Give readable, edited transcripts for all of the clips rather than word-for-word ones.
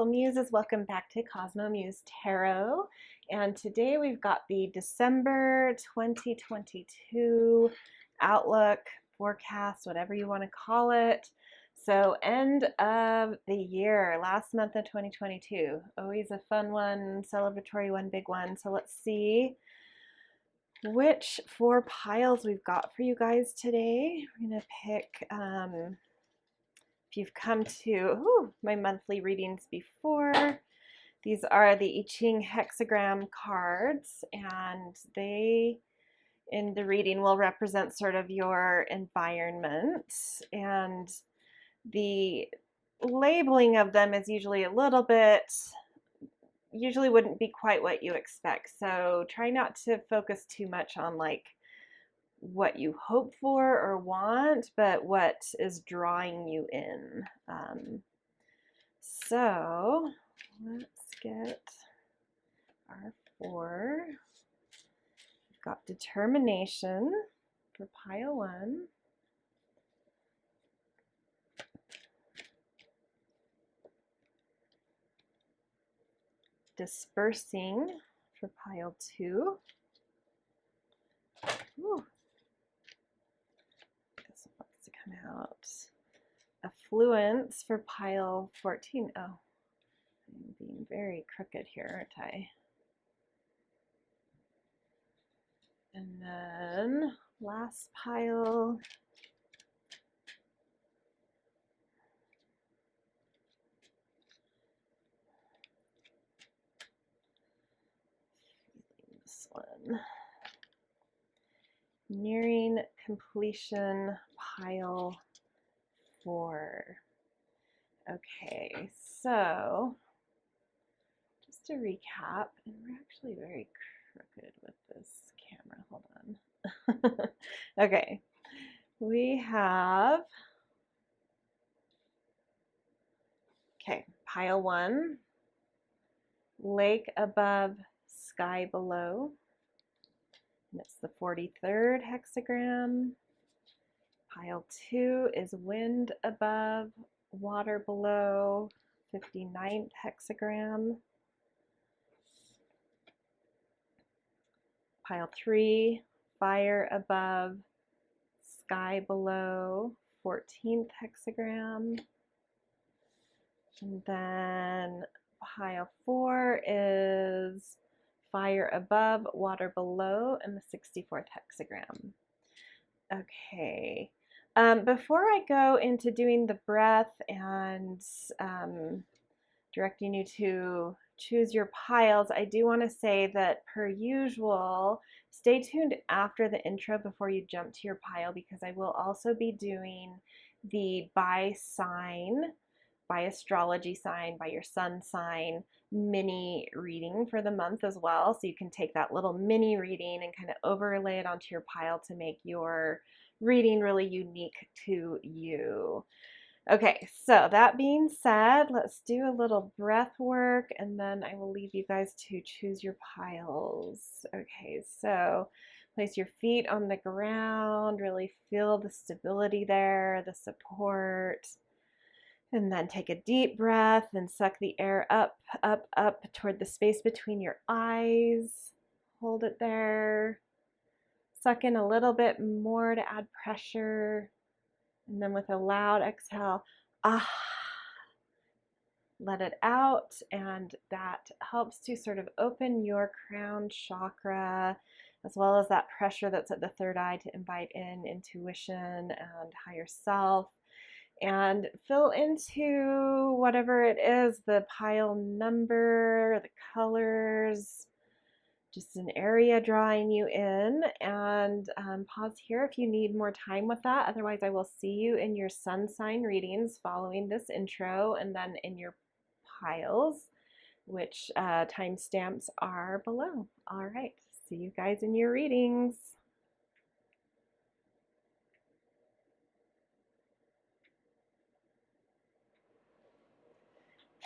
Muses, welcome back to Cosmo Muse Tarot, and today we've got the December 2022 outlook, forecast, whatever you want to call it. So end of the year, last month of 2022, always a fun one, celebratory one, big one. So let's see which 4 piles we've got for you guys today. We're going to pick if you've come to my monthly readings before, these are the I-Ching hexagram cards, and they, in the reading, will represent sort of your environment, and the labeling of them is usually a little bit, usually wouldn't be quite what you expect. So try not to focus too much on like what you hope for or want, but what is drawing you in. So let's get our 4. We've got determination for pile 1. Dispersing for pile 2. Ooh. Come out. Affluent for pile 14. Oh, I'm being very crooked here, aren't I? And then last pile. This one. Nearing completion, pile 4. Okay, so just to recap, and we're actually very crooked with this camera, hold on. Okay, we have, pile 1, lake above, sky below. And it's the 43rd hexagram. Pile 2 is wind above, water below, 59th hexagram. Pile 3, fire above, sky below, 14th hexagram. And then pile 4 is fire above, water below, and the 64th hexagram. Okay, before I go into doing the breath and directing you to choose your piles, I do want to say that per usual, stay tuned after the intro before you jump to your pile, because I will also be doing the by sign, by astrology sign, by your sun sign mini reading for the month as well. So you can take that little mini reading and kind of overlay it onto your pile to make your reading really unique to you. Okay, so that being said, let's do a little breath work and then I will leave you guys to choose your piles. Okay, so place your feet on the ground, really feel the stability there, the support. And then take a deep breath and suck the air up, up, up toward the space between your eyes. Hold it there. Suck in a little bit more to add pressure. And then with a loud exhale, ah, let it out. And that helps to sort of open your crown chakra, as well as that pressure that's at the third eye to invite in intuition and higher self. And fill into whatever it is, the pile number, the colors, just an area drawing you in. And pause here if you need more time with that. Otherwise, I will see you in your sun sign readings following this intro, and then in your piles, which timestamps are below. All right, see you guys in your readings.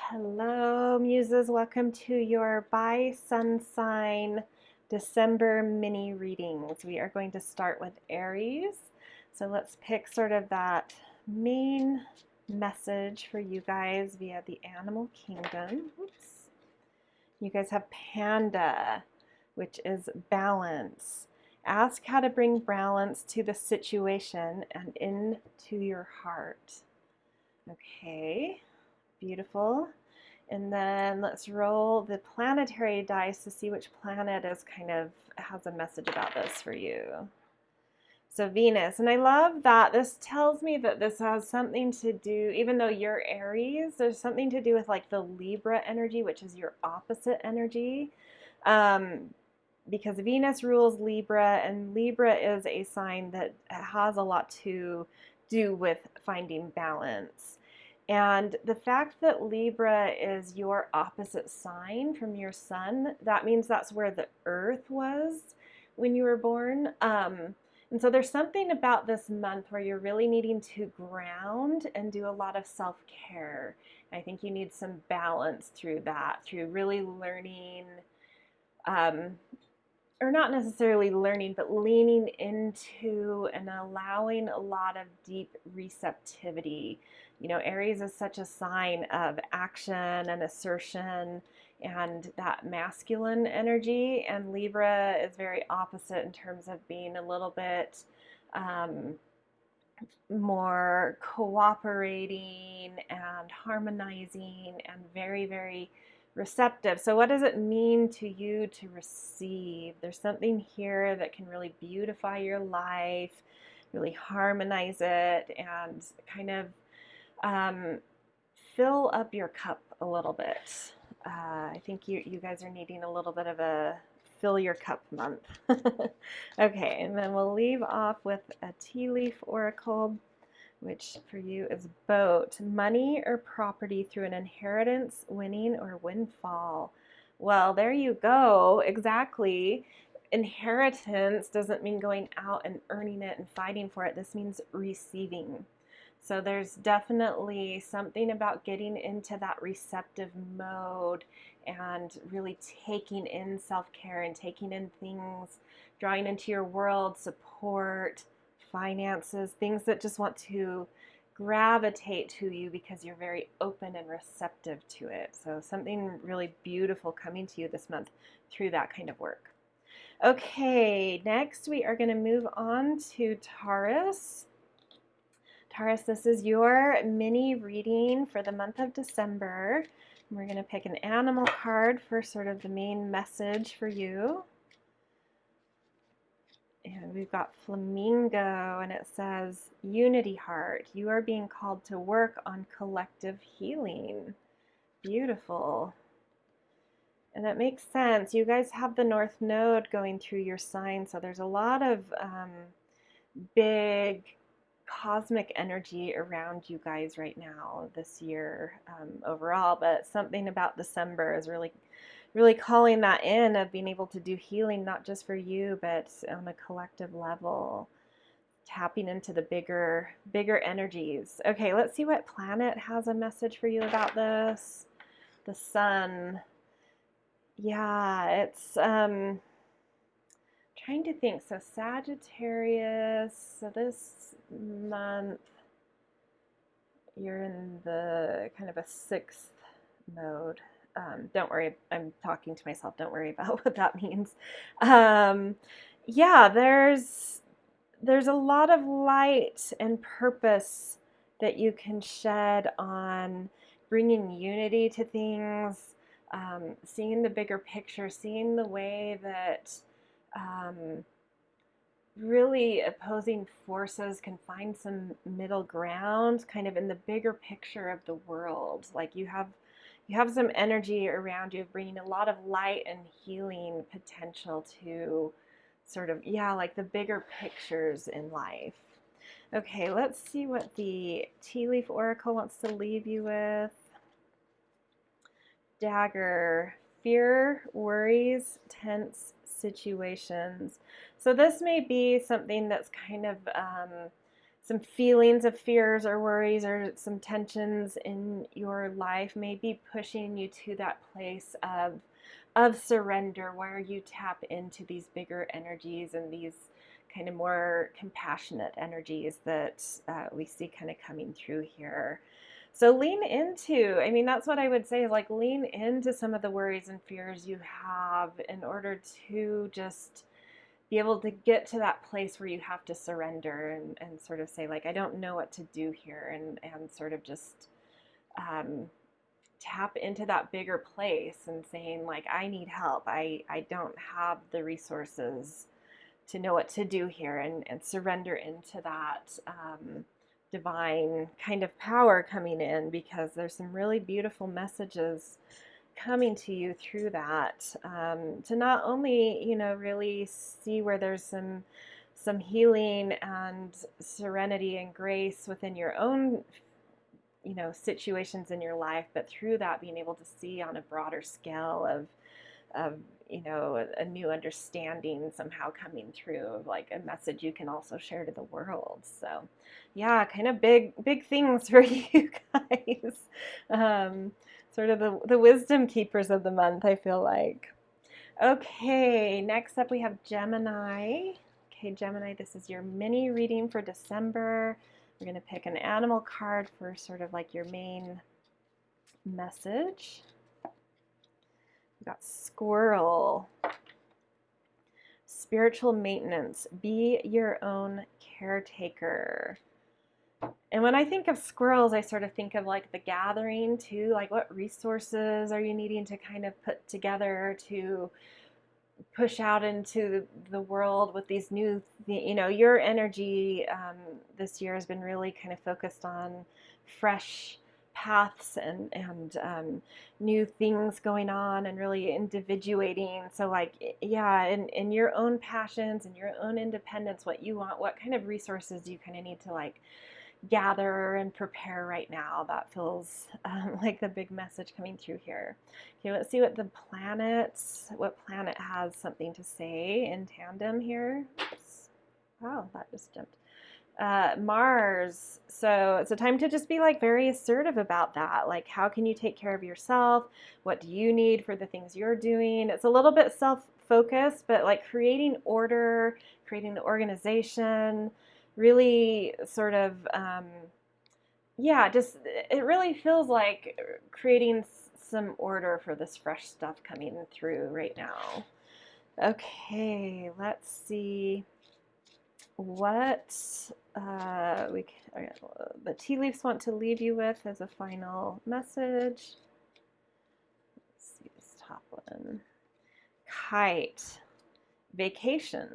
Hello, Muses. Welcome to your by sun sign December mini readings. We are going to start with Aries. So let's pick sort of that main message for you guys via the animal kingdom. Oops. You guys have Panda, which is balance. Ask how to bring balance to the situation and into your heart. Okay, beautiful. And then let's roll the planetary dice to see which planet is kind of has a message about this for you. So Venus, and I love that this tells me that this has something to do, even though you're Aries, there's something to do with like the Libra energy, which is your opposite energy. Because Venus rules Libra, and Libra is a sign that has a lot to do with finding balance. And the fact that Libra is your opposite sign from your sun, that means that's where the earth was when you were born. And so there's something about this month where you're really needing to ground and do a lot of self-care. I think you need some balance through that, through really learning, or not necessarily learning, but leaning into and allowing a lot of deep receptivity. You know, Aries is such a sign of action and assertion and that masculine energy, and Libra is very opposite in terms of being a little bit more cooperating and harmonizing and very, very receptive. So what does it mean to you to receive? There's something here that can really beautify your life, really harmonize it, and kind of fill up your cup a little bit. I think you guys are needing a little bit of a fill your cup month. Okay, and then we'll leave off with a tea leaf oracle, which for you is boat, money or property through an inheritance, winning, or windfall. Well, there you go. Exactly. Inheritance doesn't mean going out and earning it and fighting for it. This means receiving. So there's definitely something about getting into that receptive mode and really taking in self-care and taking in things, drawing into your world, support, finances, things that just want to gravitate to you because you're very open and receptive to it. So something really beautiful coming to you this month through that kind of work. Okay, next we are going to move on to Taurus. Taurus, this is your mini reading for the month of December. We're going to pick an animal card for sort of the main message for you. And we've got flamingo, and it says, Unity Heart, you are being called to work on collective healing. Beautiful. And it makes sense. You guys have the North Node going through your sign, so there's a lot of big cosmic energy around you guys right now this year overall, but something about December is really calling that in, of being able to do healing, not just for you, but on a collective level, tapping into the bigger energies. Okay, let's see what planet has a message for you about this. The sun. Yeah, it's trying to think. So Sagittarius, so this month you're in the kind of a 6th node. Don't worry, I'm talking to myself. Don't worry about what that means. Yeah, there's a lot of light and purpose that you can shed on bringing unity to things, seeing the bigger picture, seeing the way that really opposing forces can find some middle ground kind of in the bigger picture of the world. Like you have some energy around you bringing a lot of light and healing potential to sort of, yeah, like the bigger pictures in life. Okay, let's see what the tea leaf oracle wants to leave you with. Dagger, fear, worries, tense situations. So this may be something that's kind of some feelings of fears or worries or some tensions in your life may be pushing you to that place of surrender, where you tap into these bigger energies and these kind of more compassionate energies that we see kind of coming through here. So lean into, I mean, that's what I would say is like lean into some of the worries and fears you have in order to just be able to get to that place where you have to surrender and sort of say like, I don't know what to do here, and sort of just tap into that bigger place and saying like, I need help. I don't have the resources to know what to do here, and surrender into that divine kind of power coming in, because there's some really beautiful messages coming to you through that, to not only, you know, really see where there's some healing and serenity and grace within your own, you know, situations in your life, but through that being able to see on a broader scale of you know, a new understanding somehow coming through, of like a message you can also share to the world. So yeah, kind of big things for you guys. Sort of the wisdom keepers of the month, I feel like. Okay, next up we have Gemini. Okay, Gemini, this is your mini reading for December. We're going to pick an animal card for sort of like your main message. We've got squirrel. Spiritual maintenance. Be your own caretaker. And when I think of squirrels, I sort of think of like the gathering too, like what resources are you needing to kind of put together to push out into the world with these new, you know, your energy this year has been really kind of focused on fresh paths and new things going on, and really individuating. So like, yeah, in your own passions and your own independence, what you want, what kind of resources do you kind of need to like gather and prepare right now? That feels like the big message coming through here. Okay, let's see what what planet has something to say in tandem here. Oops. Wow, that just jumped. Mars. So it's a time to just be like very assertive about that. Like, how can you take care of yourself? What do you need for the things you're doing? It's a little bit self-focused, but like creating order, creating the organization, really sort of, yeah, just it really feels like creating some order for this fresh stuff coming through right now. Okay, let's see what the tea leaves want to leave you with as a final message. Let's see this top one. Kite. Vacation.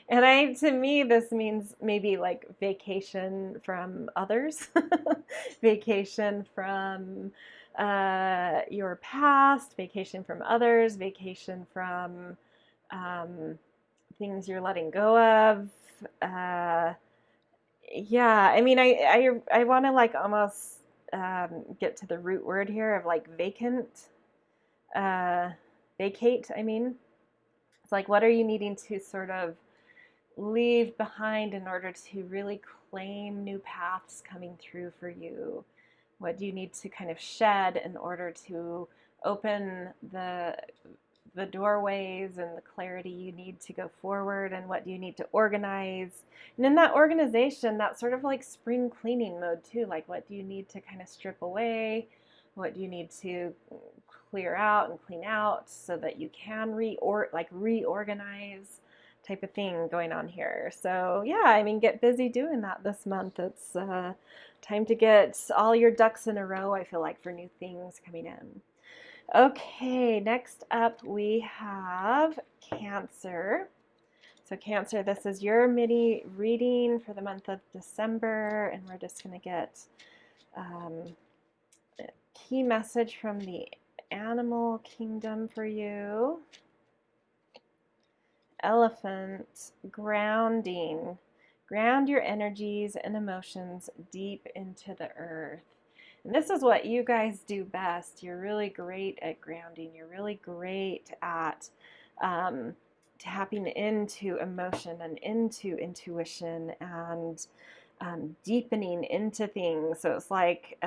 And to me, this means maybe like vacation from others, vacation from your past, vacation from others, vacation from things you're letting go of. Yeah, I mean, I want to like almost get to the root word here of like vacate. I mean. It's like, what are you needing to sort of leave behind in order to really claim new paths coming through for you? What do you need to kind of shed in order to open the doorways and the clarity you need to go forward? And what do you need to organize? And in that organization, that sort of like spring cleaning mode too. Like, what do you need to kind of strip away? What do you need to clear out and clean out so that you can reorganize, type of thing going on here. So yeah, I mean, get busy doing that this month. It's time to get all your ducks in a row, I feel like, for new things coming in. Okay, next up we have Cancer. So Cancer, this is your mini reading for the month of December, and we're just going to get a key message from the animal kingdom for you. Elephant. Grounding. Ground your energies and emotions deep into the earth. And this is what you guys do best. You're really great at grounding. You're really great at tapping into emotion and into intuition and deepening into things. So it's like,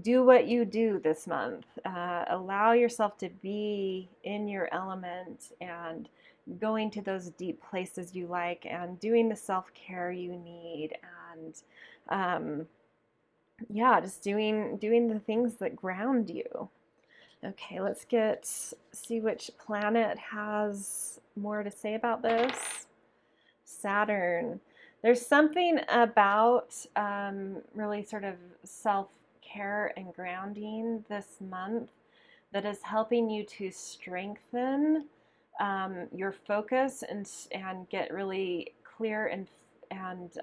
do what you do this month. Allow yourself to be in your element and going to those deep places you like and doing the self-care you need, and yeah, just doing the things that ground you. Okay, let's see which planet has more to say about this. Saturn. There's something about really sort of self-care and grounding this month that is helping you to strengthen your focus and get really clear and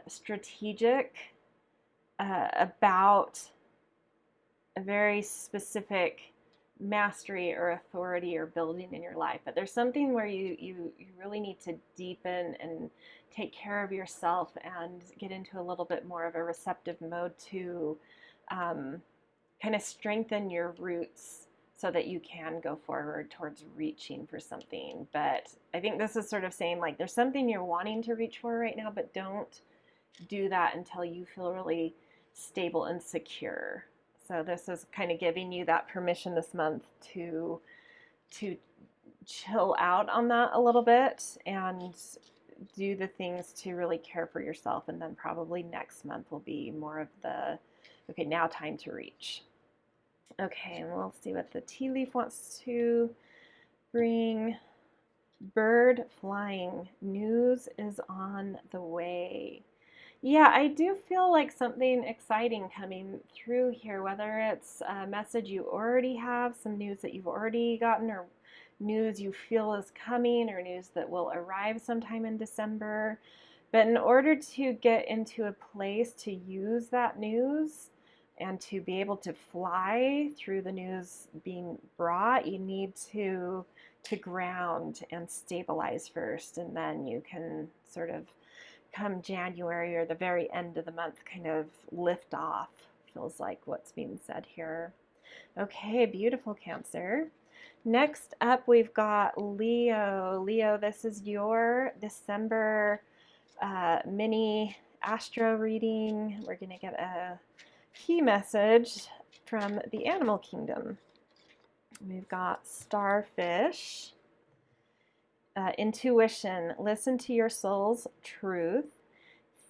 strategic about a very specific mastery or authority or building in your life. But there's something where you really need to deepen and take care of yourself and get into a little bit more of a receptive mode to kind of strengthen your roots so that you can go forward towards reaching for something. But I think this is sort of saying, like, there's something you're wanting to reach for right now, but don't do that until you feel really stable and secure. So this is kind of giving you that permission this month to chill out on that a little bit and do the things to really care for yourself. And then probably next month will be more of the, okay, now time to reach. Okay, and we'll see what the tea leaf wants to bring. Bird flying. News is on the way. Yeah, I do feel like something exciting coming through here, whether it's a message you already have, some news that you've already gotten, or news you feel is coming, or news that will arrive sometime in December. But in order to get into a place to use that news and to be able to fly through the news being brought, you need to ground and stabilize first, and then you can sort of come January or the very end of the month kind of lift off, feels like what's being said here. Okay, beautiful, Cancer. Next up, we've got Leo. Leo, this is your December mini astro reading. We're going to get a key message from the animal kingdom. We've got starfish. Intuition, listen to your soul's truth,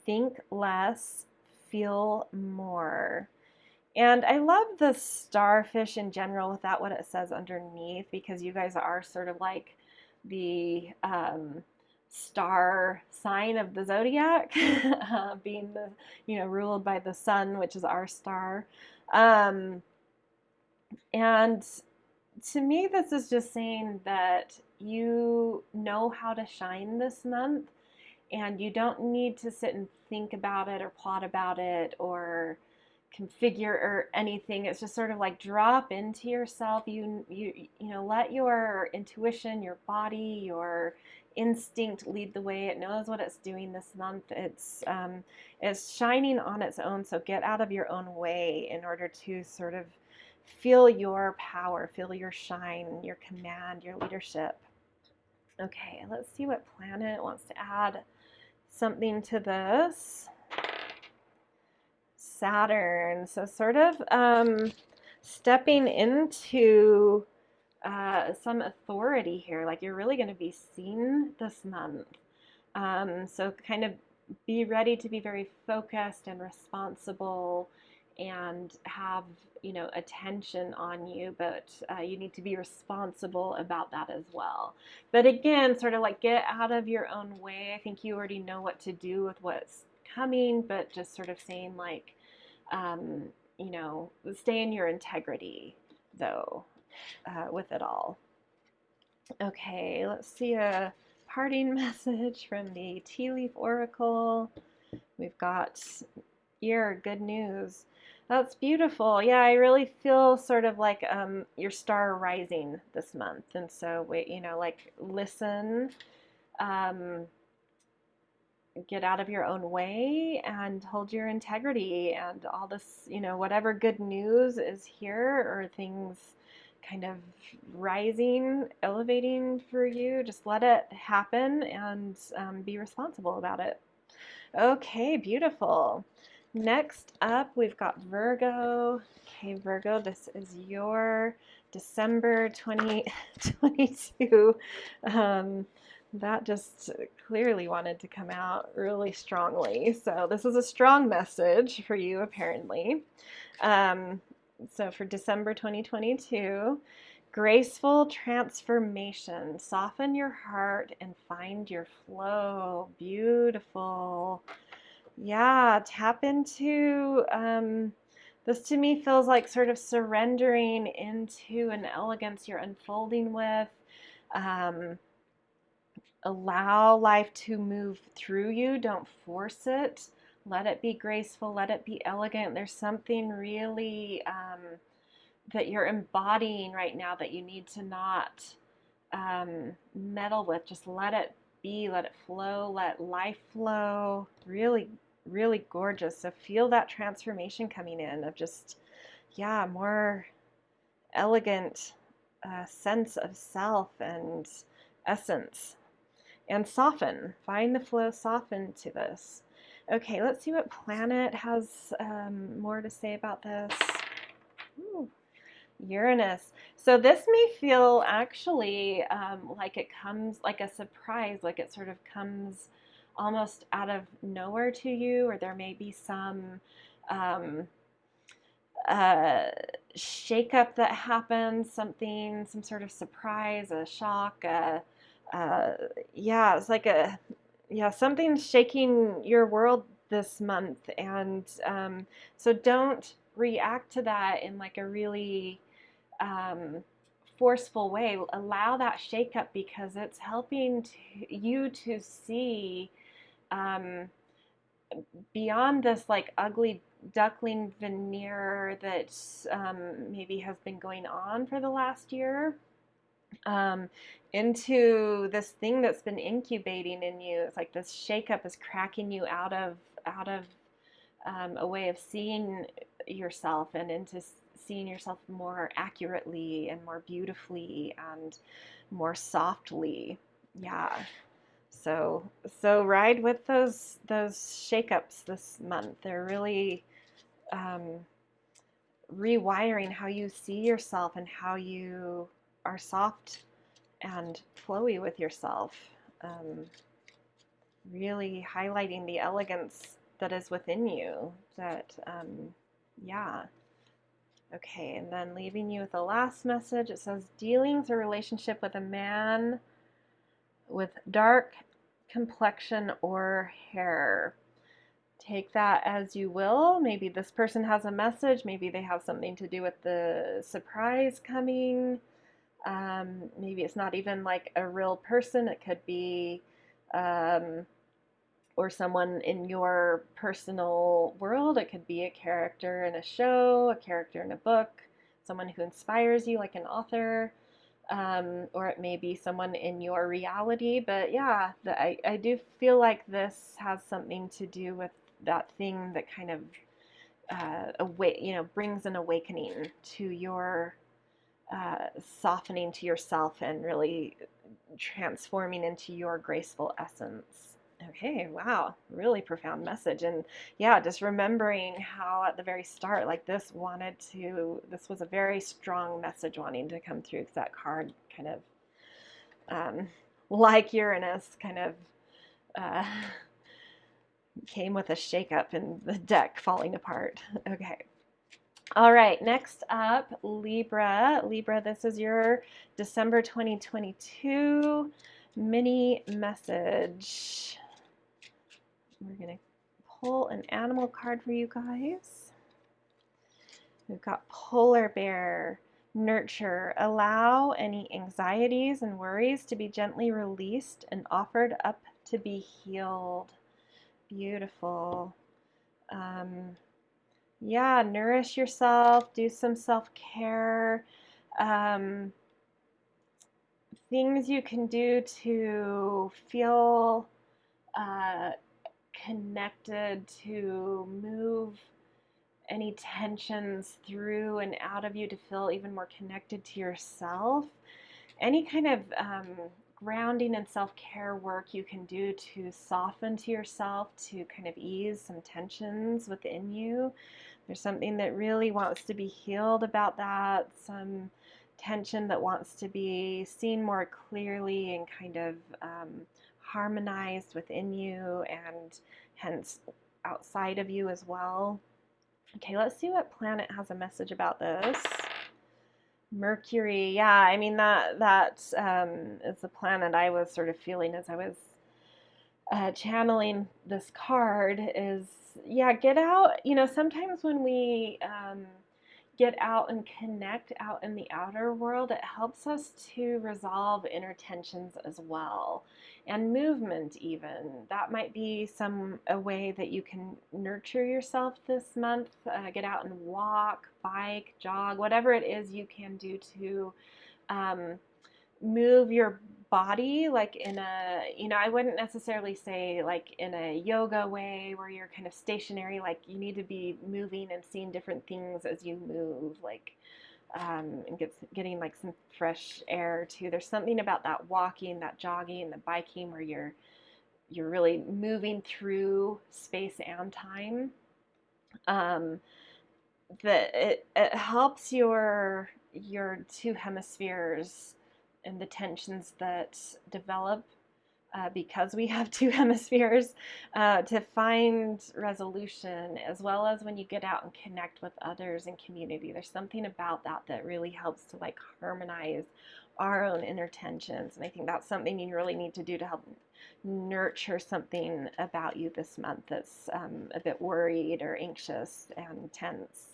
think less, feel more. And I love the starfish in general without what it says underneath, because you guys are sort of like the star sign of the Zodiac, being the, ruled by the sun, which is our star. And to me, this is just saying that you know how to shine this month, and you don't need to sit and think about it or plot about it or configure or anything. It's just sort of like drop into yourself. You let your intuition, your body, your instinct lead the way. It knows what it's doing this month. It's shining on its own. So get out of your own way in order to sort of feel your power, feel your shine, your command, your leadership. Okay, let's see what planet wants to add something to this. Saturn. So sort of stepping into some authority here. Like, you're really going to be seen this month. So kind of be ready to be very focused and responsible and have, attention on you, but you need to be responsible about that as well. But again, sort of like get out of your own way. I think you already know what to do with what's coming, but just sort of saying like, stay in your integrity though, with it all. Okay, let's see a parting message from the Tea Leaf Oracle. We've got good news. That's beautiful. Yeah, I really feel sort of like your star rising this month. And so, listen, get out of your own way and hold your integrity, and all this, whatever good news is here or things kind of rising, elevating for you. Just let it happen and be responsible about it. Okay, beautiful. Next up, we've got Virgo. Okay, Virgo, this is your December 2022. That just clearly wanted to come out really strongly. So this is a strong message for you, apparently. So for December 2022, graceful transformation. Soften your heart and find your flow. Beautiful. Yeah, tap into this. To me feels like sort of surrendering into an elegance you're unfolding with. Allow life to move through you. Don't force it. Let it be graceful. Let it be elegant. There's something really that you're embodying right now that you need to not meddle with. Just let it be, let it flow, let life flow. Really, really gorgeous. So feel that transformation coming in of just, yeah, more elegant sense of self and essence. And soften. Find the flow, soften to this. Okay, let's see what planet has more to say about this. Ooh. Uranus. So this may feel actually like it comes like a surprise, like it sort of comes almost out of nowhere to you, or there may be some shakeup that happens, something, some sort of surprise, a shock, yeah, it's like something shaking your world this month, and so don't react to that in like a really forceful way. Allow that shakeup because it's helping you to see beyond this like ugly duckling veneer that maybe has been going on for the last year, into this thing that's been incubating in you. It's like this shakeup is cracking you out of a way of seeing yourself and into seeing yourself more accurately and more beautifully and more softly. Yeah. So ride with those shakeups this month. They're really rewiring how you see yourself and how you are soft and flowy with yourself. Really highlighting the elegance that is within you. That yeah. Okay, and then leaving you with the last message. It says, dealings or relationship with a man with dark complexion or hair. Take that as you will. Maybe this person has a message. Maybe they have something to do with the surprise coming. Maybe it's not even like a real person. It could be or someone in your personal world. It could be a character in a show, a character in a book, someone who inspires you, like an author, or it may be someone in your reality. But yeah, I do feel like this has something to do with that thing that kind of brings an awakening to your softening to yourself and really transforming into your graceful essence. Okay, wow, really profound message. And yeah, just remembering how at the very start, like this was a very strong message wanting to come through, because that card kind of, like Uranus, kind of came with a shakeup in the deck falling apart. Okay. All right, next up, Libra. Libra, this is your December 2022 mini message. We're going to pull an animal card for you guys. We've got Polar Bear, nurture. Allow any anxieties and worries to be gently released and offered up to be healed. Beautiful. Yeah, nourish yourself, do some self-care, things you can do to feel connected, to move any tensions through and out of you to feel even more connected to yourself. Any kind of grounding and self-care work you can do to soften to yourself, to kind of ease some tensions within you. There's something that really wants to be healed about that, some tension that wants to be seen more clearly and kind of harmonized within you and hence outside of you as well. Okay, let's see what planet has a message about this. Mercury, yeah, I mean that is the planet I was sort of feeling as I was channeling this card is, yeah, get out. You know, sometimes when we get out and connect out in the outer world, it helps us to resolve inner tensions as well. And movement even. That might be a way that you can nurture yourself this month. Get out and walk, bike, jog, whatever it is you can do to move your body, like in a, you know, I wouldn't necessarily say like in a yoga way where you're kind of stationary, like you need to be moving and seeing different things as you move, like and getting like some fresh air too. There's something about that walking, that jogging, the biking where you're really moving through space and time. That it helps your two hemispheres and the tensions that develop because we have two hemispheres to find resolution, as well as when you get out and connect with others in community. There's something about that that really helps to like harmonize our own inner tensions, and I think that's something you really need to do to help nurture something about you this month that's a bit worried or anxious and tense.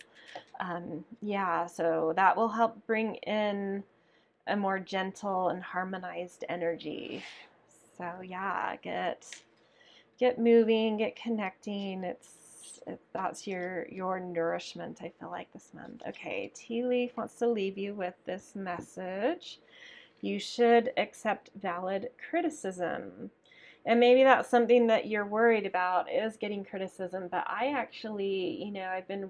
Yeah, so that will help bring in a more gentle and harmonized energy. So yeah, get moving, get connecting. That's your nourishment, I feel like, this month. Okay, Tea Leaf wants to leave you with this message. You should accept valid criticism. And maybe that's something that you're worried about, is getting criticism. But I actually, you know, I've been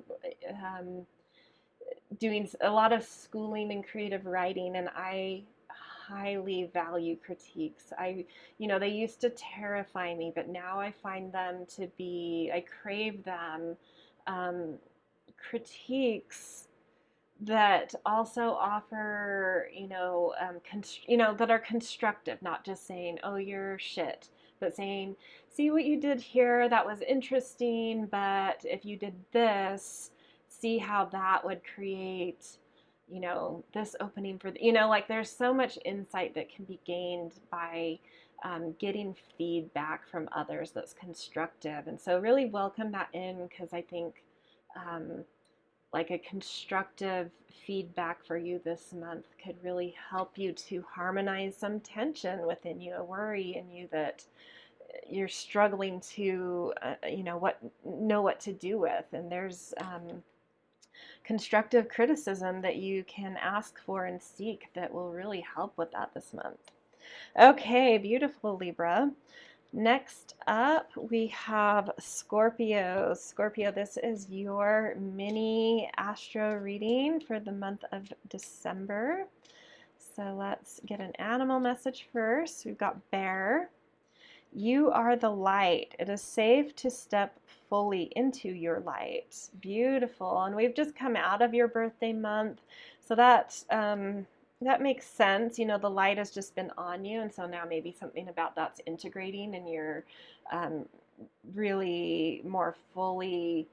doing a lot of schooling in creative writing, and I highly value critiques. You know, they used to terrify me, but now I find them to be, I crave them. Critiques that also offer, you know, that are constructive, not just saying, oh, you're shit, but saying, see what you did here, that was interesting, but if you did this, see how that would create, you know, this opening for, you know, like there's so much insight that can be gained by getting feedback from others that's constructive. And so really welcome that in, because I think like a constructive feedback for you this month could really help you to harmonize some tension within you, a worry in you that you're struggling to, you know what to do with. And there's constructive criticism that you can ask for and seek that will really help with that this month. Okay, beautiful Libra. Next up, we have Scorpio. Scorpio, this is your mini astro reading for the month of December. So let's get an animal message first. We've got Bear. You are the light. It is safe to step fully into your light. Beautiful. And we've just come out of your birthday month. So that makes sense. You know, the light has just been on you, and so now maybe something about that's integrating, and you're really more fully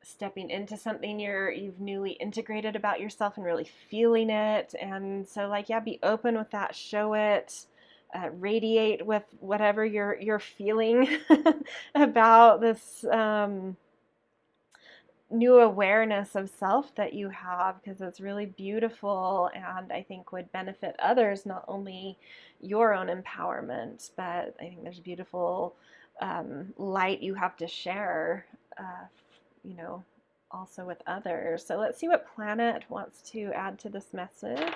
stepping into something you've newly integrated about yourself and really feeling it. And so, like, yeah, be open with that. Show it. Radiate with whatever you're feeling about this new awareness of self that you have, because it's really beautiful and I think would benefit others, not only your own empowerment, but I think there's beautiful light you have to share, you know, also with others. So let's see what planet wants to add to this message.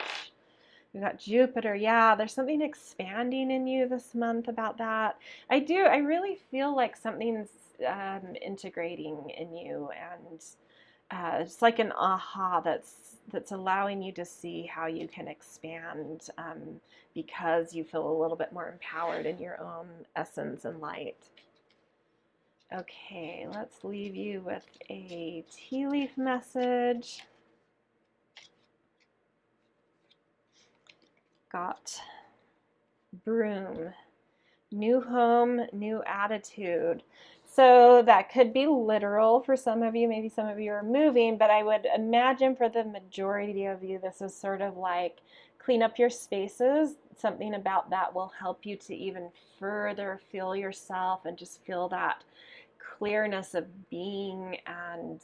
We've got Jupiter. Yeah, there's something expanding in you this month about that. I really feel like something's integrating in you, and it's like an aha that's allowing you to see how you can expand, because you feel a little bit more empowered in your own essence and light. Okay, let's leave you with a tea leaf message. Got Broom. New home, new attitude. So that could be literal for some of you. Maybe some of you are moving, but I would imagine for the majority of you, this is sort of like clean up your spaces. Something about that will help you to even further feel yourself and just feel that clearness of being, and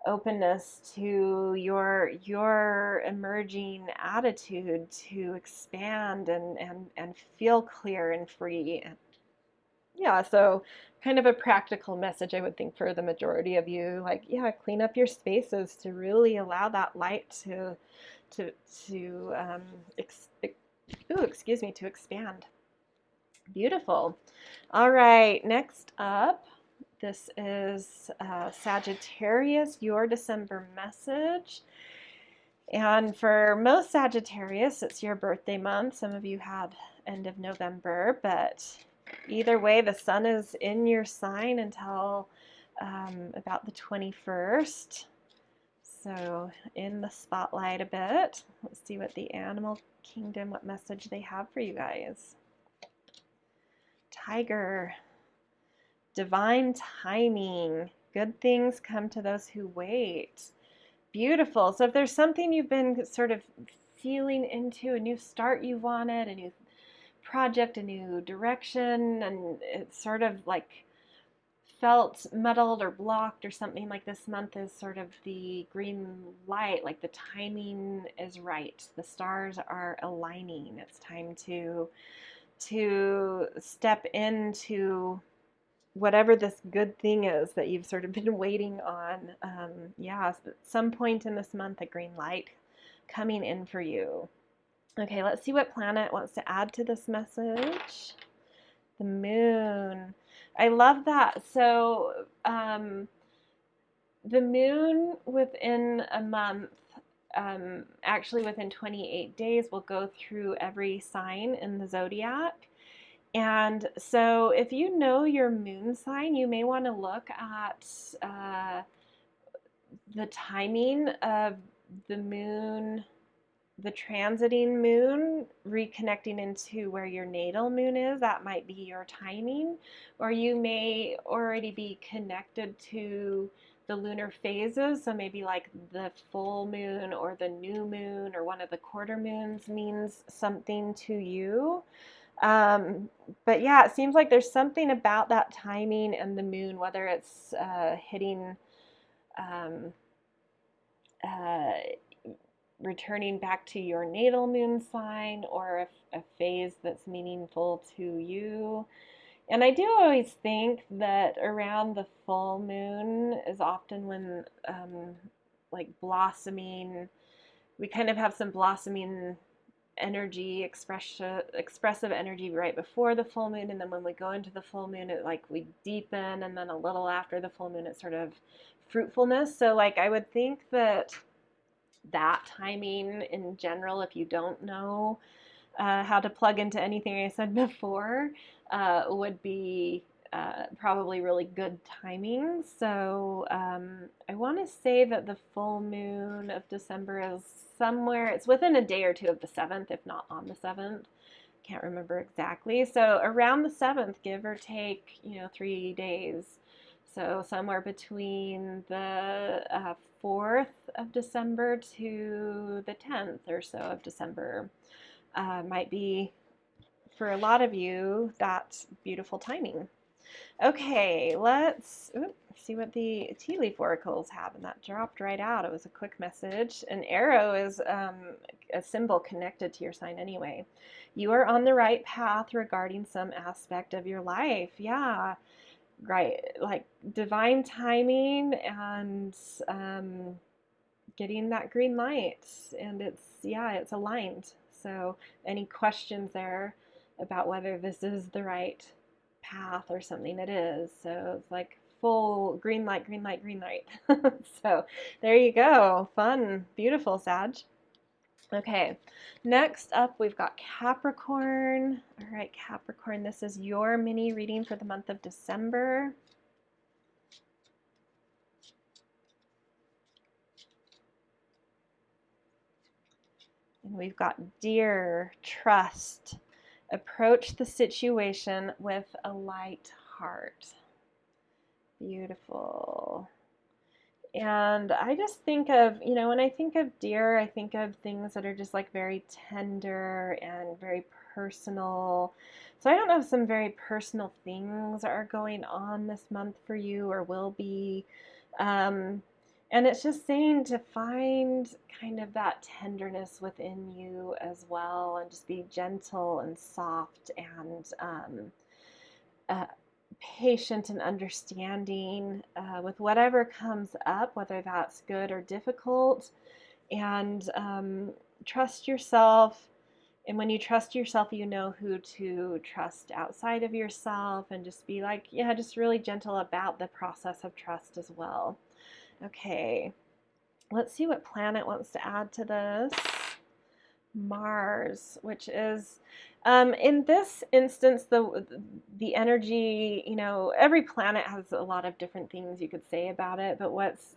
openness to your emerging attitude to expand and feel clear and free. Yeah, so kind of a practical message, I would think, for the majority of you, like, yeah, clean up your spaces to really allow that light to to expand. Beautiful. All right, next up, this is Sagittarius, your December message. And for most Sagittarius, it's your birthday month. Some of you had end of November, but either way, the sun is in your sign until about the 21st. So in the spotlight a bit. Let's see what the animal kingdom, what message they have for you guys. Tiger. Divine timing. Good things come to those who wait. Beautiful. So if there's something you've been sort of feeling into, a new start you wanted, a new project, a new direction, and it's sort of like felt muddled or blocked or something, like this month is sort of the green light, like the timing is right. The stars are aligning. It's time to step into whatever this good thing is that you've sort of been waiting on. Yeah, at some point in this month, a green light coming in for you. Okay, let's see what planet wants to add to this message. The moon. I love that. So the moon within a month, actually within 28 days, will go through every sign in the zodiac. And so if you know your moon sign, you may want to look at the timing of the moon, the transiting moon, reconnecting into where your natal moon is. That might be your timing. Or you may already be connected to the lunar phases. So maybe like the full moon or the new moon or one of the quarter moons means something to you. But yeah, it seems like there's something about that timing and the moon, whether it's hitting, returning back to your natal moon sign, or a phase that's meaningful to you. And I do always think that around the full moon is often when like blossoming, we kind of have some blossoming energy, expressive energy right before the full moon, and then when we go into the full moon, it like we deepen, and then a little after the full moon, it's sort of fruitfulness. So like I would think that timing in general, if you don't know how to plug into anything I said before, would be probably really good timing. So I want to say that the full moon of December is somewhere, it's within a day or two of the 7th, if not on the 7th. Can't remember exactly. So around the 7th, give or take, 3 days. So somewhere between the 4th of December to the 10th or so of December might be, for a lot of you, that's beautiful timing. Okay, let's see what the tea leaf oracles have, and that dropped right out. It was a quick message. An arrow is a symbol connected to your sign anyway. You are on the right path regarding some aspect of your life. Yeah, right. Like divine timing and getting that green light, and it's aligned. So any questions there about whether this is the right path or something, it is. So it's like full green light, green light, green light. So there you go. Fun, beautiful, Sag. Okay, next up we've got Capricorn. All right, Capricorn, this is your mini reading for the month of December. And we've got dear, trust, approach the situation with a light heart. Beautiful. And I just think of, when I think of deer, I think of things that are just like very tender and very personal. So I don't know if some very personal things are going on this month for you or will be. And it's just saying to find kind of that tenderness within you as well, and just be gentle and soft and patient and understanding with whatever comes up, whether that's good or difficult, and trust yourself. And when you trust yourself, you know who to trust outside of yourself, and just be like, yeah, just really gentle about the process of trust as well. Okay, let's see what planet wants to add to this. Mars, which is in this instance the energy, every planet has a lot of different things you could say about it, but what's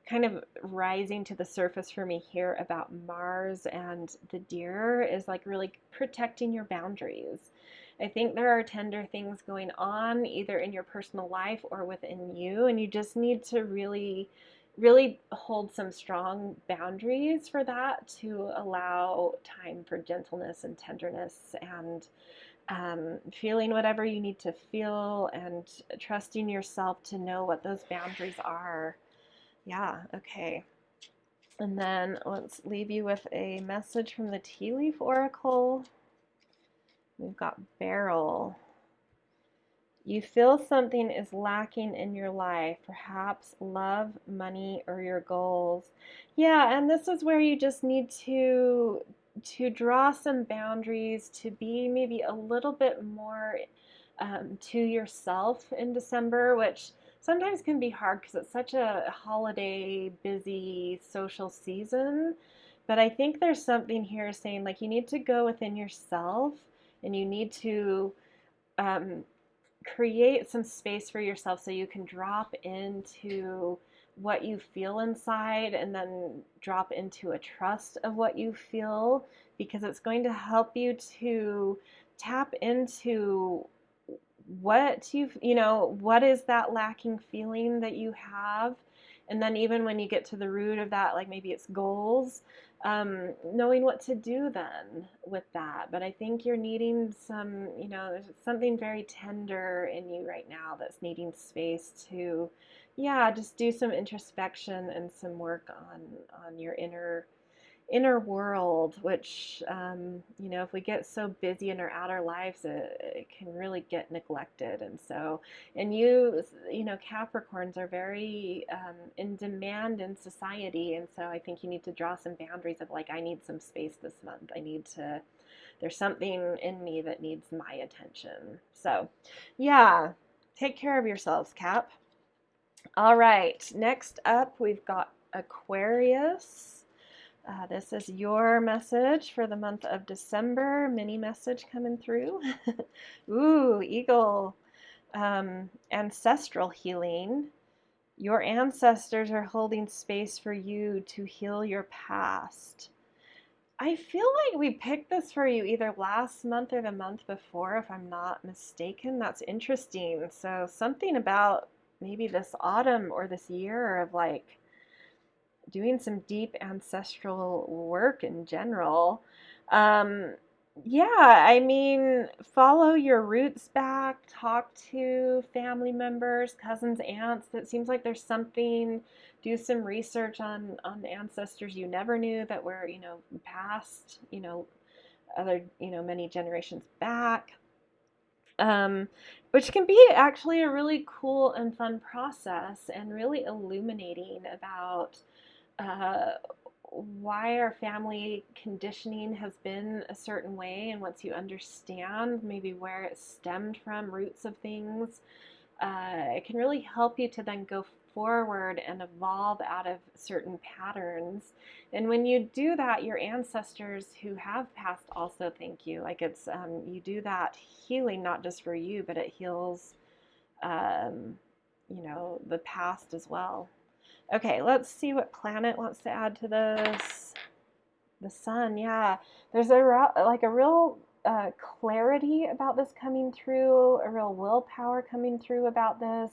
kind of rising to the surface for me here about Mars and the deer is like really protecting your boundaries. I think there are tender things going on either in your personal life or within you, and you just need to really hold some strong boundaries for that to allow time for gentleness and tenderness, and feeling whatever you need to feel, and trusting yourself to know what those boundaries are. Yeah, okay. And then let's leave you with a message from the Tea Leaf Oracle. We've got Beryl. You feel something is lacking in your life, perhaps love, money, or your goals. Yeah, and this is where you just need to draw some boundaries, to be maybe a little bit more to yourself in December, which sometimes can be hard because it's such a holiday, busy social season. But I think there's something here saying like you need to go within yourself, and you need to create some space for yourself so you can drop into what you feel inside, and then drop into a trust of what you feel, because it's going to help you to tap into what what is that lacking feeling that you have. And then even when you get to the root of that, like maybe it's goals, knowing what to do then with that. But I think you're needing some, there's something very tender in you right now that's needing space to, yeah, just do some introspection and some work on your inner world, which, if we get so busy in our outer lives, it can really get neglected. And so, and Capricorns are very in demand in society. And so I think you need to draw some boundaries of like, I need some space this month. There's something in me that needs my attention. So yeah, take care of yourselves, Cap. All right, next up, we've got Aquarius. This is your message for the month of December. Mini message coming through. Ooh, Eagle. Ancestral healing. Your ancestors are holding space for you to heal your past. I feel like we picked this for you either last month or the month before, if I'm not mistaken. That's interesting. So something about maybe this autumn or this year of like doing some deep ancestral work in general. Yeah, I mean, follow your roots back, talk to family members, cousins, aunts. It seems like there's something, do some research on ancestors you never knew that were, past, other, many generations back. Which can be actually a really cool and fun process, and really illuminating about why our family conditioning has been a certain way, and once you understand maybe where it stemmed from, roots of things, it can really help you to then go forward and evolve out of certain patterns. And when you do that, your ancestors who have passed also thank you. Like it's you do that healing not just for you, but it heals you know, the past as well. Okay, let's see what planet wants to add to this. The sun, yeah. There's a real clarity about this coming through, a real willpower coming through about this,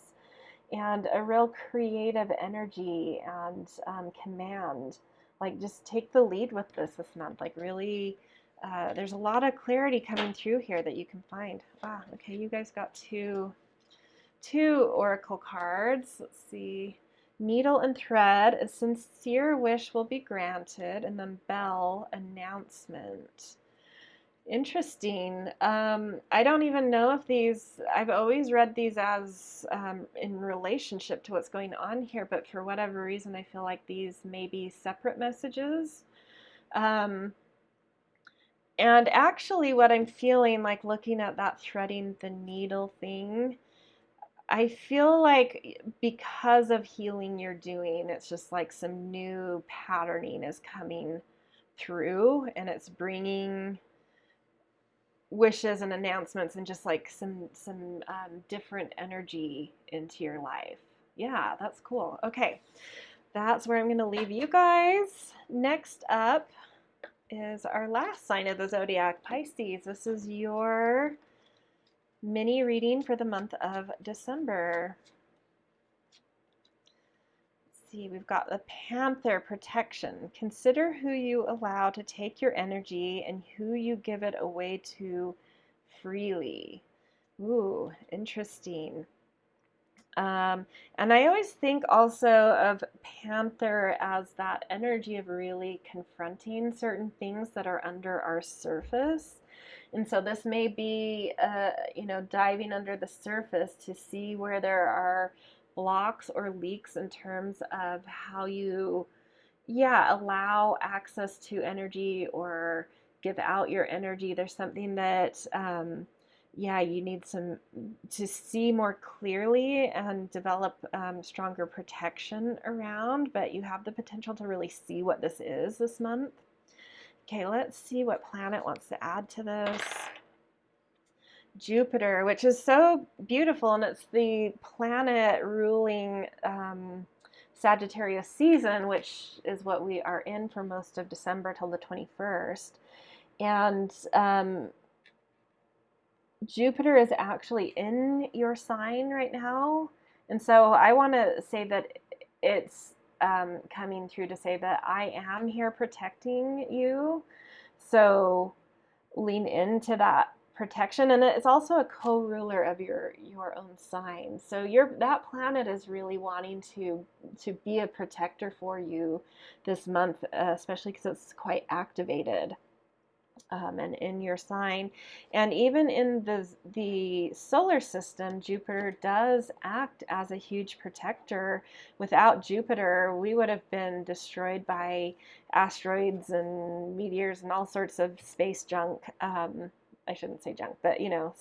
and a real creative energy and command. Like just take the lead with this month. Like really, there's a lot of clarity coming through here that you can find. Wow, okay, you guys got two oracle cards. Let's see. Needle and thread, a sincere wish will be granted, and then bell, announcement. Interesting. I don't even know if these, I've always read these as in relationship to what's going on here, but for whatever reason, I feel like these may be separate messages. And actually, what I'm feeling, like looking at that threading the needle thing, I feel like because of healing you're doing, it's just like some new patterning is coming through, and it's bringing wishes and announcements and just like some different energy into your life. Yeah, that's cool. Okay, that's where I'm going to leave you guys. Next up is our last sign of the zodiac, Pisces. This is your mini reading for the month of December. Let's see, we've got the Panther, protection. Consider who you allow to take your energy and who you give it away to freely. Ooh, interesting. And I always think also of Panther as that energy of really confronting certain things that are under our surface. And so this may be, you know, diving under the surface to see where there are blocks or leaks in terms of how you, yeah, allow access to energy or give out your energy. There's something that, yeah, you need some to see more clearly and develop stronger protection around, but you have the potential to really see what this is this month. Okay, let's see what planet wants to add to this. Jupiter, which is so beautiful, and it's the planet ruling Sagittarius season, which is what we are in for most of December till the 21st. And Jupiter is actually in your sign right now. And so I want to say that it's coming through to say that I am here protecting you. So lean into that protection, and it's also a co-ruler of your own sign. So that planet is really wanting to be a protector for you this month, especially because it's quite activated. And in your sign, and even in the solar system, Jupiter does act as a huge protector. Without Jupiter, we would have been destroyed by asteroids and meteors and all sorts of space junk. I shouldn't say junk, but you know,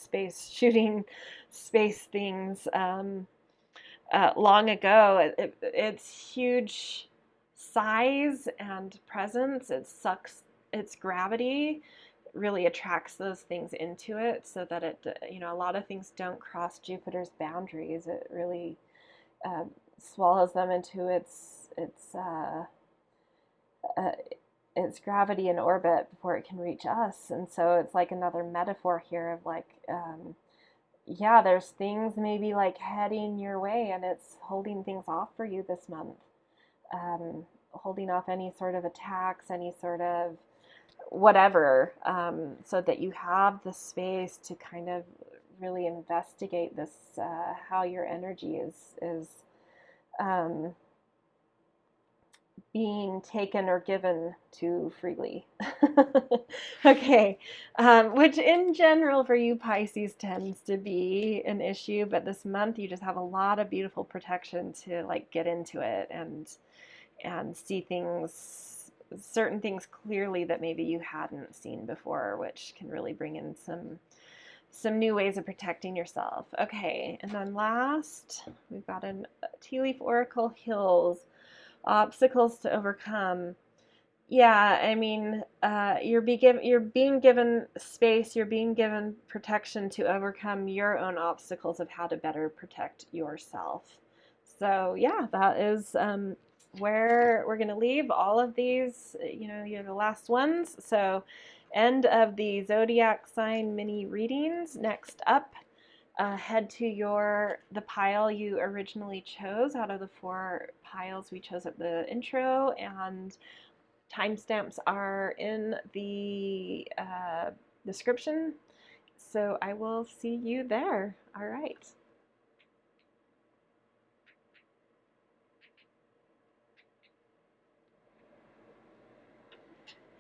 shooting space things long ago. It's huge size and presence. It sucks. Its gravity really attracts those things into it, so that it, you know, a lot of things don't cross Jupiter's boundaries. It really swallows them into its gravity and orbit before it can reach us. And so it's like another metaphor here of like, yeah, there's things maybe like heading your way, and it's holding things off for you this month, holding off any sort of attacks, any sort of whatever, so that you have the space to kind of really investigate this, how your energy is being taken or given to freely. Okay, which in general for you Pisces tends to be an issue, but this month you just have a lot of beautiful protection to like get into it and see things, certain things clearly that maybe you hadn't seen before, which can really bring in some new ways of protecting yourself. Okay, and then last, we've got a Tea Leaf Oracle Hills, obstacles to overcome. Yeah, I mean, you're being given space, you're being given protection to overcome your own obstacles of how to better protect yourself. So yeah, that is where we're going to leave all of these. You know, you're the last ones. So end of the Zodiac sign mini readings. Next up, head to the pile you originally chose out of the 4 piles we chose at the intro, and timestamps are in the description. So I will see you there. All right.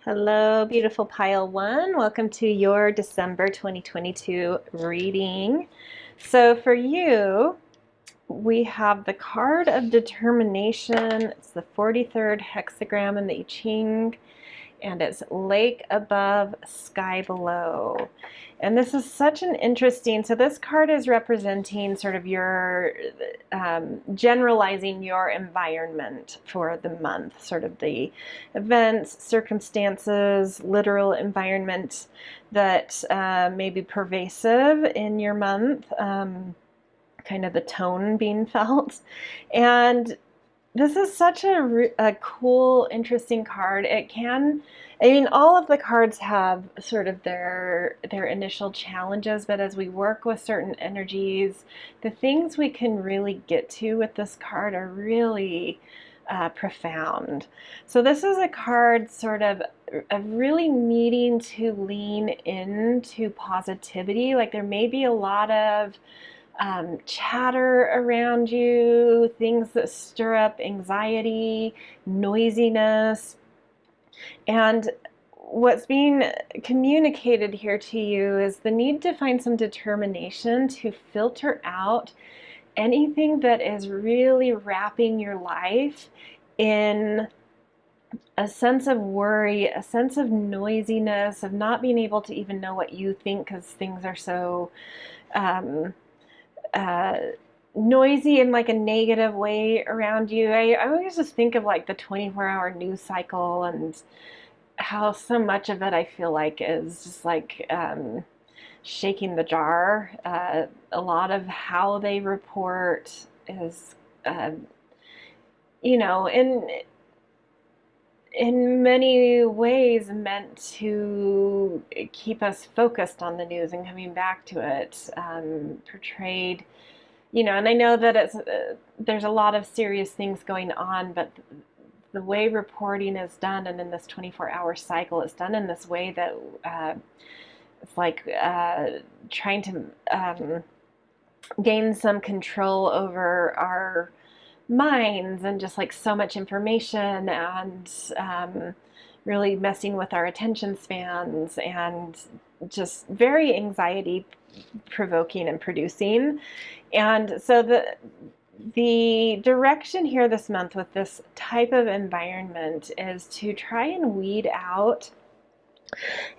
Hello, beautiful pile 1. Welcome to your December 2022 reading. So for you, we have the card of determination. It's the 43rd hexagram in the I-Ching, and it's lake above, sky below. And this is such an interesting, so this card is representing sort of your, generalizing your environment for the month, sort of the events, circumstances, literal environment that may be pervasive in your month, kind of the tone being felt. And this is such a cool, interesting card. It can, I mean, all of the cards have sort of their initial challenges, but as we work with certain energies, the things we can really get to with this card are really profound. So this is a card sort of really needing to lean into positivity. Like there may be a lot of chatter around you, things that stir up anxiety, noisiness. And what's being communicated here to you is the need to find some determination to filter out anything that is really wrapping your life in a sense of worry, a sense of noisiness, of not being able to even know what you think because things are so noisy in like a negative way around you. I always just think of like the 24-hour news cycle and how so much of it I feel like is just like shaking the jar. A lot of how they report is, you know, in many ways meant to keep us focused on the news and coming back to it, portrayed, you know, and I know that it's there's a lot of serious things going on, but the way reporting is done and in this 24-hour cycle, it's done in this way that it's like trying to gain some control over our minds and just like so much information and really messing with our attention spans and just very anxiety provoking and producing. And so the direction here this month with this type of environment is to try and weed out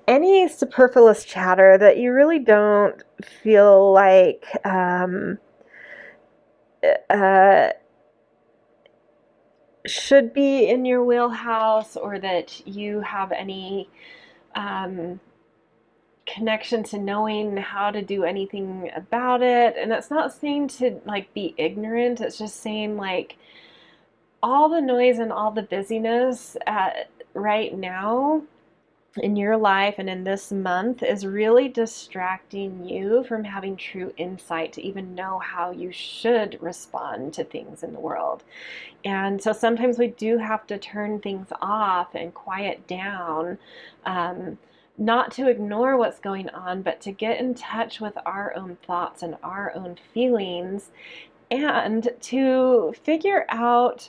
any superfluous chatter that you really don't feel like should be in your wheelhouse, or that you have any connection to knowing how to do anything about it. And it's not saying to like be ignorant, it's just saying like all the noise and all the busyness right now in your life and in this month is really distracting you from having true insight to even know how you should respond to things in the world. And so sometimes we do have to turn things off and quiet down, not to ignore what's going on, but to get in touch with our own thoughts and our own feelings, and to figure out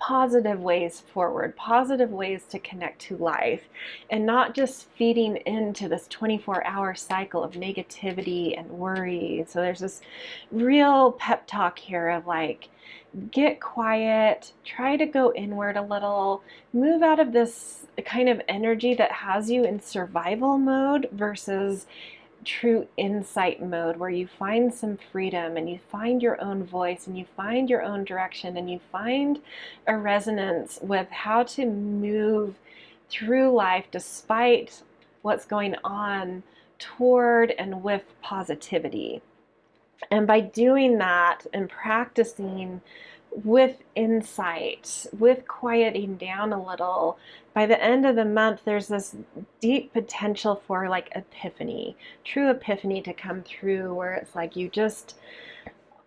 positive ways forward, positive ways to connect to life, and not just feeding into this 24-hour cycle of negativity and worry. So there's this real pep talk here of like, get quiet, try to go inward a little, move out of this kind of energy that has you in survival mode versus true insight mode, where you find some freedom and you find your own voice and you find your own direction and you find a resonance with how to move through life despite what's going on, toward and with positivity. And by doing that and practicing with insight, with quieting down a little, by the end of the month, there's this deep potential for like epiphany, true epiphany to come through, where it's like you just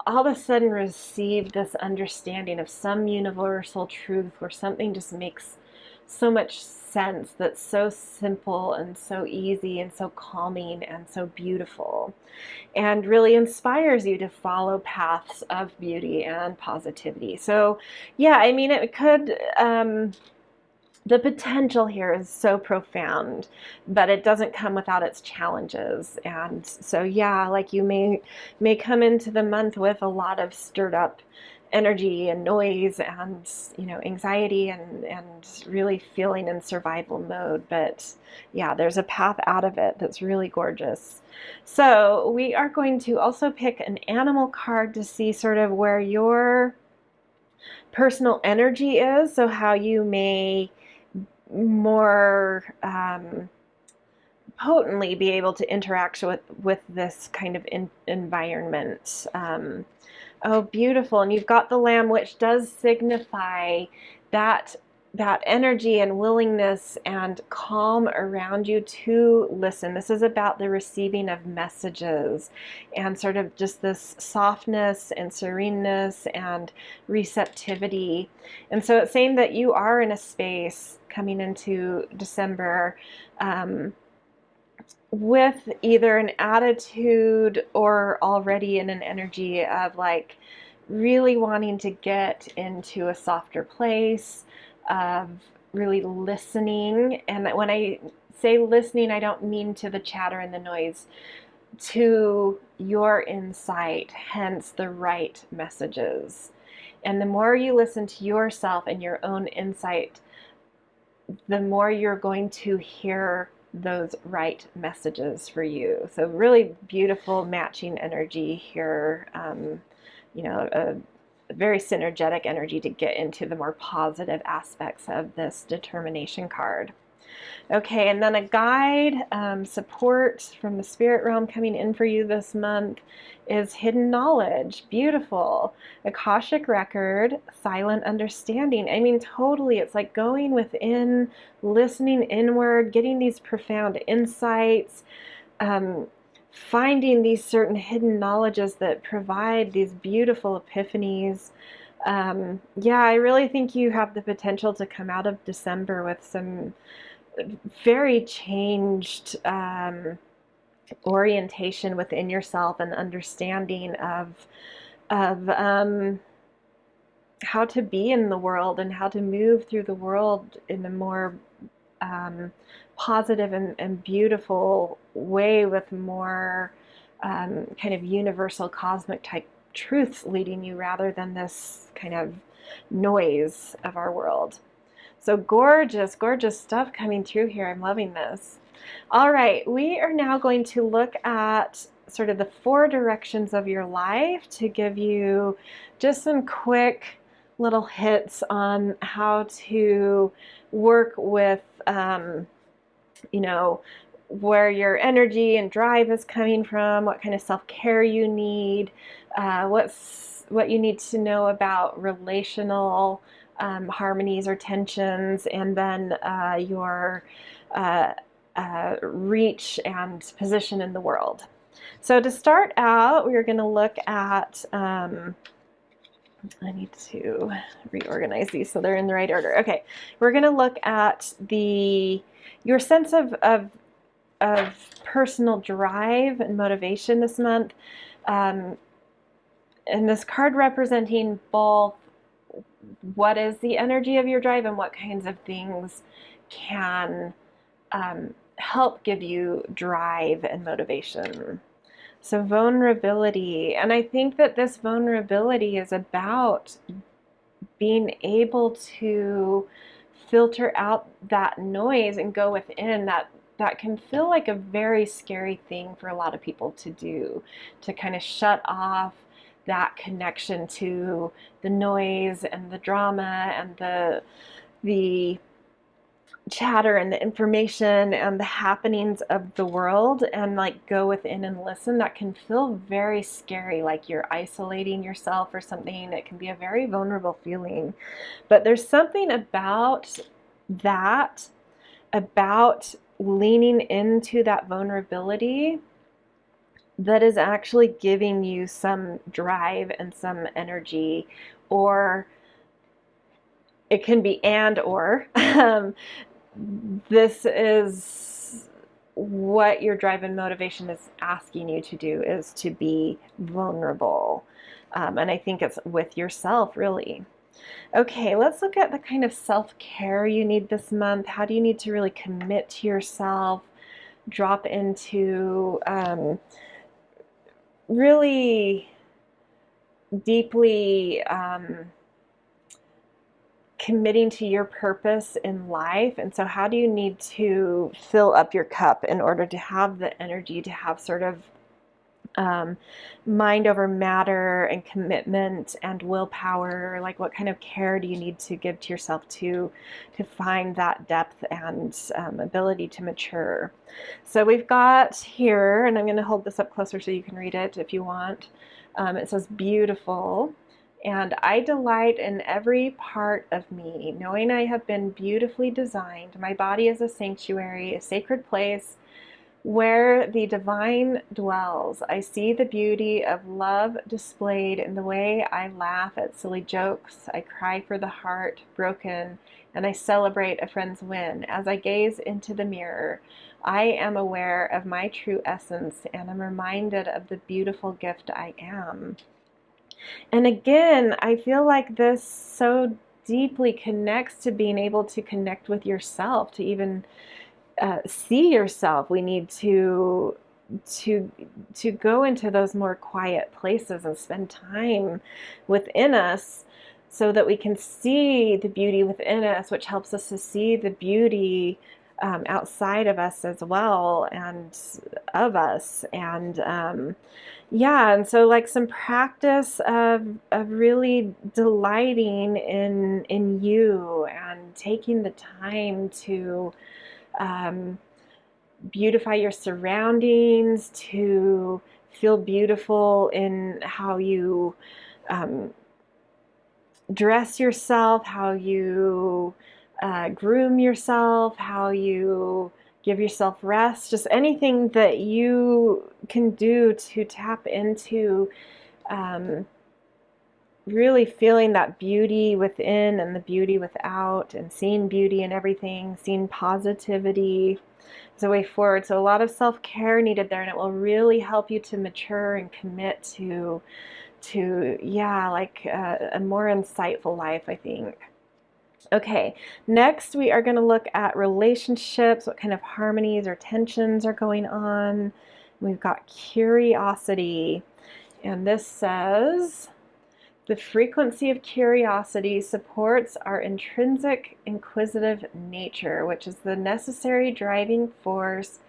all of a sudden receive this understanding of some universal truth where something just makes so much sense, that's so simple and so easy and so calming and so beautiful, and really inspires you to follow paths of beauty and positivity. So yeah, I mean, it could, the potential here is so profound, but it doesn't come without its challenges. And so yeah, like you may come into the month with a lot of stirred up energy and noise and, you know, anxiety and really feeling in survival mode. But yeah, there's a path out of it that's really gorgeous. So we are going to also pick an animal card to see sort of where your personal energy is, so how you may more potently be able to interact with this kind of environment. Oh, beautiful. And you've got the Lamb, which does signify that energy and willingness and calm around you to listen. This is about the receiving of messages and sort of just this softness and sereneness and receptivity. And so it's saying that you are in a space coming into December with either an attitude or already in an energy of like really wanting to get into a softer place of really listening. And when I say listening, I don't mean to the chatter and the noise, to your insight, hence the right messages. And the more you listen to yourself and your own insight, the more you're going to hear those right messages for you. So really beautiful matching energy here. You know, a very synergetic energy to get into the more positive aspects of this determination card. Okay, and then a guide, support from the spirit realm coming in for you this month is hidden knowledge. Beautiful. Akashic record, silent understanding. I mean, totally. It's like going within, listening inward, getting these profound insights, finding these certain hidden knowledges that provide these beautiful epiphanies. Yeah, I really think you have the potential to come out of December with some very changed orientation within yourself and understanding of how to be in the world and how to move through the world in a more positive and beautiful way, with more kind of universal cosmic type truths leading you, rather than this kind of noise of our world. So gorgeous, gorgeous stuff coming through here. I'm loving this. All right, we are now going to look at sort of the 4 directions of your life to give you just some quick little hits on how to work with, you know, where your energy and drive is coming from, what kind of self-care you need, what you need to know about relational harmonies or tensions, and then your reach and position in the world. So to start out, we're going to look at, I need to reorganize these so they're in the right order. Okay, we're going to look at your sense of personal drive and motivation this month. And this card representing both what is the energy of your drive and what kinds of things can help give you drive and motivation. So vulnerability, and I think that this vulnerability is about being able to filter out that noise and go within. That can feel like a very scary thing for a lot of people to do, to kind of shut off that connection to the noise and the drama and the chatter and the information and the happenings of the world, and like go within and listen. That can feel very scary, like you're isolating yourself or something. It can be a very vulnerable feeling, but there's something about that, about leaning into that vulnerability, that is actually giving you some drive and some energy. Or it can be and or this is what your drive and motivation is asking you to do, is to be vulnerable. And I think it's with yourself, really. Okay, let's look at the kind of self-care you need this month. How do you need to really commit to yourself, drop into really deeply committing to your purpose in life. And so how do you need to fill up your cup in order to have the energy to have sort of mind over matter and commitment and willpower? Like, what kind of care do you need to give to yourself to find that depth and ability to mature? So we've got here, and I'm going to hold this up closer so you can read it if you want. It says, beautiful. And I delight in every part of me, knowing I have been beautifully designed. My body is a sanctuary, a sacred place where the divine dwells. I see the beauty of love displayed in the way I laugh at silly jokes. I cry for the heart broken, and I celebrate a friend's win. As I gaze into the mirror, I am aware of my true essence, and I'm reminded of the beautiful gift I am. And again, I feel like this so deeply connects to being able to connect with yourself, to even see yourself. We need to go into those more quiet places and spend time within us so that we can see the beauty within us, which helps us to see the beauty outside of us as well, and of us. And yeah, and so like some practice of really delighting in you and taking the time to beautify your surroundings, to feel beautiful in how you dress yourself, how you groom yourself, how you give yourself rest, just anything that you can do to tap into really feeling that beauty within and the beauty without, and seeing beauty in everything, seeing positivity as a way forward. So a lot of self-care needed there, and it will really help you to mature and commit to yeah, like a more insightful life, I think. Okay, next we are going to look at relationships, what kind of harmonies or tensions are going on. We've got curiosity, and this says, the frequency of curiosity supports our intrinsic inquisitive nature, which is the necessary driving force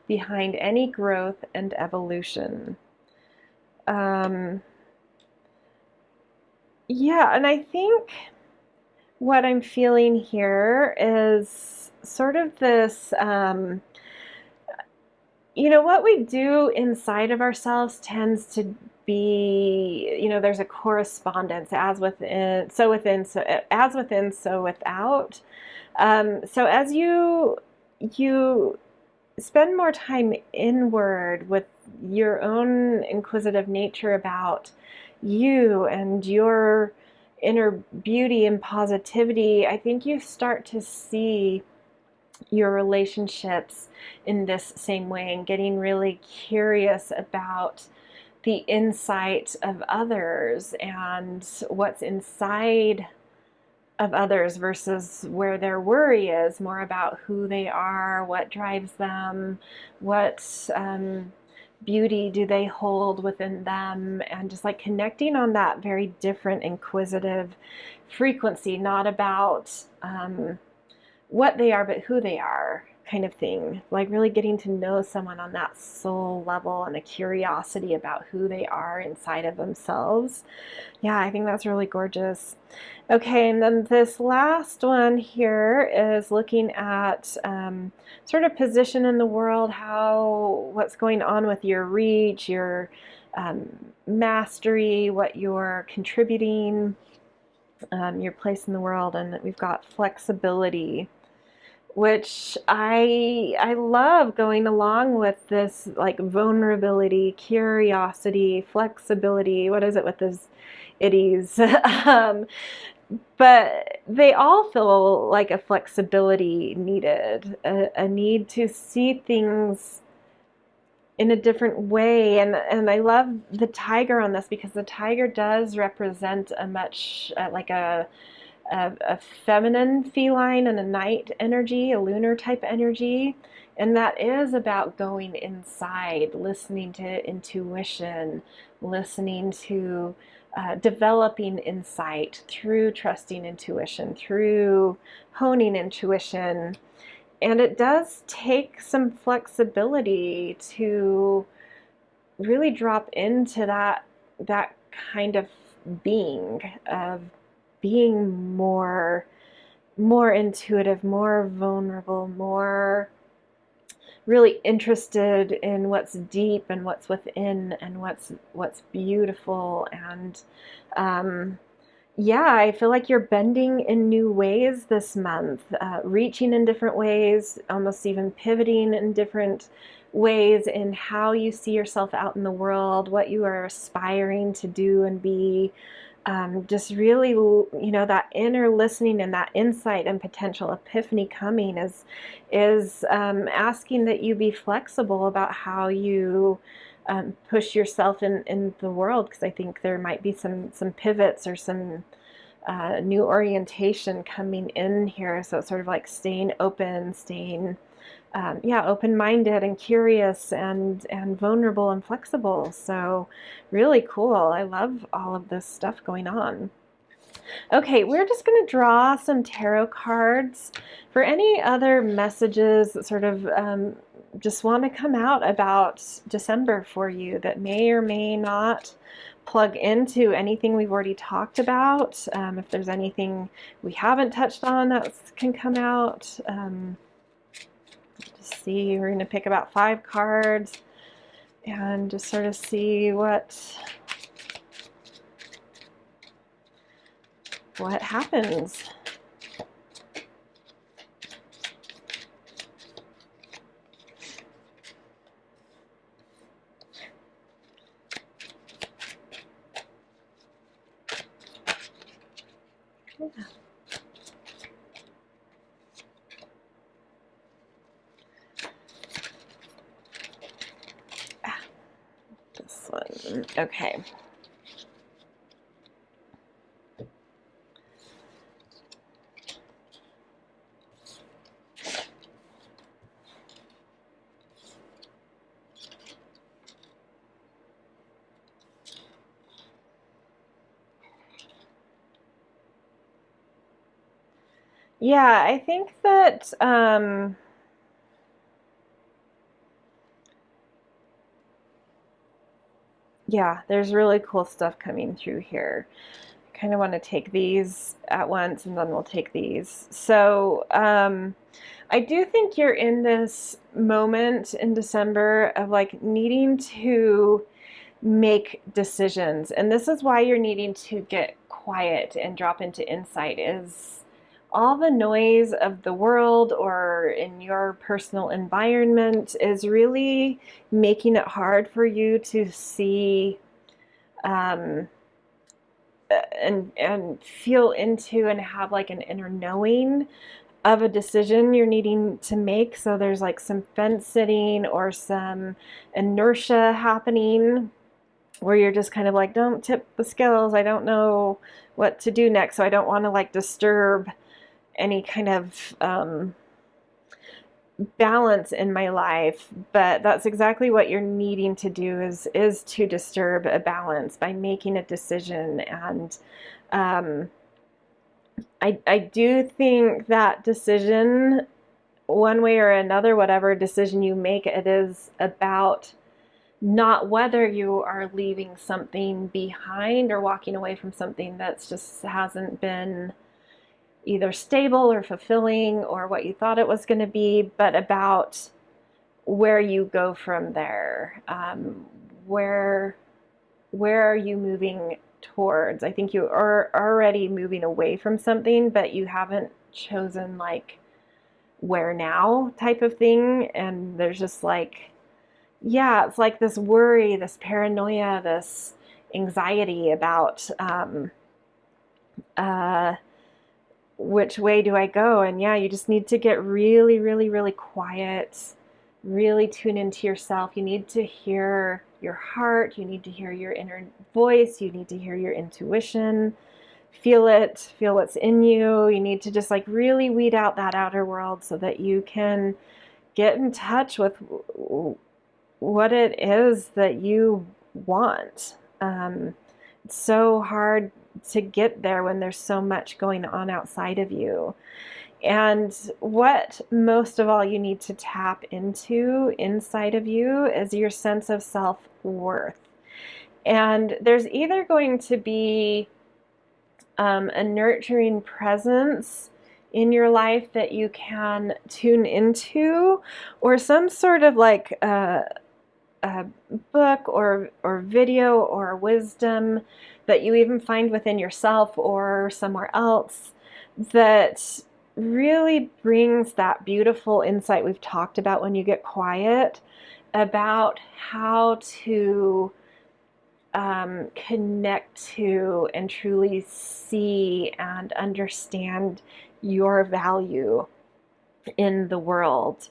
behind any growth and evolution. Yeah, and I think what I'm feeling here is sort of this, you know, what we do inside of ourselves tends to be, you know, there's a correspondence, as within, so within, so as within, so without. So as you spend more time inward with your own inquisitive nature about you and your inner beauty and positivity, I think you start to see your relationships in this same way, and getting really curious about the insight of others and what's inside of others versus where their worry is more about who they are, what drives them, what beauty do they hold within them, and just like connecting on that very different inquisitive frequency, not about what they are, but who they are kind of thing. Like really getting to know someone on that soul level and a curiosity about who they are inside of themselves. Yeah, I think that's really gorgeous. Okay, and then this last one here is looking at sort of position in the world, what's going on with your reach, your mastery, what you're contributing, your place in the world. And we've got flexibility, which I love going along with this, like vulnerability, curiosity, flexibility. What is it with this itties? But they all feel like a flexibility needed, a need to see things in a different way. And I love the tiger on this because the tiger does represent a much like a feminine feline and a night energy, a lunar type energy. And that is about going inside, listening to intuition, listening to developing insight through trusting intuition, through honing intuition. And it does take some flexibility to really drop into that kind of being, of being more intuitive, more vulnerable, more really interested in what's deep and what's within and what's beautiful. And yeah, I feel like you're bending in new ways this month, reaching in different ways, almost even pivoting in different ways in how you see yourself out in the world, what you are aspiring to do and be. Just really, you know, that inner listening and that insight and potential epiphany coming is asking that you be flexible about how you push yourself in the world, because I think there might be some pivots or some new orientation coming in here. So it's sort of like staying open, staying open-minded and curious and vulnerable and flexible. So really cool. I love all of this stuff going on. Okay, we're just going to draw some tarot cards for any other messages that sort of just want to come out about December for you that may or may not plug into anything we've already talked about. If there's anything we haven't touched on that can come out. See, we're going to pick about 5 cards and just sort of see what happens. Yeah. This one. Okay. Yeah, I think that yeah, there's really cool stuff coming through here. I kind of want to take these at once and then we'll take these. So I do think you're in this moment in December of like needing to make decisions. And this is why you're needing to get quiet and drop into insight, is all the noise of the world or in your personal environment is really making it hard for you to see and feel into and have like an inner knowing of a decision you're needing to make. So there's like some fence sitting or some inertia happening. where you're just kind of like, don't tip the scales. I don't know what to do next. So I don't want to like disturb any kind of balance in my life. But that's exactly what you're needing to do, is to disturb a balance by making a decision. And I do think that decision, one way or another, whatever decision you make, it is about not whether you are leaving something behind or walking away from something that's just hasn't been either stable or fulfilling or what you thought it was going to be, but about where you go from there. Where are you moving towards? I think you are already moving away from something, but you haven't chosen like where now type of thing. And there's just like, yeah, it's like this worry, this paranoia, this anxiety about which way do I go? And yeah, you just need to get really, really, really quiet, really tune into yourself. You need to hear your heart. You need to hear your inner voice. You need to hear your intuition. Feel it, feel what's in you. You need to just like really weed out that outer world so that you can get in touch with what it is that you want. It's so hard to get there when there's so much going on outside of you. And what most of all you need to tap into inside of you is your sense of self-worth. And there's either going to be a nurturing presence in your life that you can tune into, or some sort of like a book or video or wisdom that you even find within yourself or somewhere else that really brings that beautiful insight we've talked about when you get quiet, about how to connect to and truly see and understand your value in the world.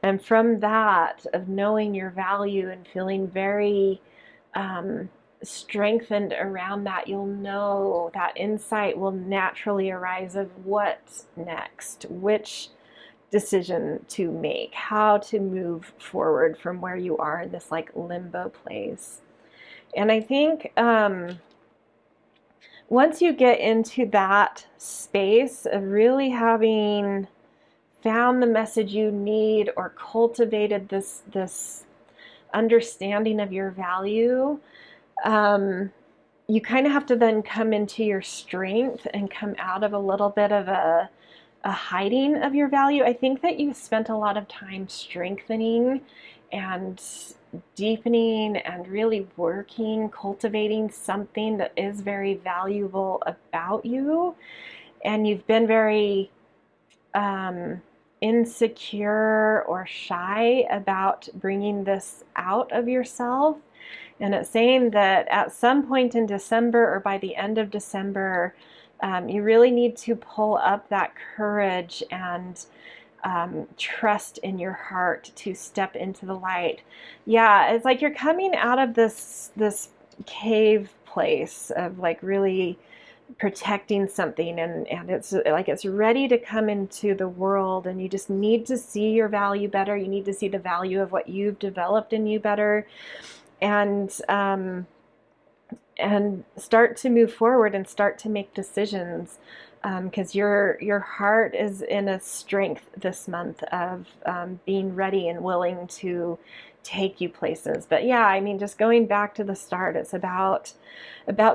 And from that, of knowing your value and feeling very strengthened around that, you'll know that insight will naturally arise of what's next, which decision to make, how to move forward from where you are in this like limbo place. And I think once you get into that space of really having found the message you need or cultivated this understanding of your value, you kind of have to then come into your strength and come out of a little bit of a hiding of your value. I think that you spent a lot of time strengthening and deepening and really working, cultivating something that is very valuable about you. And you've been very insecure or shy about bringing this out of yourself. And it's saying that at some point in December or by the end of December, you really need to pull up that courage and trust in your heart to step into the light. Yeah, it's like you're coming out of this cave place of like really protecting something, and it's like it's ready to come into the world, and you just need to see your value better. You need to see the value of what you've developed in you better, and start to move forward and start to make decisions, because your heart is in a strength this month of being ready and willing to take you places. But yeah, I mean, just going back to the start, it's about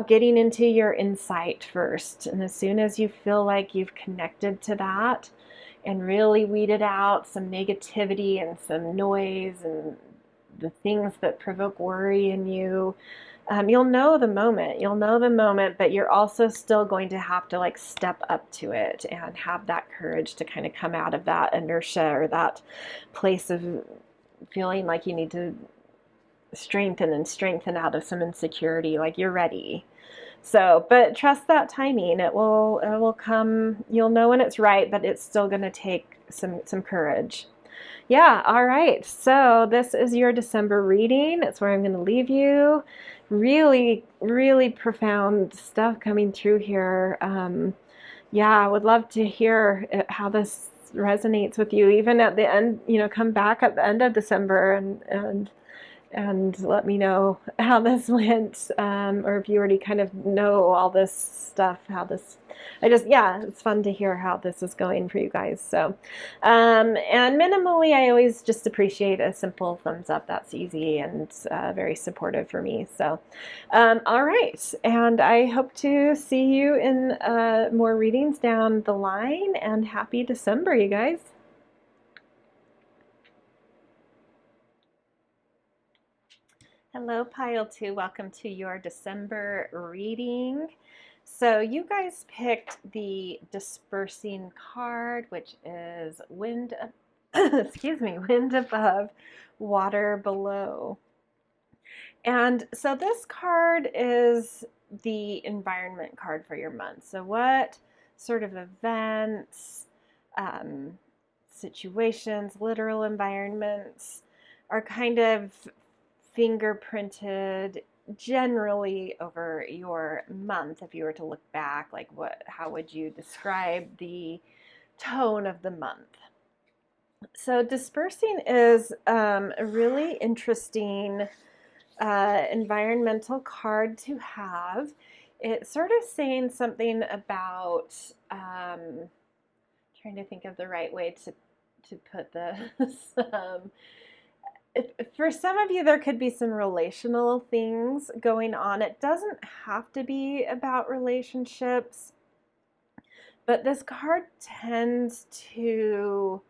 getting into your insight first. And as soon as you feel like you've connected to that and really weeded out some negativity and some noise and the things that provoke worry in you, you'll know the moment, but you're also still going to have to like step up to it and have that courage to kind of come out of that inertia or that place of feeling like you need to strengthen out of some insecurity, like you're ready. So, but trust that timing. It will come. You'll know when it's right, but it's still going to take some courage. Yeah, all right. So this is your December reading. It's where I'm going to leave you. Really, really profound stuff coming through here. Yeah, I would love to hear how this resonates with you, even at the end, come back at the end of December and let me know how this went, or if you already kind of know all this stuff, yeah, it's fun to hear how this is going for you guys. So, and minimally, I always just appreciate a simple thumbs up. That's easy and very supportive for me. So, all right, and I hope to see you in more readings down the line, and happy December, you guys. Hello, Pile 2. Welcome to your December reading. So you guys picked the Dispersing card, which is wind, excuse me, wind above, water below. And so this card is the environment card for your month. So what sort of events, situations, literal environments are kind of fingerprinted generally over your month? If you were to look back, like how would you describe the tone of the month? So Dispersing is a really interesting environmental card to have. It's sort of saying something about trying to think of the right way to put this. For some of you, there could be some relational things going on. It doesn't have to be about relationships, but this card tends to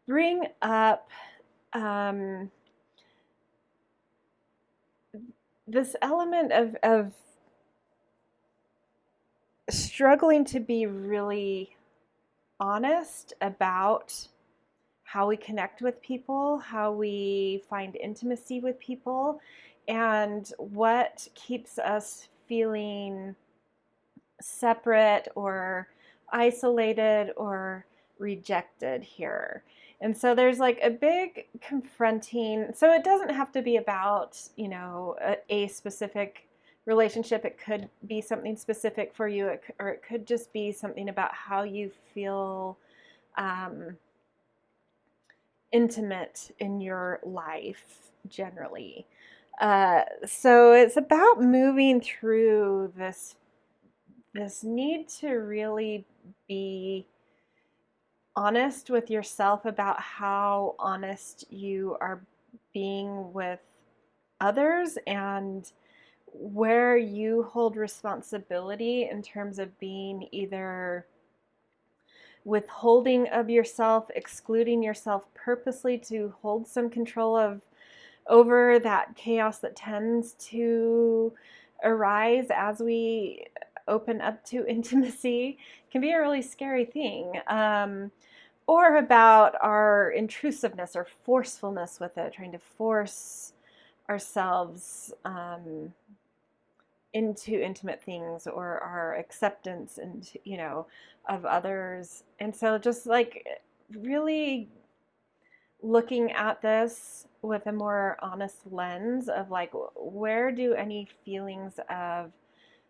bring up this element of struggling to be really honest about how we connect with people, how we find intimacy with people, and what keeps us feeling separate or isolated or rejected here. And so there's like a big confronting, so it doesn't have to be about, a specific relationship. It could be something specific for you, or it could just be something about how you feel intimate in your life generally. So it's about moving through this need to really be honest with yourself about how honest you are being with others, and where you hold responsibility in terms of being either withholding of yourself, excluding yourself purposely to hold some control over that chaos that tends to arise as we open up to intimacy. Can be a really scary thing. Or about our intrusiveness or forcefulness with it, trying to force ourselves into intimate things, or our acceptance into, of others. And so just like really looking at this with a more honest lens of like, where do any feelings of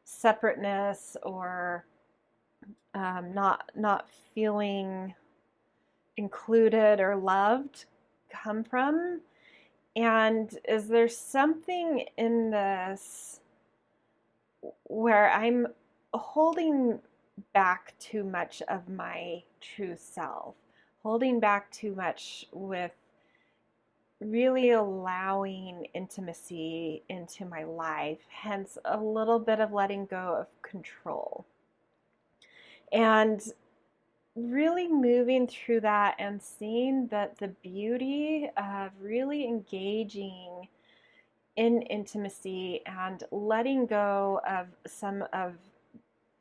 separateness or not feeling included or loved come from? And is there something in this where I'm holding back too much of my true self, holding back too much with really allowing intimacy into my life, hence a little bit of letting go of control. And really moving through that and seeing that the beauty of really engaging in intimacy and letting go of some of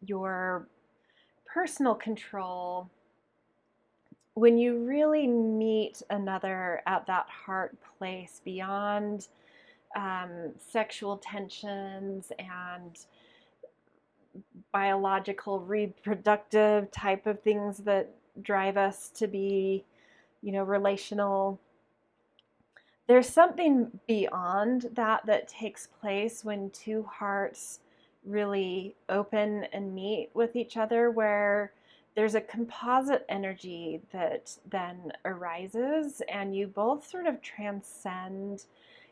your personal control when you really meet another at that heart place beyond sexual tensions and biological reproductive type of things that drive us to be, you know, relational. There's something beyond that that takes place when two hearts really open and meet with each other, where there's a composite energy that then arises, and you both sort of transcend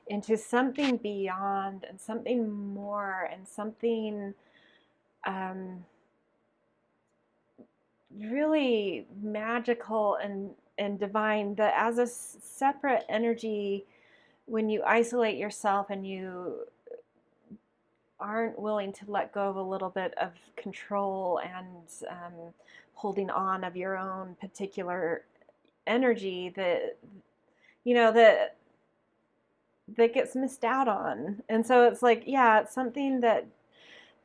into something beyond and something more and something really magical and divine, that as a separate energy, when you isolate yourself and you aren't willing to let go of a little bit of control and holding on of your own particular energy, that, you know, that gets missed out on. And so it's like, yeah, it's something that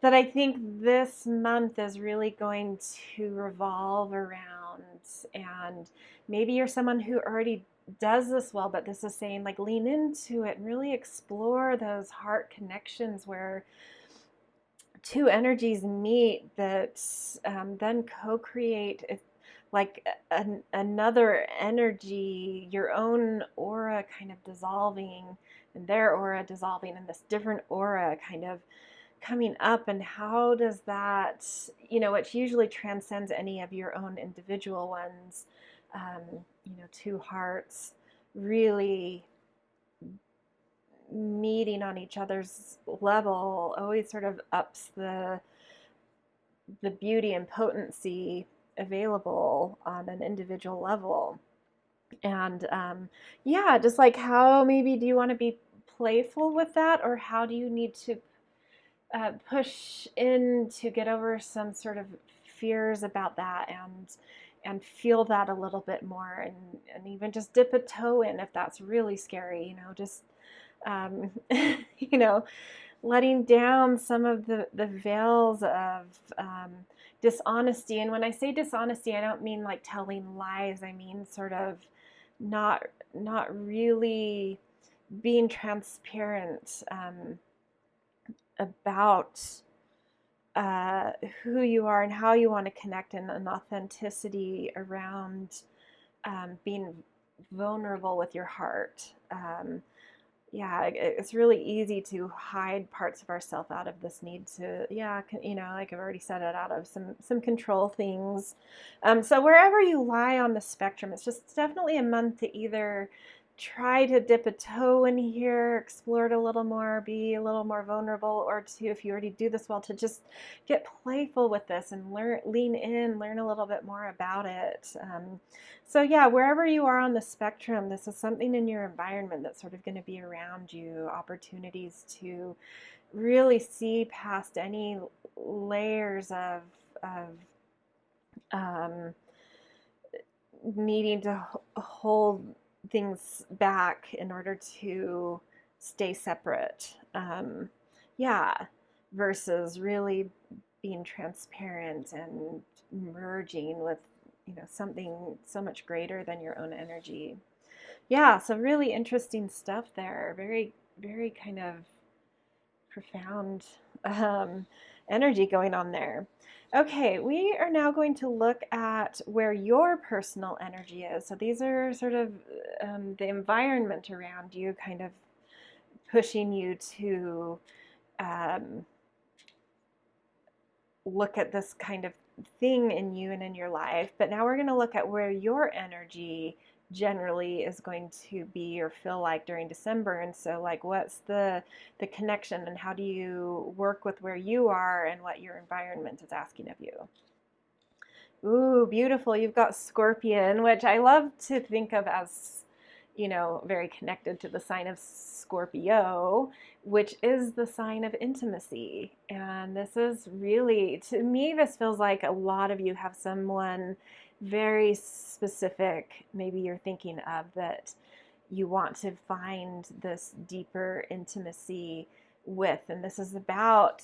I think this month is really going to revolve around. And maybe you're someone who already does this well, but this is saying, like, lean into it and really explore those heart connections where two energies meet that then co-create like another energy, your own aura kind of dissolving and their aura dissolving and this different aura kind of coming up. And how does that, you know, which usually transcends any of your own individual ones, you know, two hearts really meeting on each other's level always sort of ups the beauty and potency available on an individual level. And yeah, just like, how maybe do you want to be playful with that, or how do you need to push in to get over some sort of fears about that, and feel that a little bit more, and even just dip a toe in if that's really scary, you know, just you know, letting down some of the veils of dishonesty. And when I say dishonesty, I don't mean like telling lies. I mean sort of not really being transparent about who you are and how you want to connect, in an authenticity around being vulnerable with your heart. Yeah, it's really easy to hide parts of ourselves out of this need to, yeah, you know, like I've already said it, out of some control things. So wherever you lie on the spectrum, it's just definitely a month to either try to dip a toe in here, explore it a little more, be a little more vulnerable, or to, if you already do this well, to just get playful with this and lean in, learn a little bit more about it. So yeah, wherever you are on the spectrum, this is something in your environment that's sort of going to be around you, opportunities to really see past any layers of um, needing to hold things back in order to stay separate. Yeah, versus really being transparent and merging with, you know, something so much greater than your own energy. Yeah, so really interesting stuff there. Very, very kind of profound energy going on there. Okay, we are now going to look at where your personal energy is. So these are sort of the environment around you kind of pushing you to look at this kind of thing in you and in your life. But now we're going to look at where your energy generally is going to be or feel like during December. And so, like, what's the connection, and how do you work with where you are and what your environment is asking of you? Ooh, beautiful. You've got Scorpion, which I love to think of as, you know, very connected to the sign of Scorpio, which is the sign of intimacy. And this is really, to me, this feels like a lot of you have someone very specific, maybe you're thinking of, that you want to find this deeper intimacy with. And this is about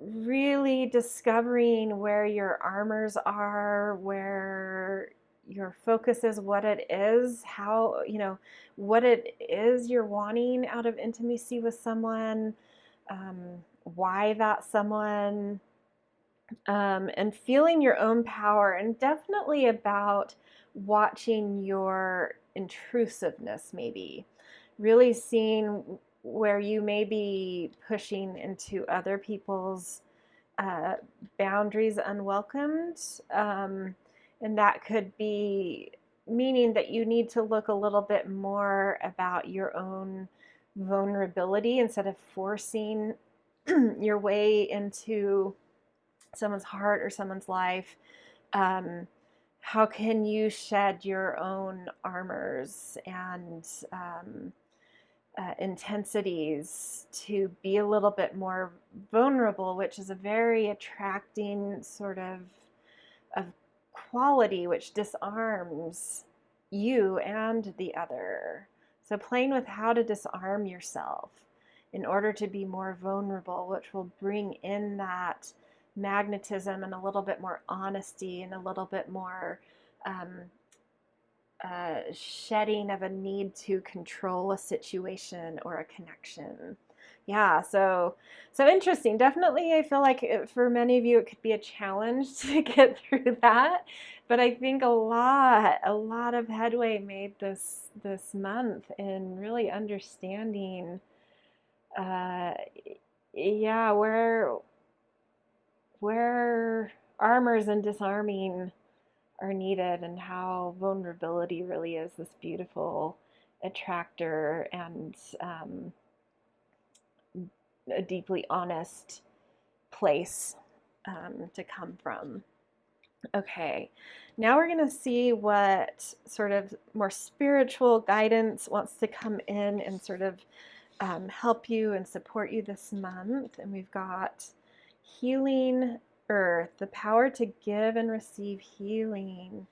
really discovering where your armors are, where your focus is, what it is, how, you know, what it is you're wanting out of intimacy with someone, why that someone, and feeling your own power, and definitely about watching your intrusiveness, maybe really seeing where you may be pushing into other people's boundaries unwelcomed. And that could be meaning that you need to look a little bit more about your own vulnerability instead of forcing your way into someone's heart or someone's life. How can you shed your own armors and intensities to be a little bit more vulnerable, which is a very attracting sort of quality, which disarms you and the other. So playing with how to disarm yourself in order to be more vulnerable, which will bring in that magnetism and a little bit more honesty and a little bit more shedding of a need to control a situation or a connection. Yeah, so interesting. Definitely, I feel like for many of you, it could be a challenge to get through that. But I think a lot of headway made this month in really understanding, yeah, where armors and disarming are needed, and how vulnerability really is this beautiful attractor and a deeply honest place to come from. Okay, now we're going to see what sort of more spiritual guidance wants to come in and sort of help you and support you this month. And we've got healing earth, the power to give and receive healing.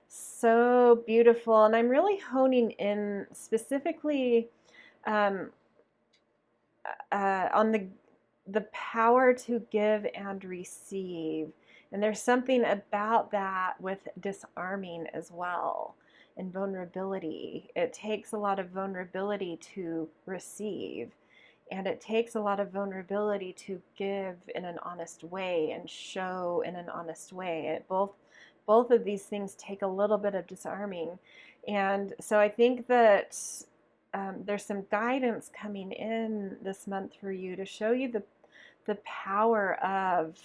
So beautiful. And I'm really honing in specifically on the power to give and receive. And there's something about that with disarming as well, and vulnerability. It takes a lot of vulnerability to receive, and it takes a lot of vulnerability to give in an honest way and show in an honest way. Both of these things take a little bit of disarming. And so I think that there's some guidance coming in this month for you to show you the power of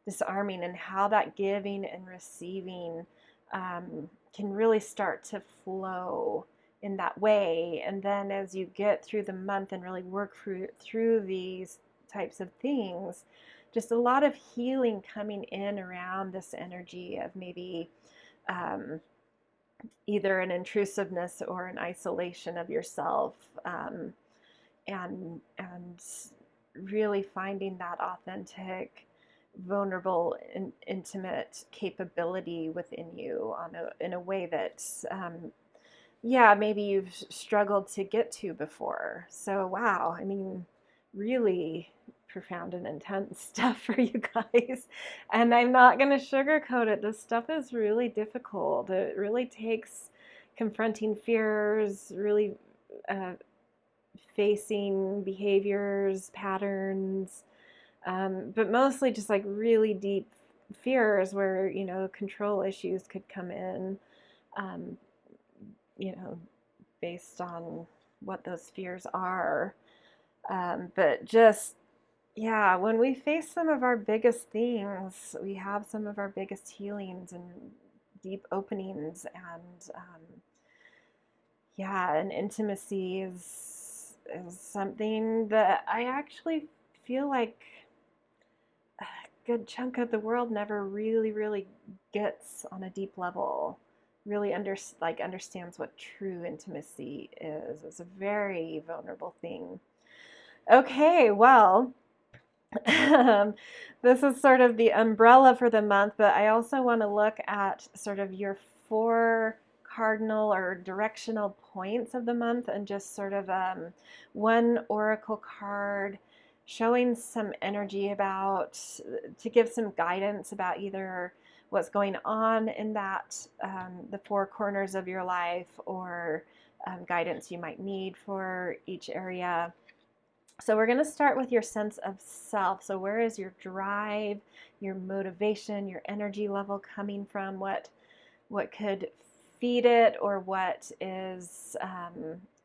disarming, and how that giving and receiving can really start to flow in that way. And then as you get through the month and really work through these types of things, just a lot of healing coming in around this energy of maybe either an intrusiveness or an isolation of yourself, and really finding that authentic, vulnerable, intimate capability within you in a way that yeah, maybe you've struggled to get to before. So wow, I mean, really profound and intense stuff for you guys. And I'm not going to sugarcoat it. This stuff is really difficult. It really takes confronting fears, really facing behaviors, patterns, but mostly just like really deep fears where, control issues could come in, based on what those fears are. But just, yeah, when we face some of our biggest things, we have some of our biggest healings and deep openings, and yeah, and intimacy is something that I actually feel like a good chunk of the world never really gets on a deep level. Really understands what true intimacy is. It's a very vulnerable thing. Okay, well, this is sort of the umbrella for the month, but I also want to look at sort of your 4 cardinal or directional points of the month, and just sort of one oracle card showing some energy about, to give some guidance about either what's going on in that the 4 corners of your life, or guidance you might need for each area. So we're going to start with your sense of self. So where is your drive, your motivation, your energy level coming from? What could feed it, or what is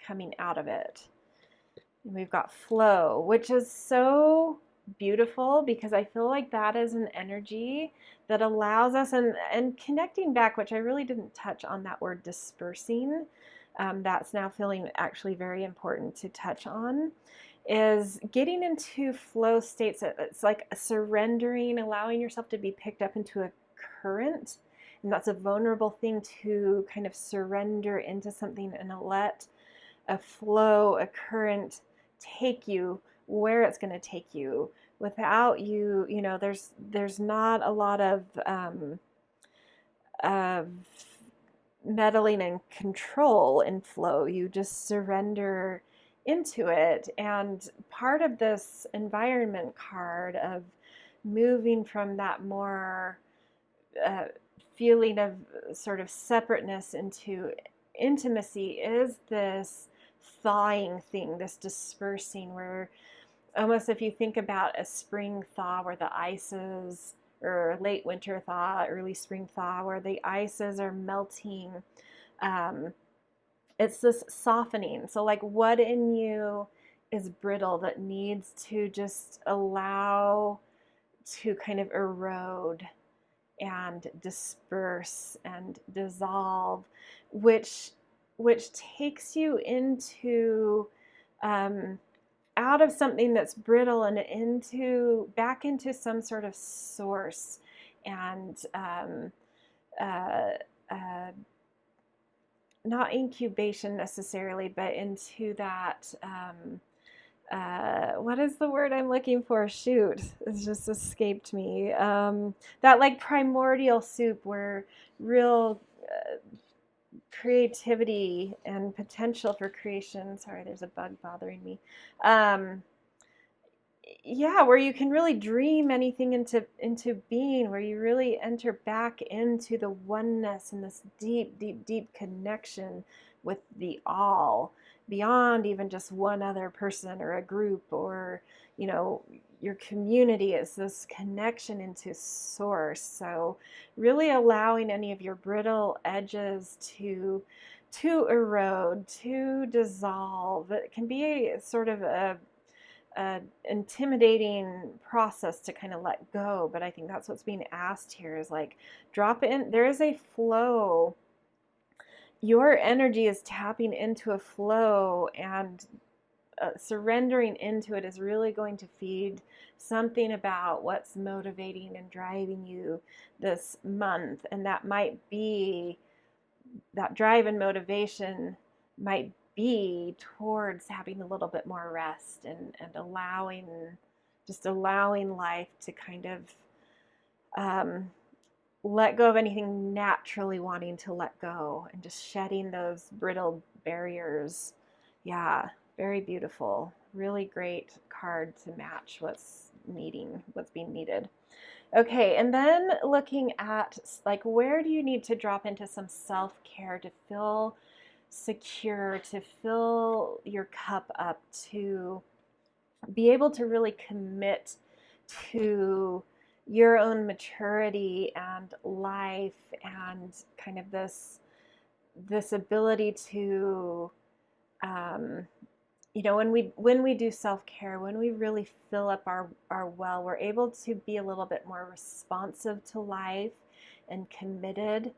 coming out of it? And we've got flow, which is so beautiful because I feel like that is an energy that allows us, and connecting back, which I really didn't touch on that word dispersing, that's now feeling actually very important to touch on, is getting into flow states. It's like surrendering, allowing yourself to be picked up into a current. And that's a vulnerable thing, to kind of surrender into something and let a flow, a current take you where it's going to take you without you, there's not a lot of meddling and control in flow. You just surrender into it. And part of this environment card of moving from that more feeling of sort of separateness into intimacy is this thawing thing, this dispersing, where almost if you think about a spring thaw where the ices, or late winter thaw, early spring thaw, where the ices are melting, it's this softening. So like, what in you is brittle that needs to just allow to kind of erode and disperse and dissolve, which takes you into out of something that's brittle and back into some sort of source, and not incubation necessarily, but into that what is the word I'm looking for? Shoot, it's just escaped me. That like primordial soup where real creativity and potential for creation. Sorry, there's a bug bothering me. Yeah, where you can really dream anything into being, where you really enter back into the oneness and this deep, deep, deep connection with the all, beyond even just one other person or a group or, your community. Is this connection into source. So really allowing any of your brittle edges to erode, to dissolve. It can be a sort of a intimidating process to kind of let go, but I think that's what's being asked here, is like, drop it in. There is a flow. Your energy is tapping into a flow, and surrendering into it is really going to feed something about what's motivating and driving you this month. And that might be, that drive and motivation might be towards having a little bit more rest, and allowing life to kind of let go of anything naturally wanting to let go, and just shedding those brittle barriers. Yeah, very beautiful. Really great card to match what's being needed. Okay, and then looking at like, where do you need to drop into some self-care to feel secure, to fill your cup up, to be able to really commit to your own maturity and life, and kind of this ability to when we do self-care, when we really fill up our well, we're able to be a little bit more responsive to life and committed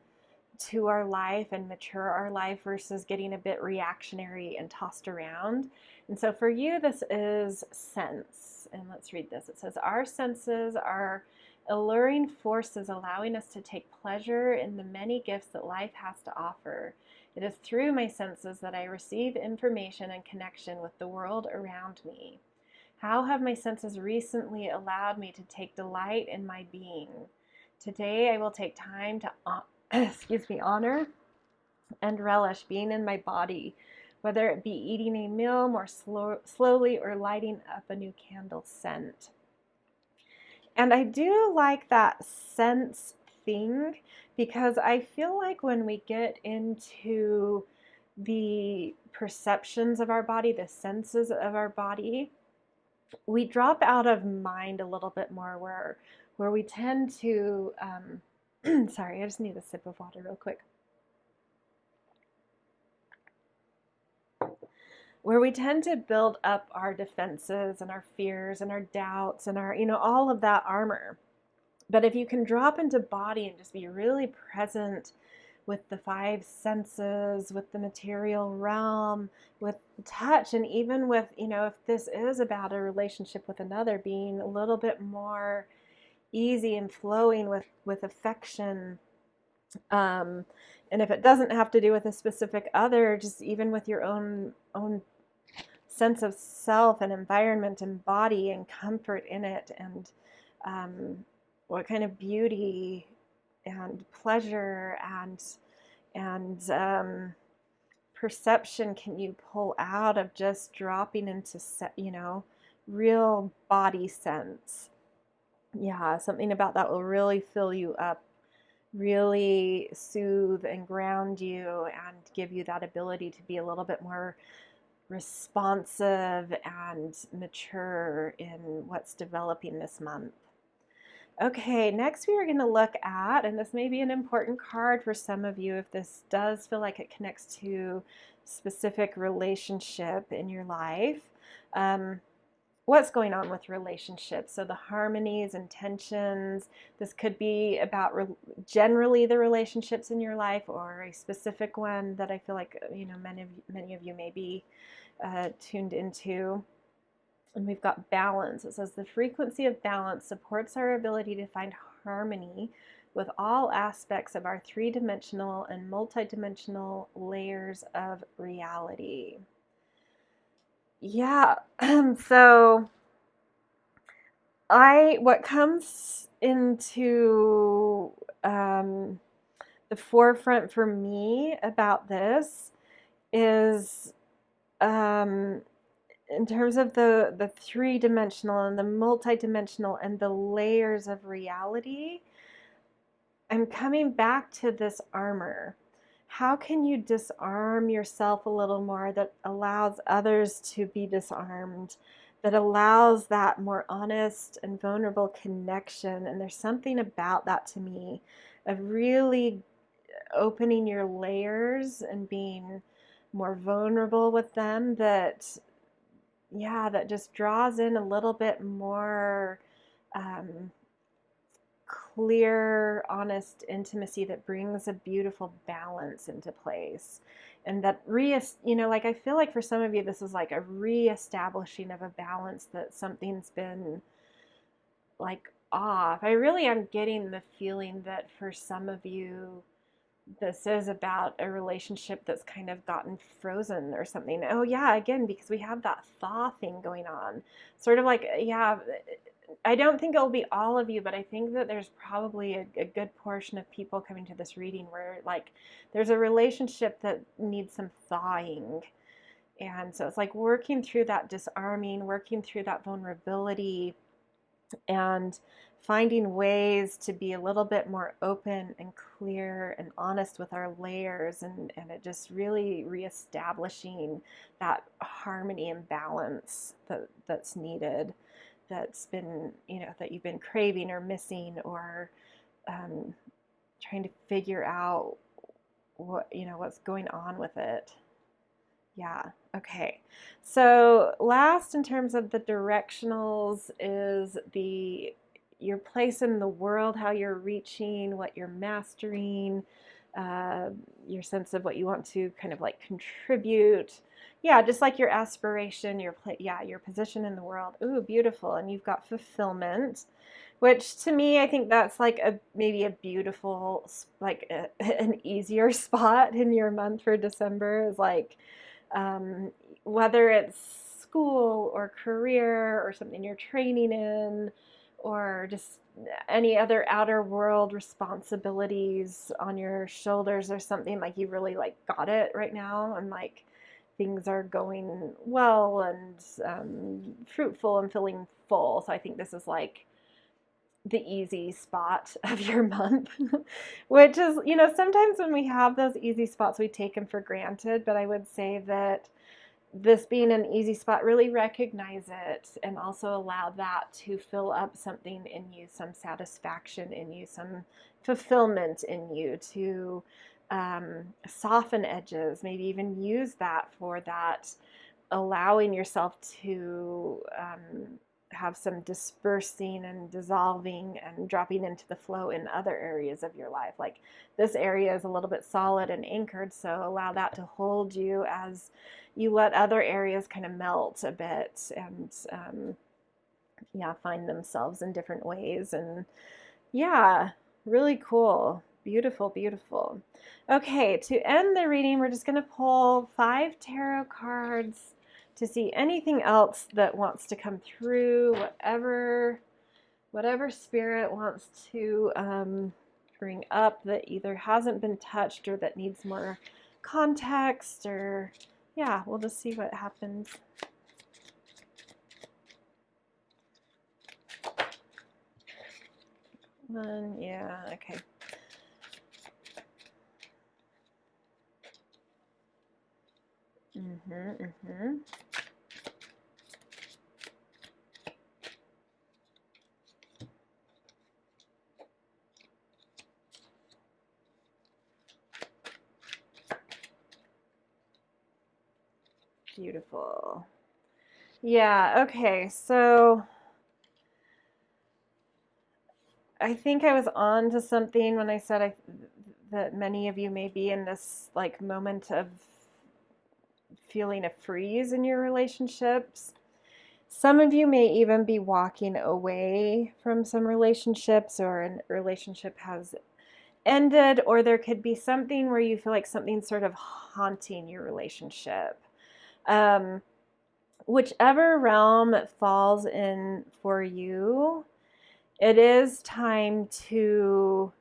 to our life and mature our life, versus getting a bit reactionary and tossed around. And so for you, this is sense. And let's read this. It says, our senses are alluring forces allowing us to take pleasure in the many gifts that life has to offer. It is through my senses that I receive information and connection with the world around me. How have my senses recently allowed me to take delight in my being? Today I will take time to honor and relish being in my body, whether it be eating a meal more slowly or lighting up a new candle scent. And I do like that sense thing, because I feel like when we get into the perceptions of our body, the senses of our body, we drop out of mind a little bit more, where we tend to, sorry, I just need a sip of water real quick. Where we tend to build up our defenses and our fears and our doubts and our, all of that armor. But if you can drop into body and just be really present with the five senses, with the material realm, with touch, and even with, if this is about a relationship with another, being a little bit more easy and flowing with affection. And if it doesn't have to do with a specific other, just even with your own sense of self and environment and body and comfort in it, and what kind of beauty and pleasure and perception can you pull out of just dropping into, real body sense. Yeah, something about that will really fill you up, really soothe and ground you, and give you that ability to be a little bit more responsive and mature in what's developing this month. Okay, next we are going to look at, and this may be an important card for some of you if this does feel like it connects to specific relationship in your life. What's going on with relationships? So the harmonies and tensions. This could be about generally the relationships in your life, or a specific one that I feel like many of you may be tuned into. And we've got balance. It says the frequency of balance supports our ability to find harmony with all aspects of our three-dimensional and multi-dimensional layers of reality. Yeah, so what comes into the forefront for me about this is in terms of the three-dimensional and the multi-dimensional and the layers of reality, I'm coming back to this armor. How can you disarm yourself a little more that allows others to be disarmed, that allows that more honest and vulnerable connection? And there's something about that to me, of really opening your layers and being more vulnerable with them, that just draws in a little bit more clear, honest intimacy that brings a beautiful balance into place. And that I feel like for some of you, this is like a reestablishing of a balance, that something's been like off. I really am getting the feeling that for some of you, this is about a relationship that's kind of gotten frozen or something. Oh yeah, again, because we have that thaw thing going on. Sort of like, yeah, I don't think it'll be all of you, but I think that there's probably a good portion of people coming to this reading where like there's a relationship that needs some thawing. And so it's like working through that disarming, working through that vulnerability, and finding ways to be a little bit more open and clear and honest with our layers, and it just really reestablishing that harmony and balance that's needed, that's been, that you've been craving or missing, or trying to figure out what's going on with it. Yeah, okay. So last in terms of the directionals is your place in the world, how you're reaching, what you're mastering, your sense of what you want to kind of like contribute. Yeah, just like your aspiration, your position in the world. Ooh, beautiful. And you've got fulfillment, which to me, I think that's like maybe a beautiful, like an easier spot in your month for December, is like, whether it's school or career or something you're training in, or just any other outer world responsibilities on your shoulders, or something like you really like got it right now, and like things are going well and fruitful and feeling full. So I think this is like the easy spot of your month, which is, sometimes when we have those easy spots, we take them for granted. But I would say that this being an easy spot, really recognize it and also allow that to fill up something in you, some satisfaction in you, some fulfillment in you, to soften edges, maybe even use that for that, allowing yourself to have some dispersing and dissolving and dropping into the flow in other areas of your life. Like this area is a little bit solid and anchored, so allow that to hold you as you let other areas kind of melt a bit and yeah, find themselves in different ways. And yeah, really cool. Beautiful, beautiful. Okay, to end the reading, we're just going to pull 5 tarot cards to see anything else that wants to come through, whatever spirit wants to bring up that either hasn't been touched or that needs more context, or yeah, we'll just see what happens. Yeah, okay. Beautiful. Yeah, okay, so I think I was on to something when I said that many of you may be in this like moment of feeling a freeze in your relationships. Some of you may even be walking away from some relationships, or a relationship has ended, or there could be something where you feel like something's sort of haunting your relationship. Whichever realm it falls in for you, it is time to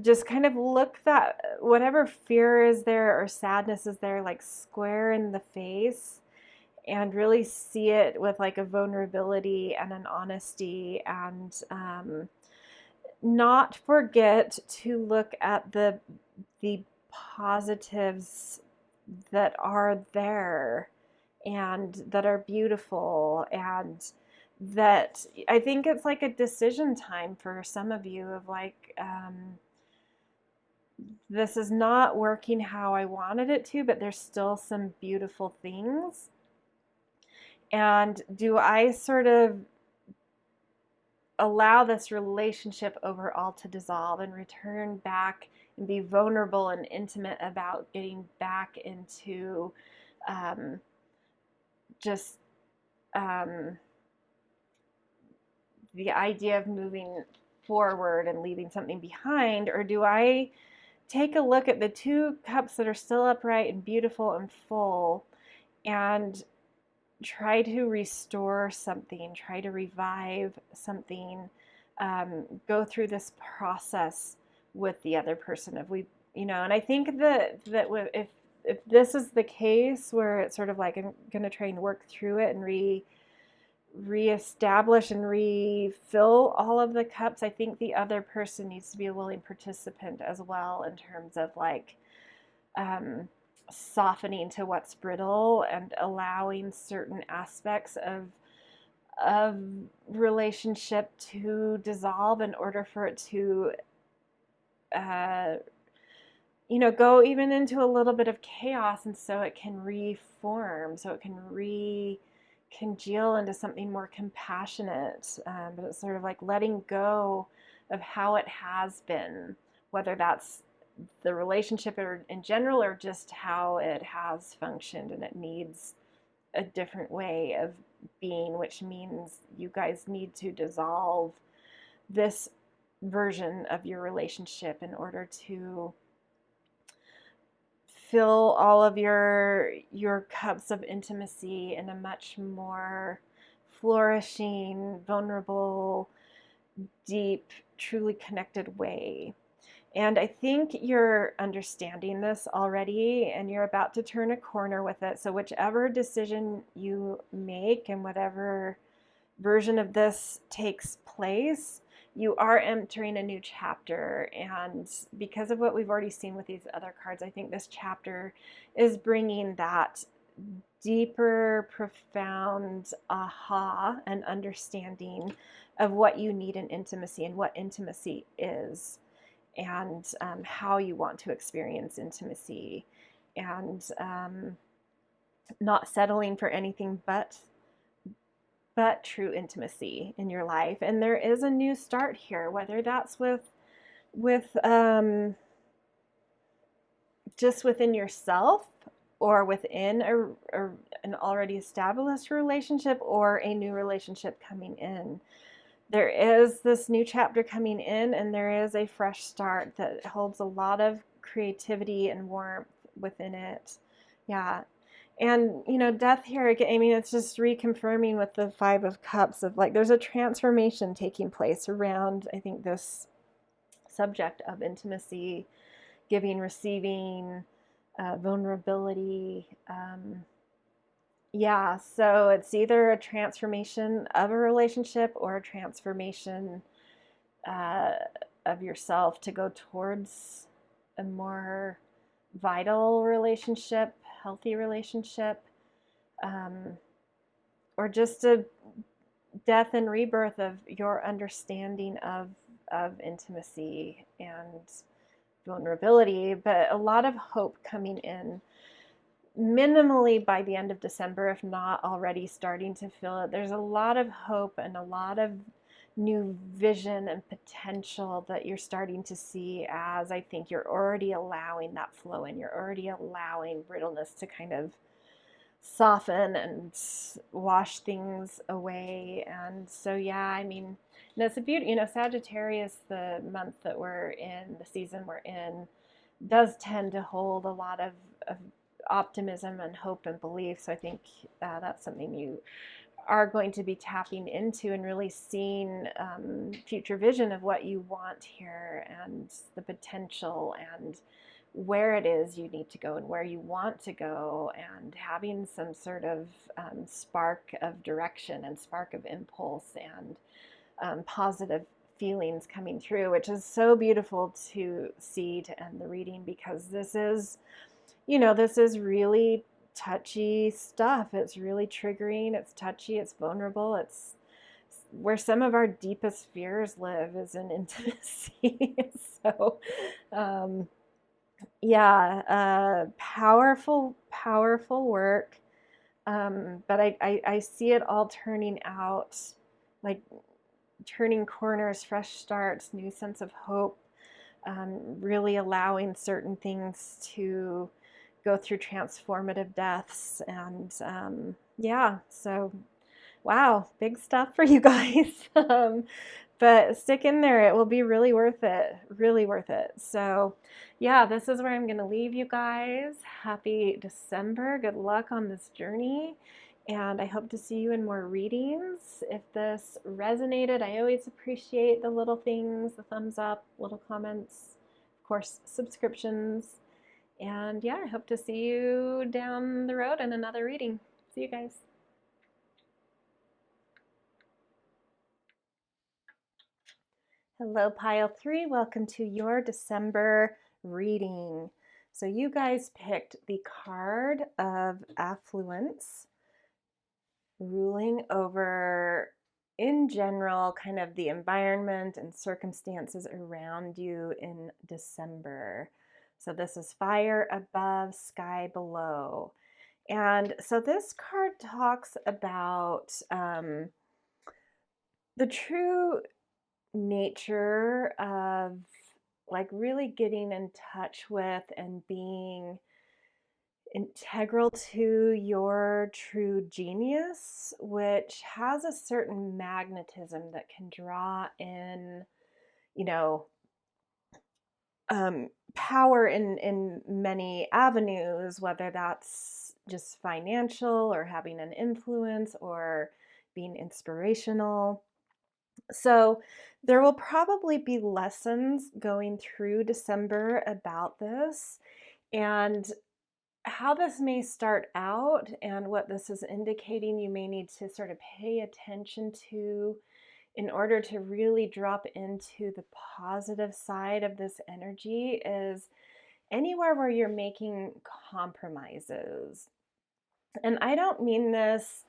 just kind of look that whatever fear is there or sadness is there, like square in the face, and really see it with like a vulnerability and an honesty, and not forget to look at the positives that are there and that are beautiful, and that I think it's like a decision time for some of you of like, this is not working how I wanted it to, but there's still some beautiful things. And do I sort of allow this relationship overall to dissolve and return back and be vulnerable and intimate about getting back into just the idea of moving forward and leaving something behind? Or do I take a look at the 2 cups that are still upright and beautiful and full and try to restore something, try to revive something, go through this process with the other person? If we, and I think that if this is the case where it's sort of like I'm going to try and work through it and reestablish and refill all of the cups, I think the other person needs to be a willing participant as well, in terms of like softening to what's brittle and allowing certain aspects of relationship to dissolve in order for it to go even into a little bit of chaos, and so it can reform, so it can congeal into something more compassionate. But it's sort of like letting go of how it has been, whether that's the relationship or in general, or just how it has functioned, and it needs a different way of being, which means you guys need to dissolve this version of your relationship in order to fill all of your cups of intimacy in a much more flourishing, vulnerable, deep, truly connected way. And I think you're understanding this already, and you're about to turn a corner with it. So whichever decision you make and whatever version of this takes place, you are entering a new chapter. And because of what we've already seen with these other cards, I think this chapter is bringing that deeper, profound aha and understanding of what you need in intimacy and what intimacy is, and how you want to experience intimacy, and not settling for anything but true intimacy in your life. And there is a new start here, whether that's with just within yourself, or within an already established relationship, or a new relationship coming in. There is this new chapter coming in, and there is a fresh start that holds a lot of creativity and warmth within it. Yeah. And, you know, death here, I mean, it's just reconfirming with the Five of Cups of like, there's a transformation taking place around, I think, this subject of intimacy, giving, receiving, vulnerability. Yeah, so it's either a transformation of a relationship or a transformation of yourself to go towards a more vital relationship, healthy relationship, or just a death and rebirth of your understanding of intimacy and vulnerability, but a lot of hope coming in minimally by the end of December, if not already starting to feel it. There's a lot of hope and a lot of new vision and potential that you're starting to see, as I think you're already allowing that flow in. You're already allowing brittleness to kind of soften and wash things away. And so, yeah, I mean, it's a beauty, you know, Sagittarius, the month that we're in, the season we're in, does tend to hold a lot of optimism and hope and belief. So I think that's something you are going to be tapping into, and really seeing future vision of what you want here, and the potential, and where it is you need to go and where you want to go, and having some sort of spark of direction and spark of impulse, and positive feelings coming through, which is so beautiful to see to end the reading, because this is, you know, this is really touchy stuff. It's really triggering, it's touchy, it's vulnerable, it's where some of our deepest fears live, is in intimacy. So yeah, powerful work, but I see it all turning out, like turning corners, fresh starts, new sense of hope, really allowing certain things to go through transformative deaths. And yeah, so wow, big stuff for you guys. But stick in there, it will be really worth it, really worth it. So yeah, this is where I'm going to leave you guys. Happy December, good luck on this journey, and I hope to see you in more readings. If this resonated, I always appreciate the little things, the thumbs up, little comments, of course, subscriptions. And yeah, I hope to see you down the road in another reading. See you guys. Hello, Pile 3. Welcome to your December reading. So you guys picked the card of affluence, ruling over, in general, kind of the environment and circumstances around you in December. So this is fire above, sky below. And so this card talks about the true nature of like really getting in touch with and being integral to your true genius, which has a certain magnetism that can draw in, you know, power in many avenues, whether that's just financial or having an influence or being inspirational. So there will probably be lessons going through December about this, and how this may start out and what this is indicating you may need to sort of pay attention to in order to really drop into the positive side of this energy is anywhere where you're making compromises. And I don't mean this,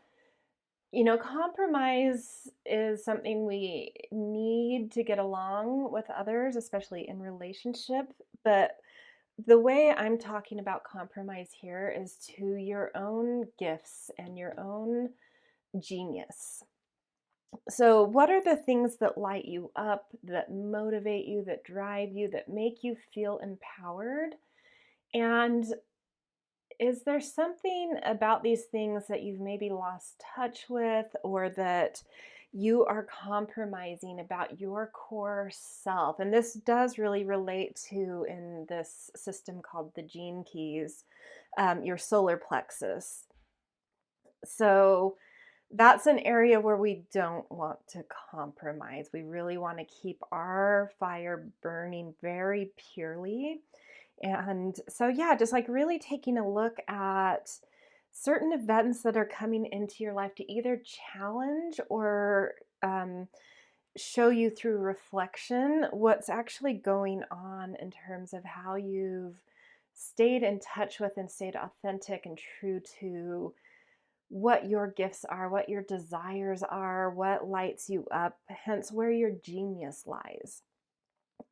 you know, compromise is something we need to get along with others, especially in relationship. But the way I'm talking about compromise here is to your own gifts and your own genius. So, what are the things that light you up, that motivate you, that drive you, that make you feel empowered? And is there something about these things that you've maybe lost touch with, or that you are compromising about your core self? And this does really relate to, in this system called the gene keys, your solar plexus. So that's an area where we don't want to compromise. We really want to keep our fire burning very purely. And so, yeah, just like really taking a look at certain events that are coming into your life to either challenge or show you through reflection what's actually going on in terms of how you've stayed in touch with and stayed authentic and true to what your gifts are, what your desires are, what lights you up, hence where your genius lies.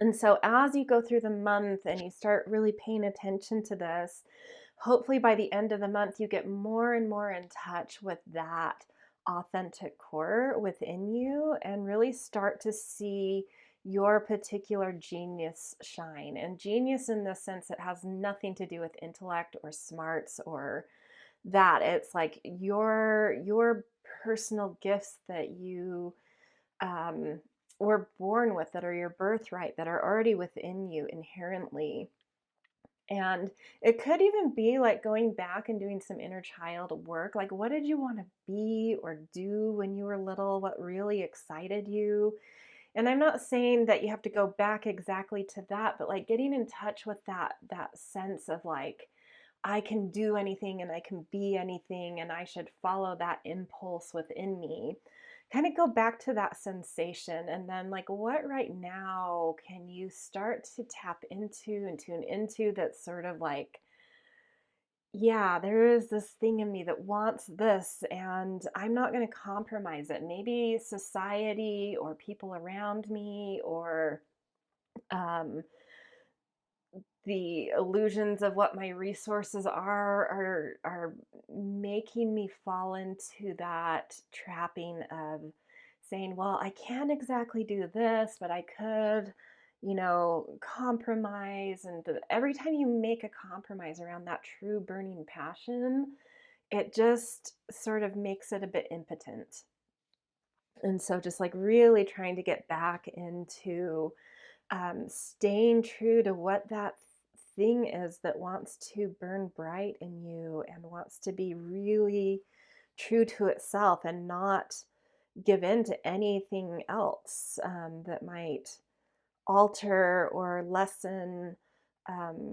And so as you go through the month and you start really paying attention to this, hopefully by the end of the month, you get more and more in touch with that authentic core within you and really start to see your particular genius shine. And genius in the sense that has nothing to do with intellect or smarts or that. It's like your personal gifts that you were born with, that are your birthright, that are already within you inherently. And it could even be like going back and doing some inner child work. Like, what did you want to be or do when you were little? What really excited you? And I'm not saying that you have to go back exactly to that, but like getting in touch with that sense of like, I can do anything and I can be anything and I should follow that impulse within me. Kind of go back to that sensation, and then like, what right now can you start to tap into and tune into that's sort of like, yeah, there is this thing in me that wants this and I'm not going to compromise it. Maybe society or people around me or um, the illusions of what my resources are making me fall into that trapping of saying, well, I can't exactly do this, but I could, you know, compromise. And every time you make a compromise around that true burning passion, it just sort of makes it a bit impotent. And so just like really trying to get back into staying true to what that thing is that wants to burn bright in you and wants to be really true to itself and not give in to anything else that might alter or lessen um,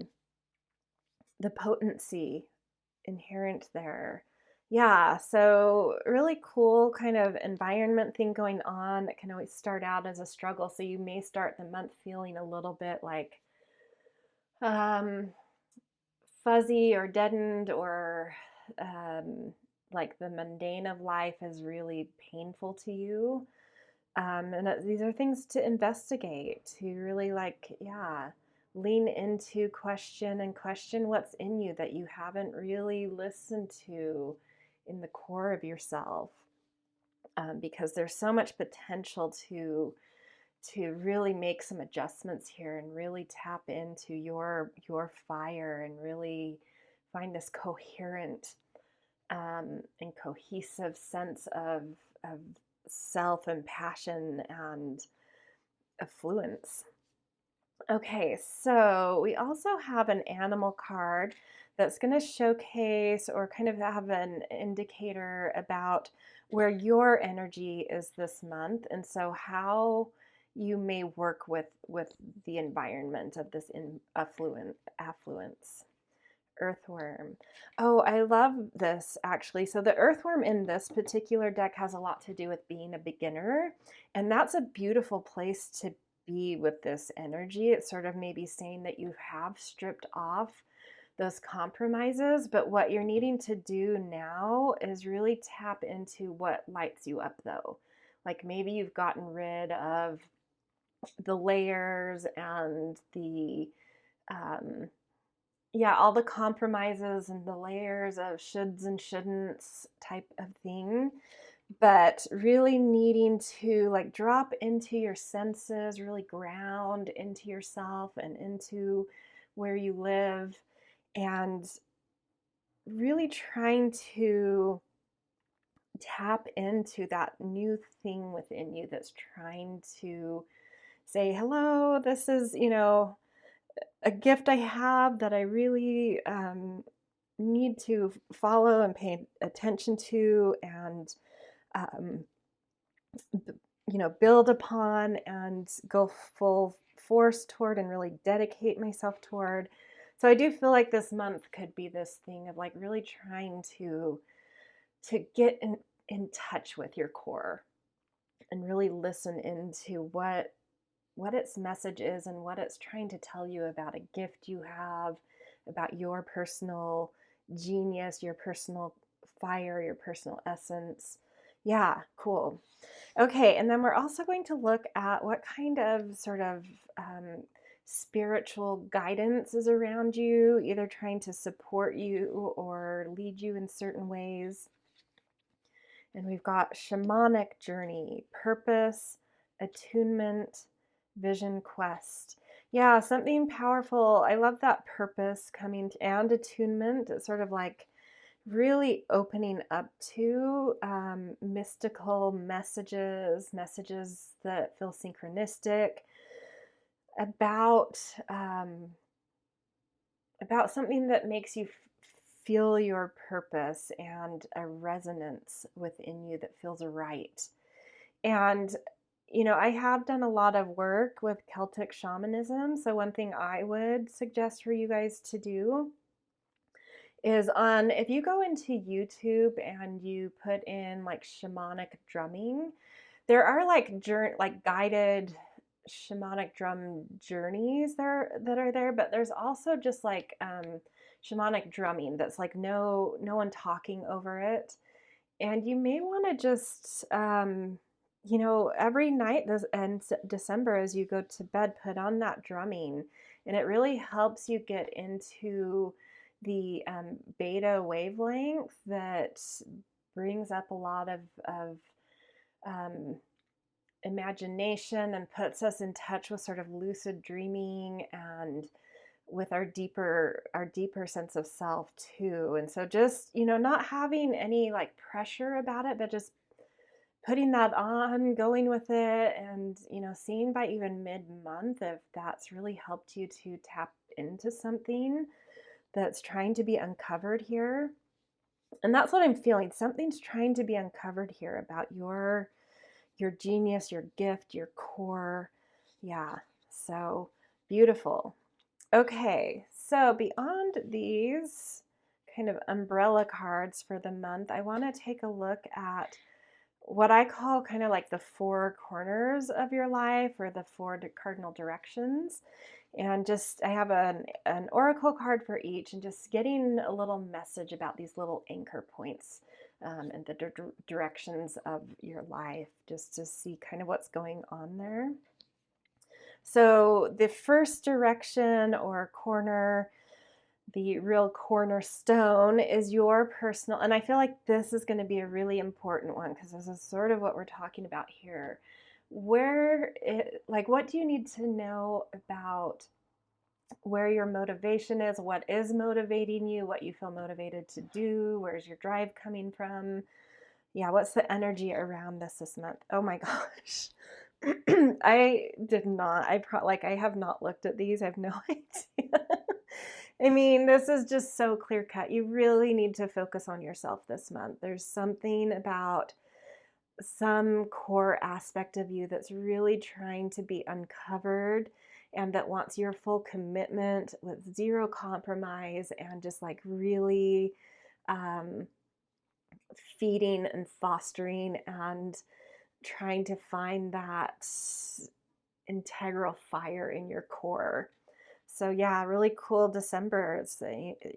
the potency inherent there. Yeah, so really cool kind of environment thing going on that can always start out as a struggle. So you may start the month feeling a little bit like um, fuzzy or deadened, or um, like the mundane of life is really painful to you. And these are things to investigate, to really like, yeah, lean into, question what's in you that you haven't really listened to in the core of yourself. Because there's so much potential to really make some adjustments here and really tap into your fire and really find this coherent and cohesive sense of self and passion and affluence. Okay, so we also have an animal card that's going to showcase or kind of have an indicator about where your energy is this month, and so how you may work with the environment of this affluence. Earthworm. Oh, I love this actually. So the earthworm in this particular deck has a lot to do with being a beginner, and that's a beautiful place to be with this energy. It's sort of maybe saying that you have stripped off those compromises. But what you're needing to do now is really tap into what lights you up, though. Like maybe you've gotten rid of the layers and the yeah, all the compromises and the layers of shoulds and shouldn'ts type of thing, but really needing to like drop into your senses, really ground into yourself and into where you live, and really trying to tap into that new thing within you that's trying to say, hello, this is, a gift I have that I really need to follow and pay attention to, and um, build upon and go full force toward and really dedicate myself toward. So I do feel like this month could be this thing of like really trying to get in touch with your core and really listen into what its message is and what it's trying to tell you about a gift you have, about your personal genius, your personal fire, your personal essence. Yeah, cool. Okay, and then we're also going to look at what kind of sort of spiritual guidance is around you, either trying to support you or lead you in certain ways. And we've got shamanic journey, purpose, attunement, vision quest. Yeah, something powerful. I love that purpose coming to, and attunement. It's sort of like really opening up to mystical messages that feel synchronistic about something that makes you feel your purpose and a resonance within you that feels right. And I have done a lot of work with Celtic shamanism. So one thing I would suggest for you guys to do is if you go into YouTube and you put in like shamanic drumming, there are like guided shamanic drum journeys there that are there, but there's also just like shamanic drumming that's like no one talking over it. And you may want to just every night this and December as you go to bed, put on that drumming, and it really helps you get into the beta wavelength that brings up a lot of imagination and puts us in touch with sort of lucid dreaming and with our deeper sense of self too. And so just not having any like pressure about it, but just putting that on, going with it, and seeing by even mid-month if that's really helped you to tap into something that's trying to be uncovered here. And that's what I'm feeling. Something's trying to be uncovered here about your genius, your gift, your core. Yeah, so beautiful. Okay, so beyond these kind of umbrella cards for the month, I want to take a look at what I call kind of like the four corners of your life, or the four cardinal directions. And just I have an oracle card for each, and just getting a little message about these little anchor points and the directions of your life, just to see kind of what's going on there. So the first direction or corner, the real cornerstone, is your personal, and I feel like this is going to be a really important one because this is sort of what we're talking about here. What do you need to know about where your motivation is, what is motivating you, what you feel motivated to do, where's your drive coming from? Yeah, what's the energy around this month? Oh my gosh. I have not looked at these. I have no idea. I mean, this is just so clear cut. You really need to focus on yourself this month. There's something about some core aspect of you that's really trying to be uncovered, and that wants your full commitment with zero compromise, and just like really feeding and fostering and trying to find that integral fire in your core. So yeah, really cool December.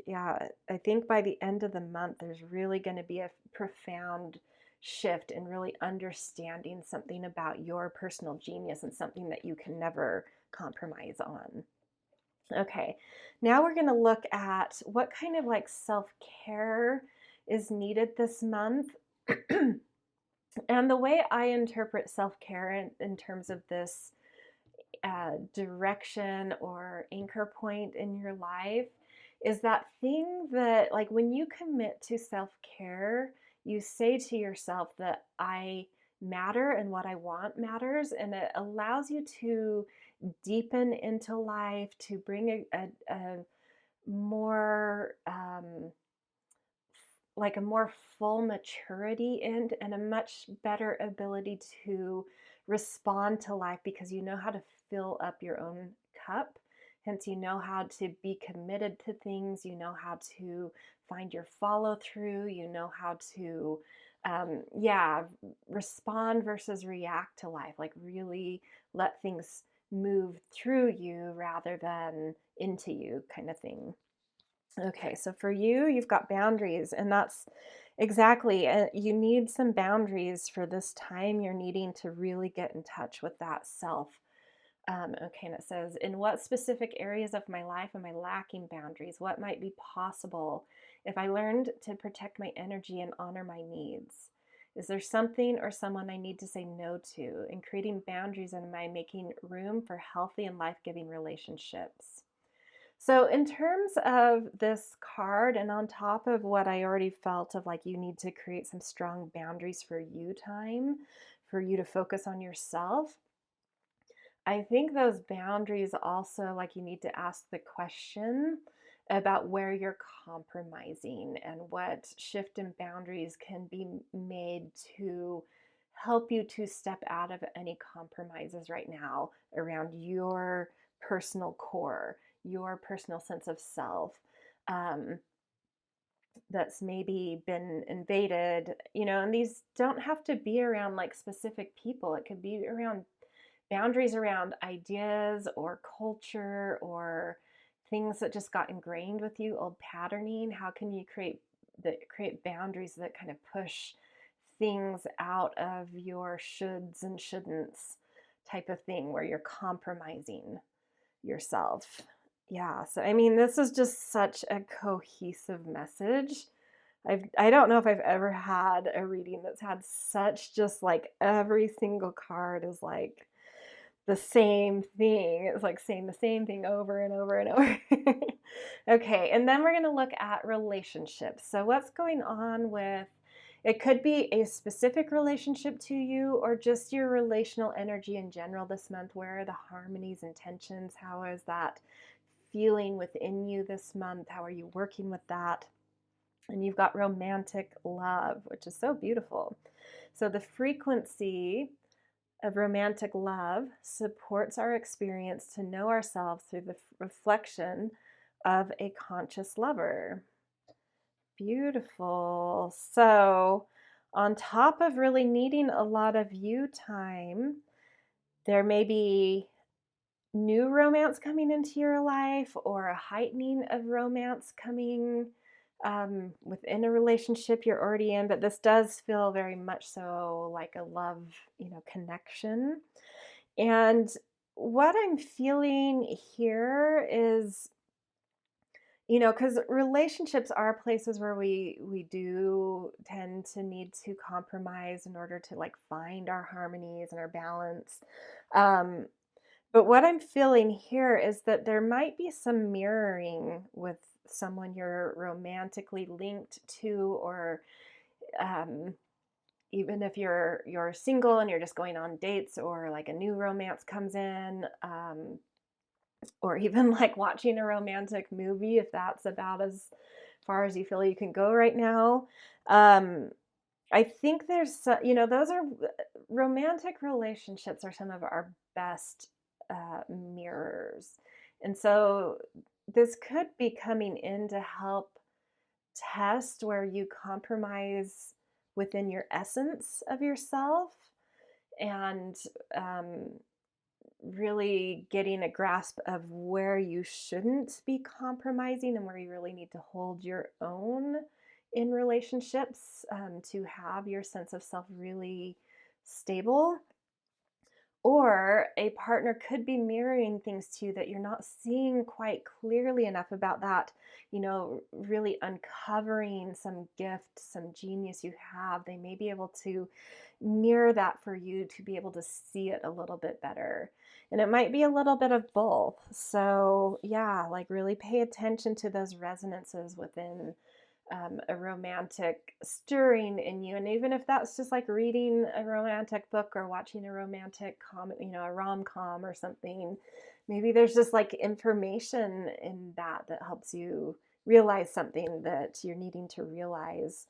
Yeah, I think by the end of the month, there's really going to be a profound shift in really understanding something about your personal genius and something that you can never compromise on. Okay, now we're going to look at what kind of like self-care is needed this month. And the way I interpret self-care in terms of this direction or anchor point in your life is that thing that, like, when you commit to self-care, you say to yourself that I matter and what I want matters, and it allows you to deepen into life, to bring a more like a more full maturity and a much better ability to respond to life because you know how to fill up your own cup. Hence, you know how to be committed to things, you know how to find your follow through, you know how to, yeah, respond versus react to life, like really let things move through you rather than into you, kind of thing. Okay, so for you, you've got boundaries, and that's exactly, you need some boundaries for this time. You're needing to really get in touch with that self. Okay, and it says, in what specific areas of my life am I lacking boundaries? What might be possible if I learned to protect my energy and honor my needs? Is there something or someone I need to say no to? In creating boundaries, am I making room for healthy and life-giving relationships? So, in terms of this card, and on top of what I already felt of like you need to create some strong boundaries for you time, for you to focus on yourself, I think those boundaries also, like, you need to ask the question about where you're compromising and what shift in boundaries can be made to help you to step out of any compromises right now around your personal core, your personal sense of self. Um, that's maybe been invaded, and these don't have to be around like specific people. It could be around boundaries around ideas or culture or things that just got ingrained with you, old patterning. How can you create boundaries that kind of push things out of your shoulds and shouldn'ts type of thing where you're compromising yourself? Yeah, so I mean, this is just such a cohesive message. I don't know if I've ever had a reading that's had such, just like every single card is like the same thing. It's like saying the same thing over and over and over. Okay, and then we're going to look at relationships. So what's going on with, it could be a specific relationship to you or just your relational energy in general this month. Where are the harmonies and tensions? How is that feeling within you this month? How are you working with that? And you've got romantic love, which is so beautiful. So the frequency of romantic love supports our experience to know ourselves through the reflection of a conscious lover. Beautiful. So, on top of really needing a lot of you time, there may be new romance coming into your life or a heightening of romance coming within a relationship you're already in, but this does feel very much so like a love, connection. And what I'm feeling here is, because relationships are places where we do tend to need to compromise in order to like find our harmonies and our balance. Um, but what I'm feeling here is that there might be some mirroring with someone you're romantically linked to, or even if you're single and you're just going on dates, or like a new romance comes in, or even like watching a romantic movie, if that's about as far as you feel you can go right now. I think those are romantic relationships are some of our best mirrors. And so this could be coming in to help test where you compromise within your essence of yourself, and really getting a grasp of where you shouldn't be compromising and where you really need to hold your own in relationships, to have your sense of self really stable. Or a partner could be mirroring things to you that you're not seeing quite clearly enough about that, really uncovering some gift, some genius you have. They may be able to mirror that for you to be able to see it a little bit better. And it might be a little bit of both. So, yeah, like really pay attention to those resonances within a romantic stirring in you. And even if that's just like reading a romantic book or watching a romantic a rom-com or something, maybe there's just like information in that helps you realize something that you're needing to realize.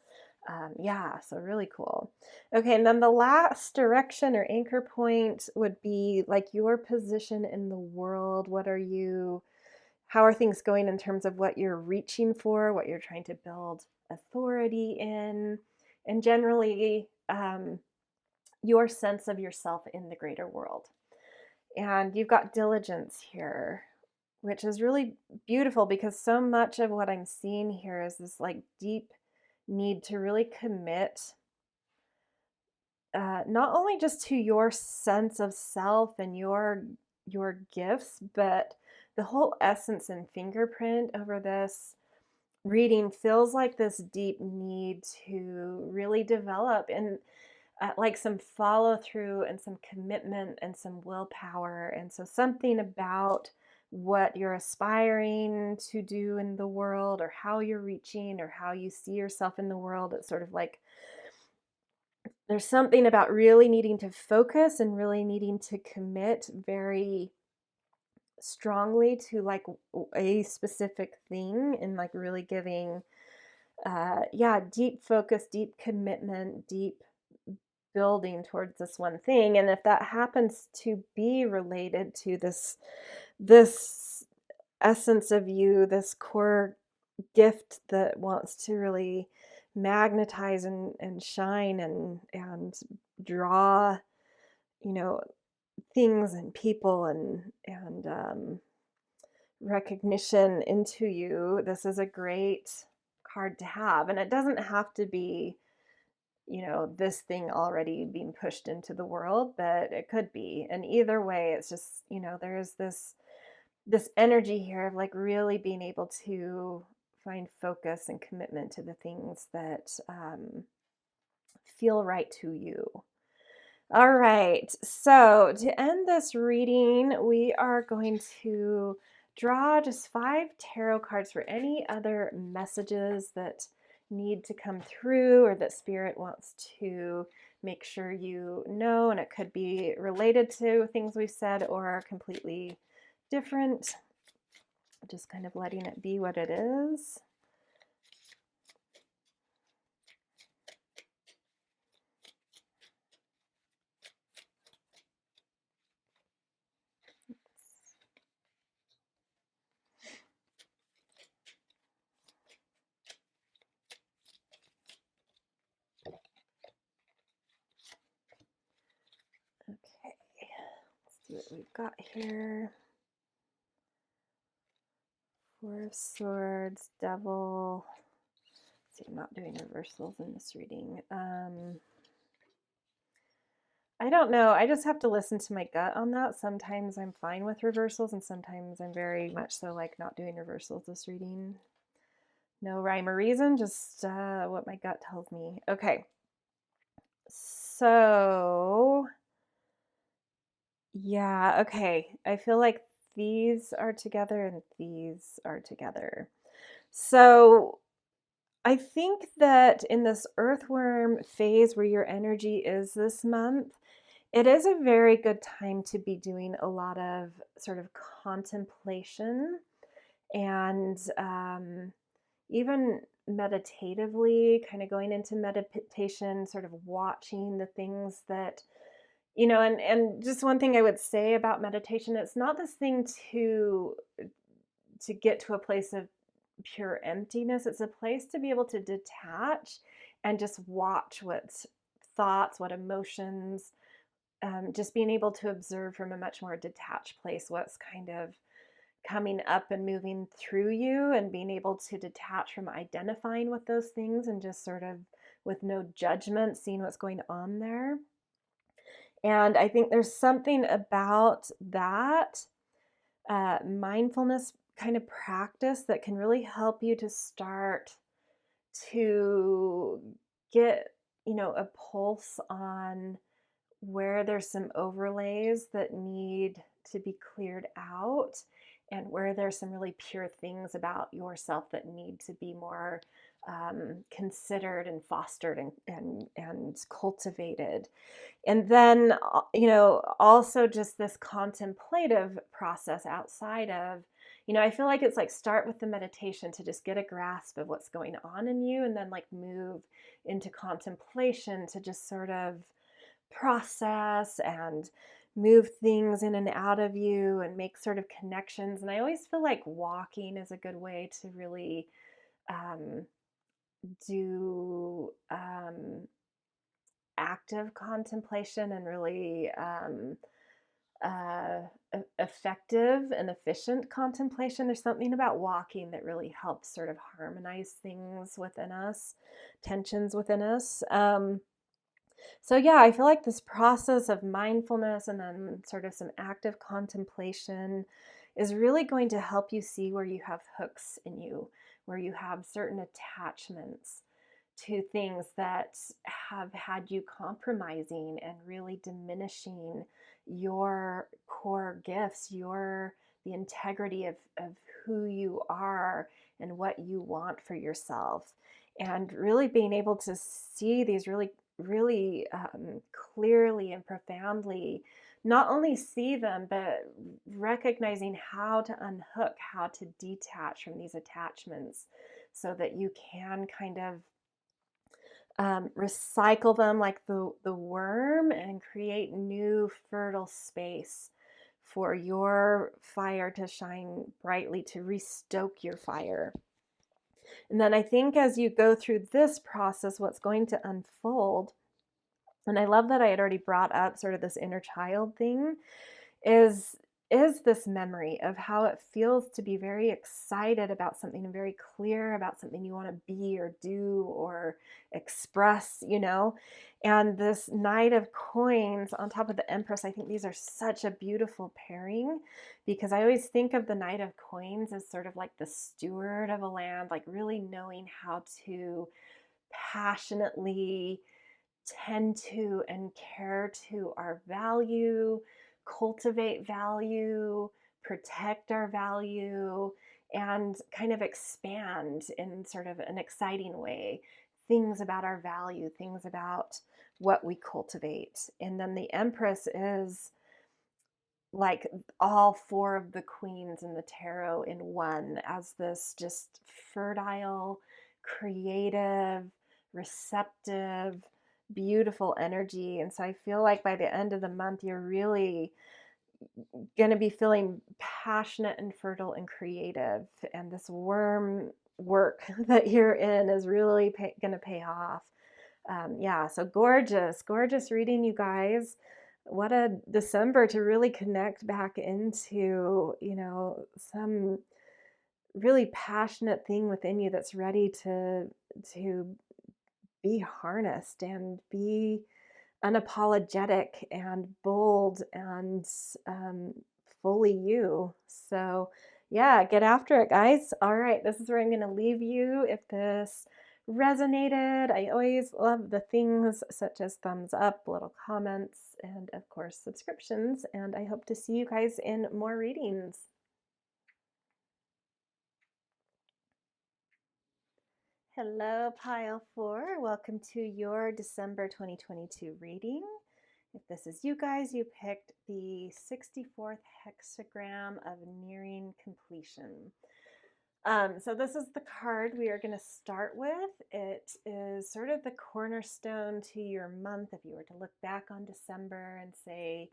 Yeah, so really cool. Okay, and then the last direction or anchor point would be like your position in the world. How are things going in terms of what you're reaching for, what you're trying to build authority in, and generally your sense of yourself in the greater world. And you've got diligence here, which is really beautiful because so much of what I'm seeing here is this like deep need to really commit, not only just to your sense of self and your gifts, but the whole essence and fingerprint over this reading feels like this deep need to really develop and like some follow through and some commitment and some willpower. And so something about what you're aspiring to do in the world or how you're reaching or how you see yourself in the world, it's sort of like there's something about really needing to focus and really needing to commit very strongly to like a specific thing and like really giving deep focus, deep commitment, deep building towards this one thing. And if that happens to be related to this essence of you, this core gift that wants to really magnetize and shine and draw, things and people and recognition into you, this is a great card to have. And it doesn't have to be, this thing already being pushed into the world, but it could be. And either way, it's just, there's this energy here of like really being able to find focus and commitment to the things that feel right to you. All right, so to end this reading, we are going to draw just 5 tarot cards for any other messages that need to come through or that Spirit wants to make sure you know. And it could be related to things we've said or completely different. Just kind of letting it be what it is. Okay, let's see what we've got here. 4 of Swords, Devil. Let's see, I'm not doing reversals in this reading. I don't know. I just have to listen to my gut on that. Sometimes I'm fine with reversals, and sometimes I'm very much so like not doing reversals this reading. No rhyme or reason, just what my gut tells me. Okay. So, yeah, okay. I feel like these are together and these are together. So, I think that in this earthworm phase where your energy is this month, it is a very good time to be doing a lot of sort of contemplation and even meditatively, kind of going into meditation, sort of watching the things that, and just one thing I would say about meditation, it's not this thing to get to a place of pure emptiness. It's a place to be able to detach and just watch what thoughts, what emotions, just being able to observe from a much more detached place what's kind of coming up and moving through you, and being able to detach from identifying with those things and just sort of with no judgment seeing what's going on there. And I think there's something about that mindfulness kind of practice that can really help you to start to get, a pulse on where there's some overlays that need to be cleared out, and where there's some really pure things about yourself that need to be more considered and fostered and cultivated. And then, also just this contemplative process outside of, I feel like it's like start with the meditation to just get a grasp of what's going on in you, and then like move into contemplation to just sort of process and move things in and out of you and make sort of connections. And I always feel like walking is a good way to really do active contemplation and really effective and efficient contemplation. There's something about walking that really helps sort of harmonize things within us, tensions within us. So yeah, I feel like this process of mindfulness and then sort of some active contemplation is really going to help you see where you have hooks in you, where you have certain attachments to things that have had you compromising and really diminishing your core gifts, the integrity of who you are and what you want for yourself. And really being able to see these really clearly and profoundly, not only see them, but recognizing how to unhook, how to detach from these attachments so that you can kind of recycle them like the worm and create new fertile space for your fire to shine brightly, to restoke your fire. And then I think as you go through this process, what's going to unfold, and I love that I had already brought up sort of this inner child thing, is this memory of how it feels to be very excited about something and very clear about something you want to be or do or express, And this Knight of Coins on top of the Empress, I think these are such a beautiful pairing, because I always think of the Knight of Coins as sort of like the steward of a land, like really knowing how to passionately tend to and care to our value, cultivate value, protect our value, and kind of expand in sort of an exciting way things about our value, things about what we cultivate. And then the Empress is like all four of the queens in the tarot in one, as this just fertile, creative, receptive, beautiful energy. And so I feel like by the end of the month, you're really going to be feeling passionate and fertile and creative. And this worm work that you're in is really going to pay off. Yeah, so gorgeous reading, you guys. What a December to really connect back into, some really passionate thing within you that's ready to be harnessed and be unapologetic and bold and fully you. So yeah, get after it, guys. All right, this is where I'm going to leave you. If this resonated, I always love the things such as thumbs up, little comments, and of course subscriptions. And I hope to see you guys in more readings. Hello, Pile 4. Welcome to your December 2022 reading. If this is you guys, you picked the 64th hexagram of nearing completion. So this is the card we are going to start with. It is sort of the cornerstone to your month. If you were to look back on December and say,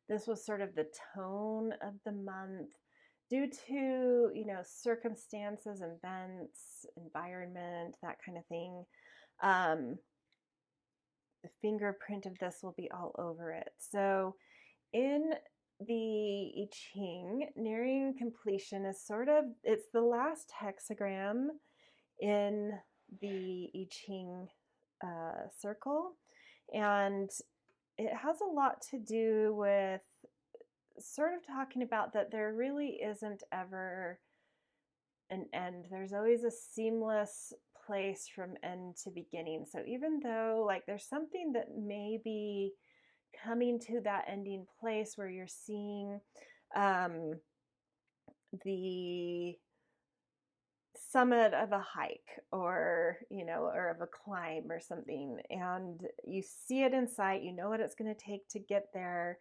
this was sort of the tone of the month due to, circumstances, events, environment, that kind of thing. fingerprint of this will be all over it. So in the I-Ching, nearing completion is sort of, it's the last hexagram in the I-Ching circle, and it has a lot to do with sort of talking about that there really isn't ever an end. There's always a seamless place from end to beginning. So even though like there's something that may be coming to that ending place where you're seeing the summit of a hike, or or of a climb or something, and you see it in sight, you know what it's going to take to get there,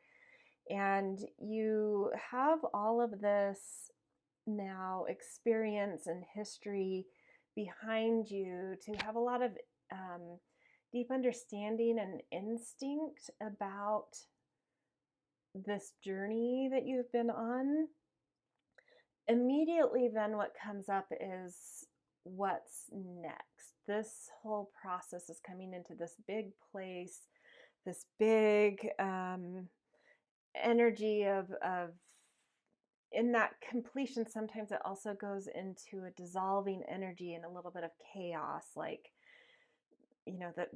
and you have all of this now experience and history behind you to have a lot of deep understanding and instinct about this journey that you've been on. Immediately then what comes up is what's next. This whole process is coming into this big place, this big energy of in that completion. Sometimes it also goes into a dissolving energy and a little bit of chaos, like that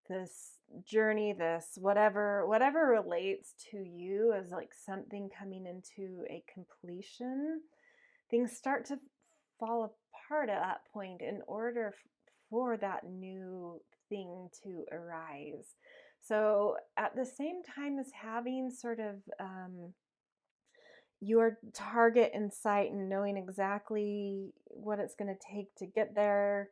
this journey, this whatever relates to you as like something coming into a completion. Things start to fall apart at that point in order for that new thing to arise. So at the same time as having sort of your target in sight and knowing exactly what it's going to take to get there,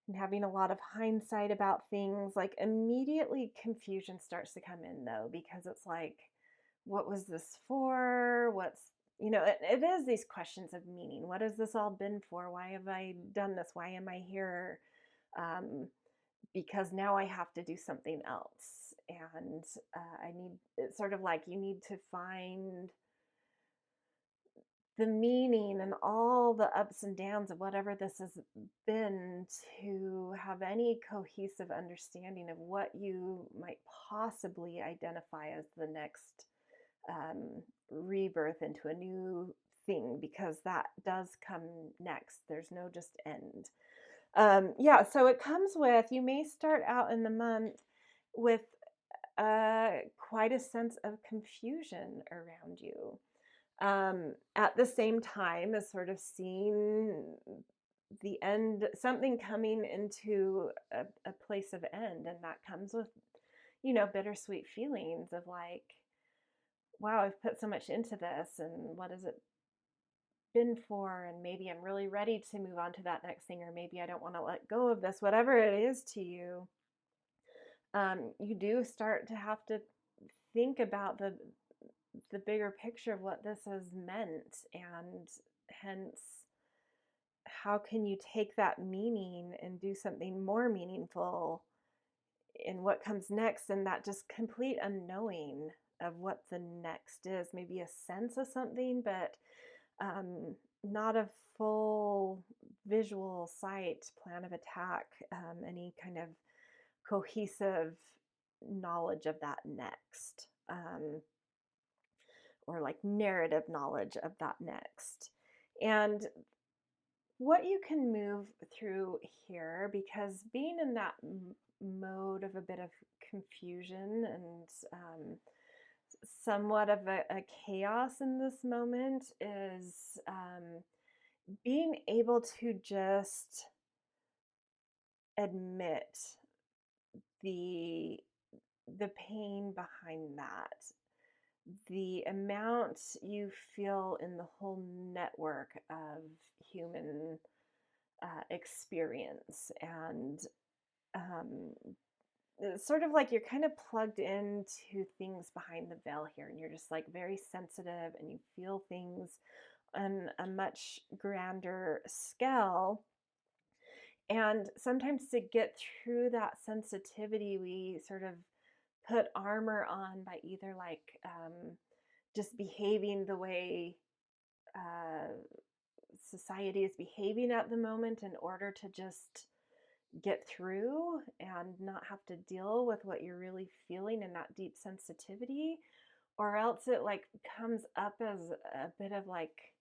and having a lot of hindsight about things, like immediately confusion starts to come in though, because it's like, what was this for? What's, it is these questions of meaning. What has this all been for? Why have I done this? Why am I here? Because now I have to do something else. And it's sort of like you need to find the meaning and all the ups and downs of whatever this has been to have any cohesive understanding of what you might possibly identify as the next rebirth into a new thing, because that does come next. There's no just end. So it comes with, you may start out in the month with quite a sense of confusion around you. At the same time as sort of seeing the end, something coming into a place of end, and that comes with, bittersweet feelings of like, wow, I've put so much into this, and what has it been for? And maybe I'm really ready to move on to that next thing, or maybe I don't want to let go of this, whatever it is to you. You do start to have to think about the bigger picture of what this has meant, and hence how can you take that meaning and do something more meaningful in what comes next, and that just complete unknowing of what the next is. Maybe a sense of something, but not a full visual sight, plan of attack, any kind of cohesive knowledge of that next. Or like narrative knowledge of that next. And what you can move through here, because being in that mode of a bit of confusion and somewhat of a chaos in this moment, is being able to just admit the pain behind that, the amount you feel in the whole network of human experience. And it's sort of like you're kind of plugged into things behind the veil here, and you're just like very sensitive, and you feel things on a much grander scale. And sometimes to get through that sensitivity, we sort of put armor on by either like just behaving the way society is behaving at the moment in order to just get through and not have to deal with what you're really feeling and that deep sensitivity, or else it like comes up as a bit of like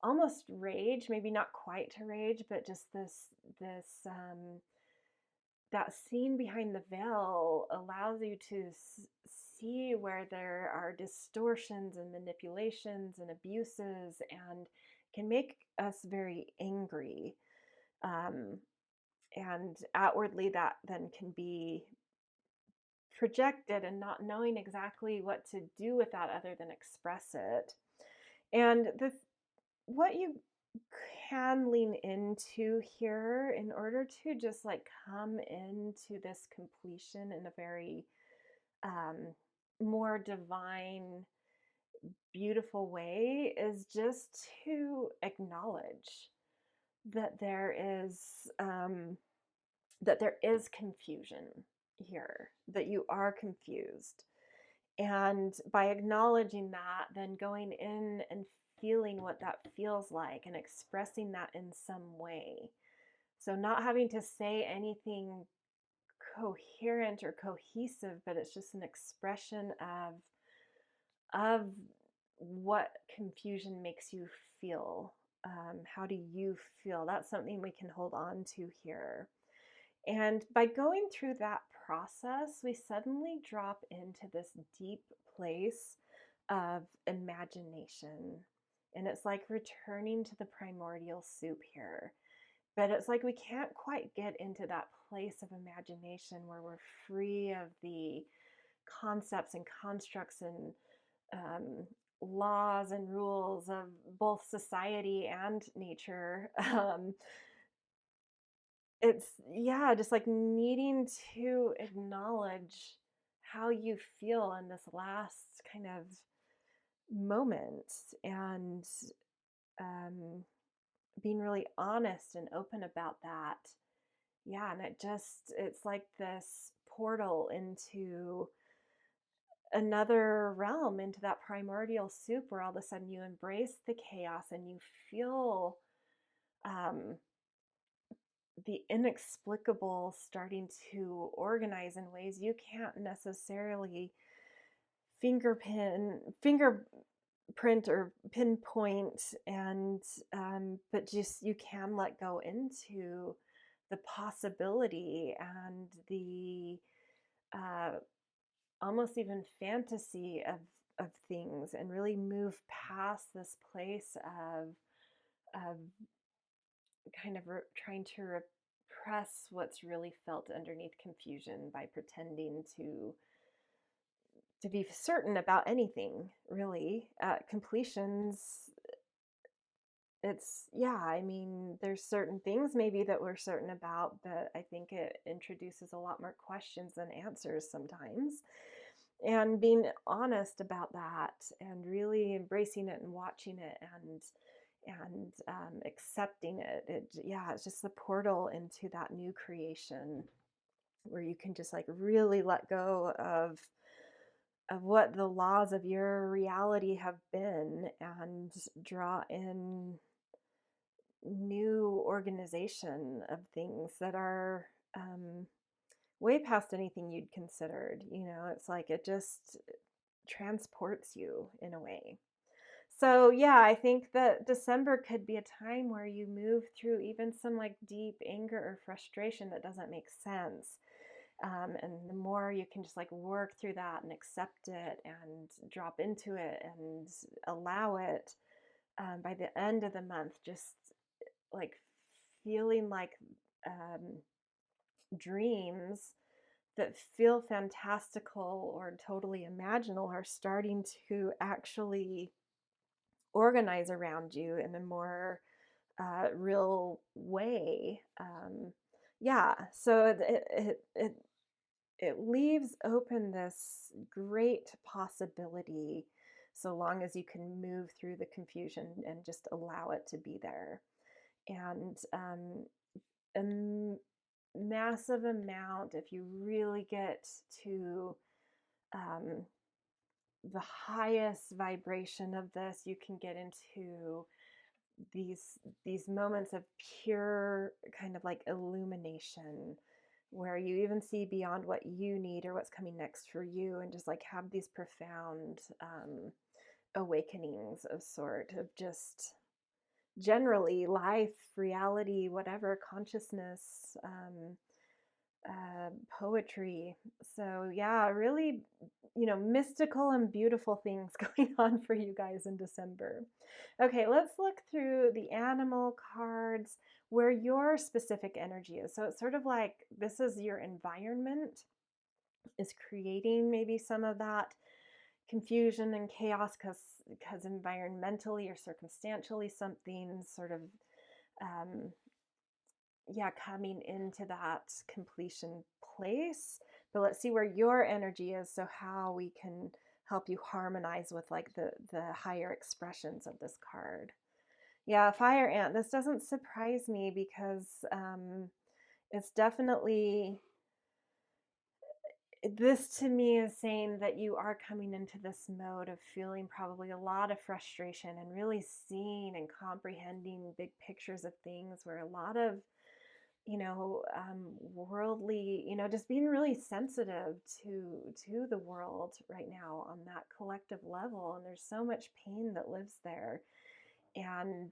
almost rage, maybe not quite to rage, but just this that scene behind the veil allows you to see where there are distortions and manipulations and abuses, and can make us very angry. And outwardly, that then can be projected and not knowing exactly what to do with that other than express it. And what you can lean into here in order to just like come into this completion in a very more divine, beautiful way is just to acknowledge that there is confusion here, that you are confused. And by acknowledging that, then going in and feeling what that feels like and expressing that in some way. So not having to say anything coherent or cohesive, but it's just an expression of what confusion makes you feel. How do you feel? That's something we can hold on to here. And by going through that process, we suddenly drop into this deep place of imagination. And it's like returning to the primordial soup here. But it's like we can't quite get into that place of imagination where we're free of the concepts and constructs and laws and rules of both society and nature. It's, yeah, just like needing to acknowledge how you feel in this last kind of moment, and being really honest and open about that. Yeah, and it's like this portal into another realm, into that primordial soup where all of a sudden you embrace the chaos and you feel the inexplicable starting to organize in ways you can't necessarily fingerprint or pinpoint, and but just you can let go into the possibility and the almost even fantasy of things, and really move past this place of kind of trying to repress what's really felt underneath confusion by pretending to be certain about anything, really. Completions, it's, yeah, I mean, there's certain things maybe that we're certain about, but I think it introduces a lot more questions than answers sometimes. And being honest about that and really embracing it and watching it and accepting it, yeah, it's just the portal into that new creation where you can just like really let go of what the laws of your reality have been and draw in new organization of things that are way past anything you'd considered. It's like it just transports you in a way. So yeah, I think that December could be a time where you move through even some like deep anger or frustration that doesn't make sense. And the more you can just like work through that and accept it and drop into it and allow it, by the end of the month, just like feeling like dreams that feel fantastical or totally imaginal are starting to actually organize around you in a more real way. Yeah, so it leaves open this great possibility, so long as you can move through the confusion and just allow it to be there. And a massive amount, if you really get to the highest vibration of this, you can get into these moments of pure kind of like illumination, where you even see beyond what you need or what's coming next for you, and just like have these profound awakenings of sort of just generally life, reality, whatever, consciousness, poetry. So yeah, really, mystical and beautiful things going on for you guys in December. Okay, let's look through the animal cards where your specific energy is. So it's sort of like this is your environment is creating maybe some of that confusion and chaos because environmentally or circumstantially something sort of coming into that completion place. But let's see where your energy is, so how we can help you harmonize with like the higher expressions of this card. Yeah, fire ant. This doesn't surprise me because it's definitely, this to me is saying that you are coming into this mode of feeling probably a lot of frustration and really seeing and comprehending big pictures of things, where a lot of worldly, just being really sensitive to the world right now on that collective level. And there's so much pain that lives there. And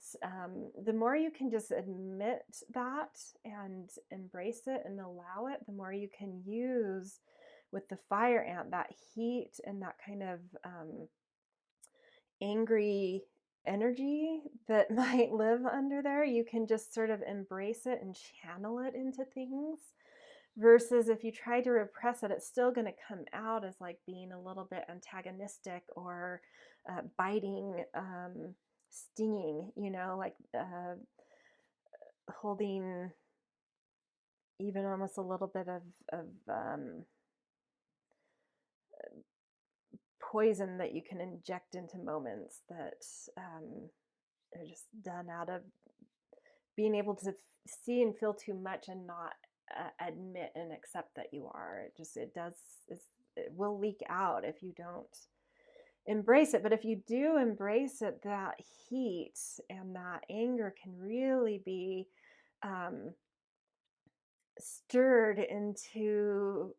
the more you can just admit that and embrace it and allow it, the more you can use with the fire ant that heat and that kind of angry energy that might live under there. You can just sort of embrace it and channel it into things, versus if you try to repress it, it's still going to come out as like being a little bit antagonistic or biting, stinging, like holding even almost a little bit of poison that you can inject into moments that are just done out of being able to see and feel too much and not admit and accept that you are. It will leak out if you don't embrace it. But if you do embrace it, that heat and that anger can really be stirred into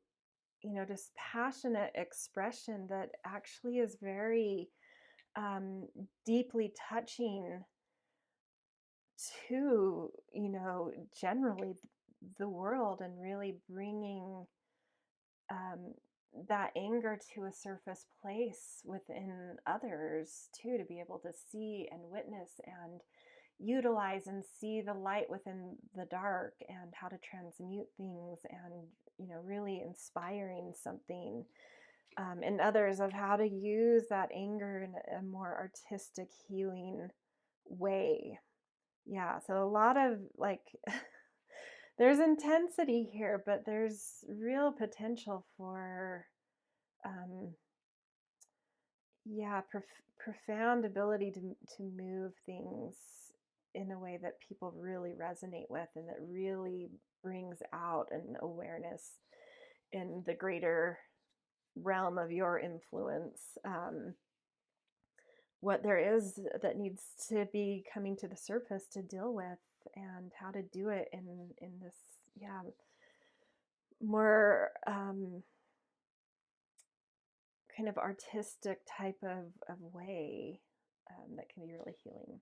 just passionate expression that actually is very deeply touching to generally the world, and really bringing that anger to a surface place within others too, to be able to see and witness and utilize and see the light within the dark, and how to transmute things, and really inspiring something in others of how to use that anger in a more artistic, healing way. Yeah, so a lot of like there's intensity here, but there's real potential for profound ability to move things in a way that people really resonate with, and that really brings out an awareness in the greater realm of your influence, what there is that needs to be coming to the surface to deal with, and how to do it in this more kind of artistic type of way that can be really healing.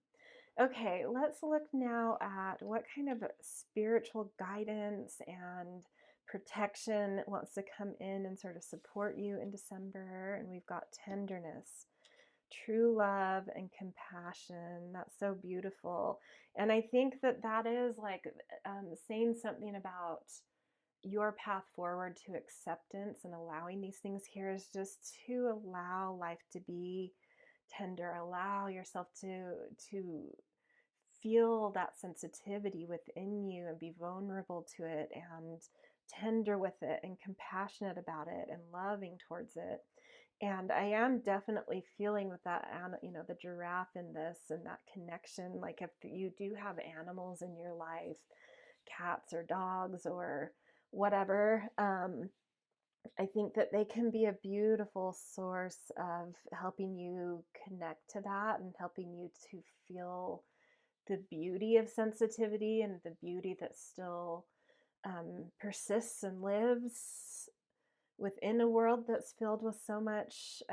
Okay, let's look now at what kind of spiritual guidance and protection wants to come in and sort of support you in December. And we've got tenderness, true love, and compassion. That's so beautiful. And I think that is like saying something about your path forward to acceptance, and allowing these things here is just to allow life to be tender, allow yourself to feel that sensitivity within you, and be vulnerable to it, and tender with it, and compassionate about it, and loving towards it. And I am definitely feeling with that, the giraffe in this, and that connection. Like if you do have animals in your life, cats or dogs or whatever, I think that they can be a beautiful source of helping you connect to that, and helping you to feel the beauty of sensitivity and the beauty that still persists and lives within a world that's filled with so much,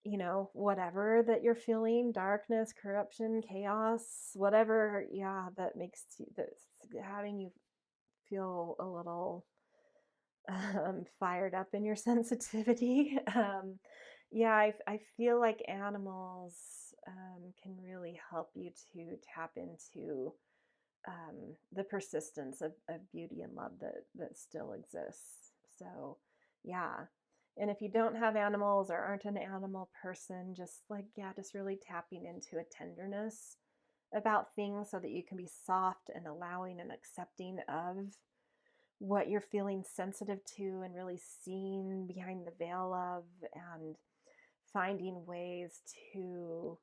you know, whatever that you're feeling, darkness, corruption, chaos, whatever, yeah, that makes you, that's having you feel a little fired up in your sensitivity. Yeah, I feel like animals can really help you to tap into the persistence of beauty and love that still exists. So, yeah. And if you don't have animals or aren't an animal person, just like, yeah, just really tapping into a tenderness about things so that you can be soft and allowing and accepting of what you're feeling sensitive to and really seeing behind the veil of, and finding ways to,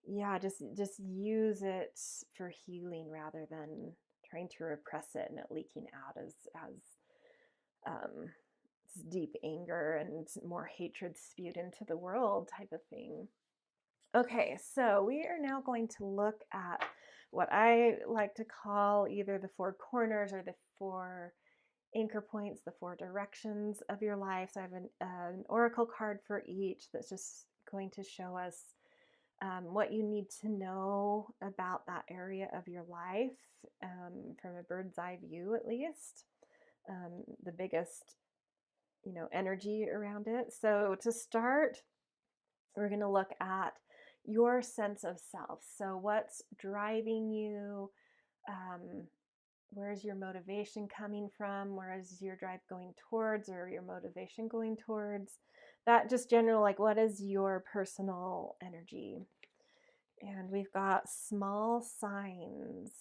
yeah, just use it for healing rather than trying to repress it and it leaking out as um, deep anger and more hatred spewed into the world type of thing. Okay, so we are now going to look at what I like to call either the four corners or the four anchor points, the four directions of your life. So I have an oracle card for each that's just going to show us what you need to know about that area of your life from a bird's eye view, at least, the biggest, you know, energy around it. So to start, we're going to look at your sense of self. So what's driving you? Where's your motivation coming from? Where is your drive going towards, or your motivation going towards? That just general, like, what is your personal energy? And we've got small signs.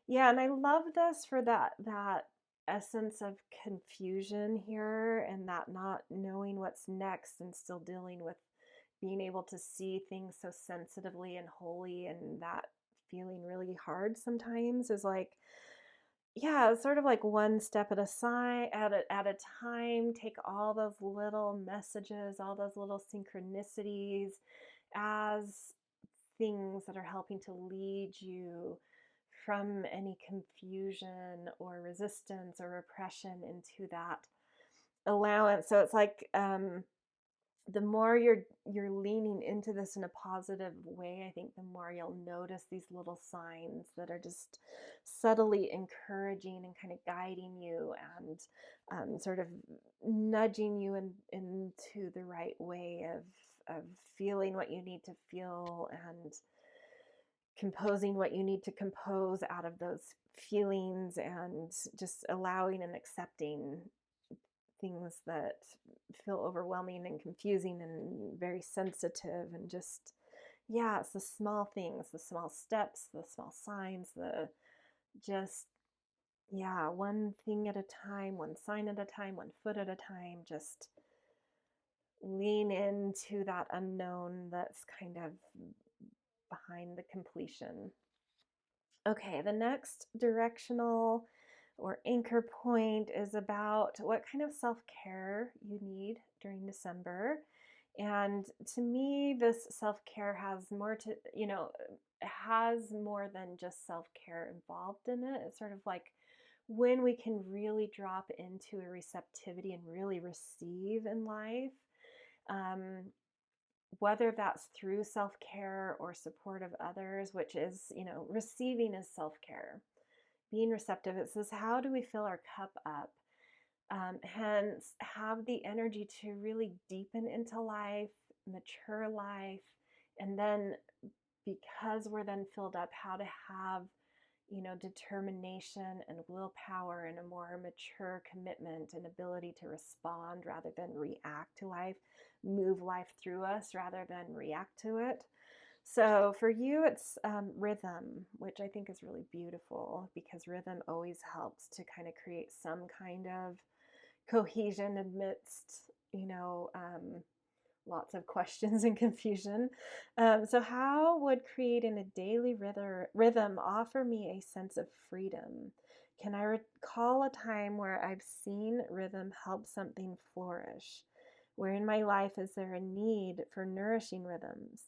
Yeah, and I love this for that essence of confusion here, and that not knowing what's next and still dealing with being able to see things so sensitively and wholly, and that feeling really hard sometimes is like, yeah, it's sort of like one step at a time. Take all those little messages, all those little synchronicities as things that are helping to lead you from any confusion or resistance or repression into that allowance. So it's like the more you're leaning into this in a positive way, I think the more you'll notice these little signs that are just subtly encouraging and kind of guiding you and sort of nudging you into the right way of feeling what you need to feel and composing what you need to compose out of those feelings, and just allowing and accepting things that feel overwhelming and confusing and very sensitive, and just, yeah, it's the small things, the small steps, the small signs, the just, yeah, one thing at a time, one sign at a time, one foot at a time, just lean into that unknown that's kind of behind the completion. Okay, the next directional or anchor point is about what kind of self-care you need during December. And to me, this self-care has more to, you know, has more than just self-care involved in it. It's sort of like when we can really drop into a receptivity and really receive in life. Um, whether that's through self-care or support of others, which is, you know, receiving is self-care. Being receptive, it says, how do we fill our cup up? Hence, have the energy to really deepen into life, mature life, and then because we're then filled up, how to have, you know, determination and willpower and a more mature commitment and ability to respond rather than react to life, move life through us rather than react to it. So for you, it's rhythm, which I think is really beautiful, because rhythm always helps to kind of create some kind of cohesion amidst, you know, lots of questions and confusion. So how would creating a daily rhythm offer me a sense of freedom? Can I recall a time where I've seen rhythm help something flourish? Where in my life is there a need for nourishing rhythms?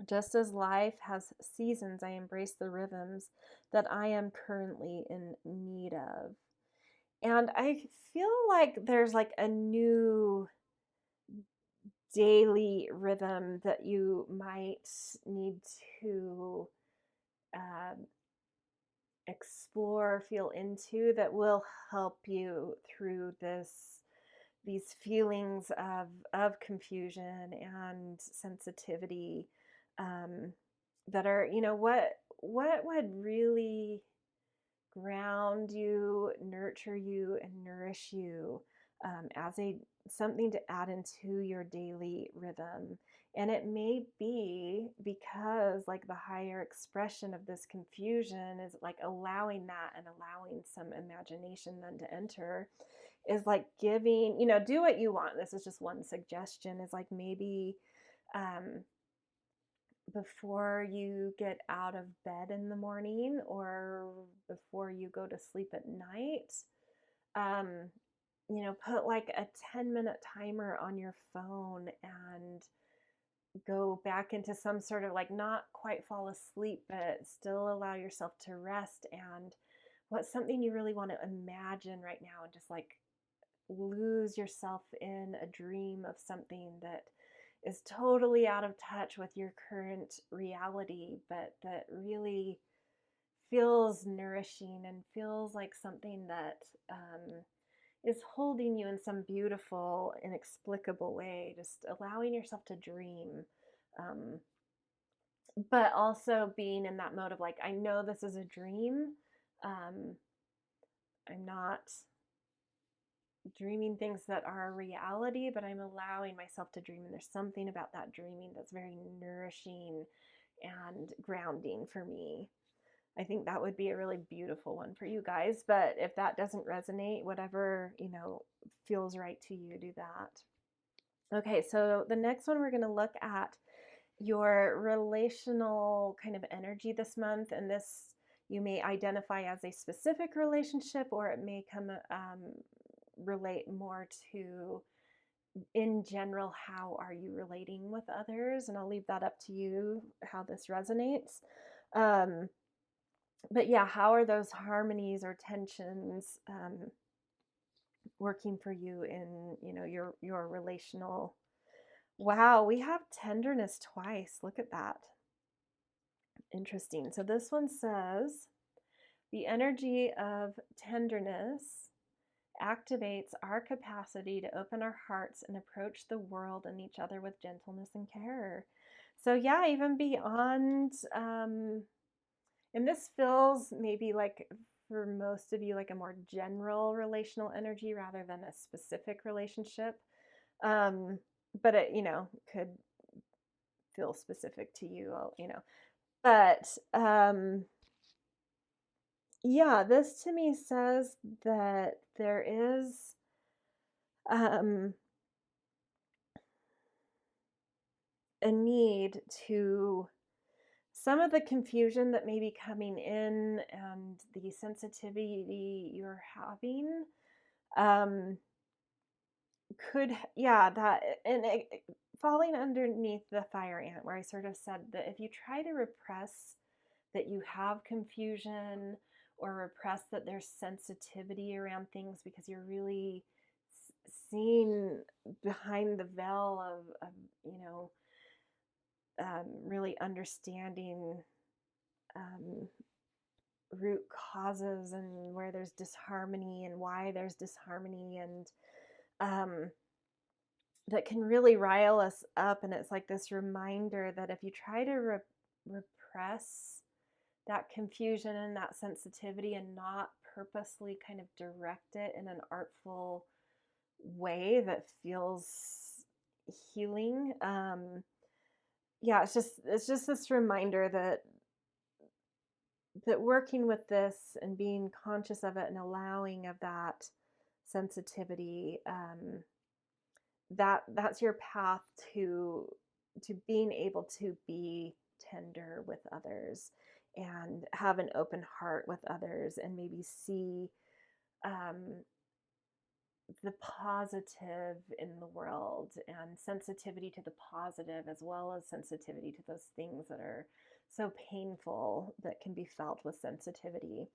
Just as life has seasons, I embrace the rhythms that I am currently in need of. And I feel like there's like a new daily rhythm that you might need to um, explore, feel into, that will help you through these feelings of confusion and sensitivity, that are, what would really ground you, nurture you, and nourish you, as a something to add into your daily rhythm. And it may be because like the higher expression of this confusion is like allowing that and allowing some imagination then to enter, is like giving, do what you want. This is just one suggestion, is like maybe um, before you get out of bed in the morning or before you go to sleep at night, um, put like a 10-minute timer on your phone and go back into some sort of like, not quite fall asleep, but still allow yourself to rest. And what's something you really want to imagine right now, and just like lose yourself in a dream of something that is totally out of touch with your current reality, but that really feels nourishing and feels like something that is holding you in some beautiful, inexplicable way. Just allowing yourself to dream, um, but also being in that mode of like, I know this is a dream. I'm not dreaming things that are reality, but I'm allowing myself to dream. And there's something about that dreaming that's very nourishing and grounding for me. I think that would be a really beautiful one for you guys. But if that doesn't resonate, whatever, feels right to you, do that. Okay, so the next one, we're going to look at your relational kind of energy this month. And this you may identify as a specific relationship, or it may relate more to, in general, how are you relating with others? And I'll leave that up to you, how this resonates. But yeah, how are those harmonies or tensions working for you in, your relational? Wow, we have tenderness twice. Look at that. Interesting. So this one says, the energy of tenderness activates our capacity to open our hearts and approach the world and each other with gentleness and care. So yeah, even beyond, and this feels maybe like for most of you like a more general relational energy rather than a specific relationship. But it, could feel specific to you, but yeah, this to me says that there is a need to, some of the confusion that may be coming in and the sensitivity you're having, that, and falling underneath the fire ant, where I sort of said that if you try to repress that you have confusion, or repress that there's sensitivity around things because you're really seeing behind the veil of really understanding root causes and where there's disharmony and why there's disharmony, and that can really rile us up. And it's like this reminder that if you try to repress that confusion and that sensitivity and not purposely kind of direct it in an artful way that feels healing, it's just this reminder that working with this and being conscious of it and allowing of that sensitivity, that's your path to being able to be tender with others and have an open heart with others, and maybe see the positive in the world and sensitivity to the positive, as well as sensitivity to those things that are so painful that can be felt with sensitivity.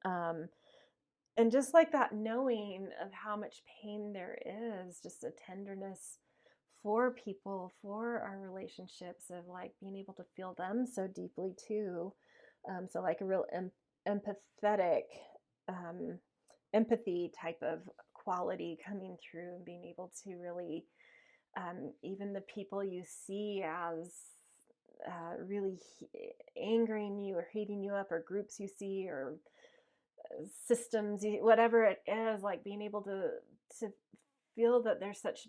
And just like that knowing of how much pain there is, just a tenderness for people, for our relationships, of like being able to feel them so deeply too. So like a real empathetic, empathy type of quality coming through, and being able to really, even the people you see as really angering you or heating you up, or groups you see, or systems, whatever it is, like being able to feel that there's such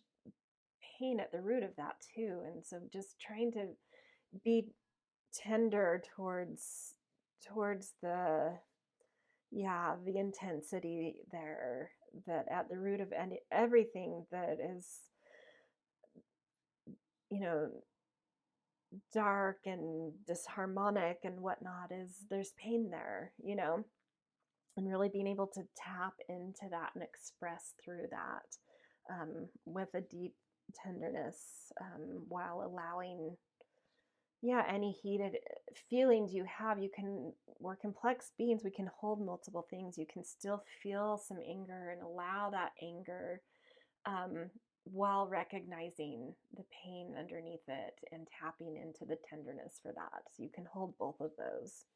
pain at the root of that too. And so just trying to be tender towards the the intensity there, that at the root of everything that is, you know, dark and disharmonic and whatnot, is there's pain there, you know, and really being able to tap into that and express through that, with a deep tenderness, while allowing, any heated feelings you have. We're complex beings. We can hold multiple things. You can still feel some anger and allow that anger, while recognizing the pain underneath it and tapping into the tenderness for that. So you can hold both of those.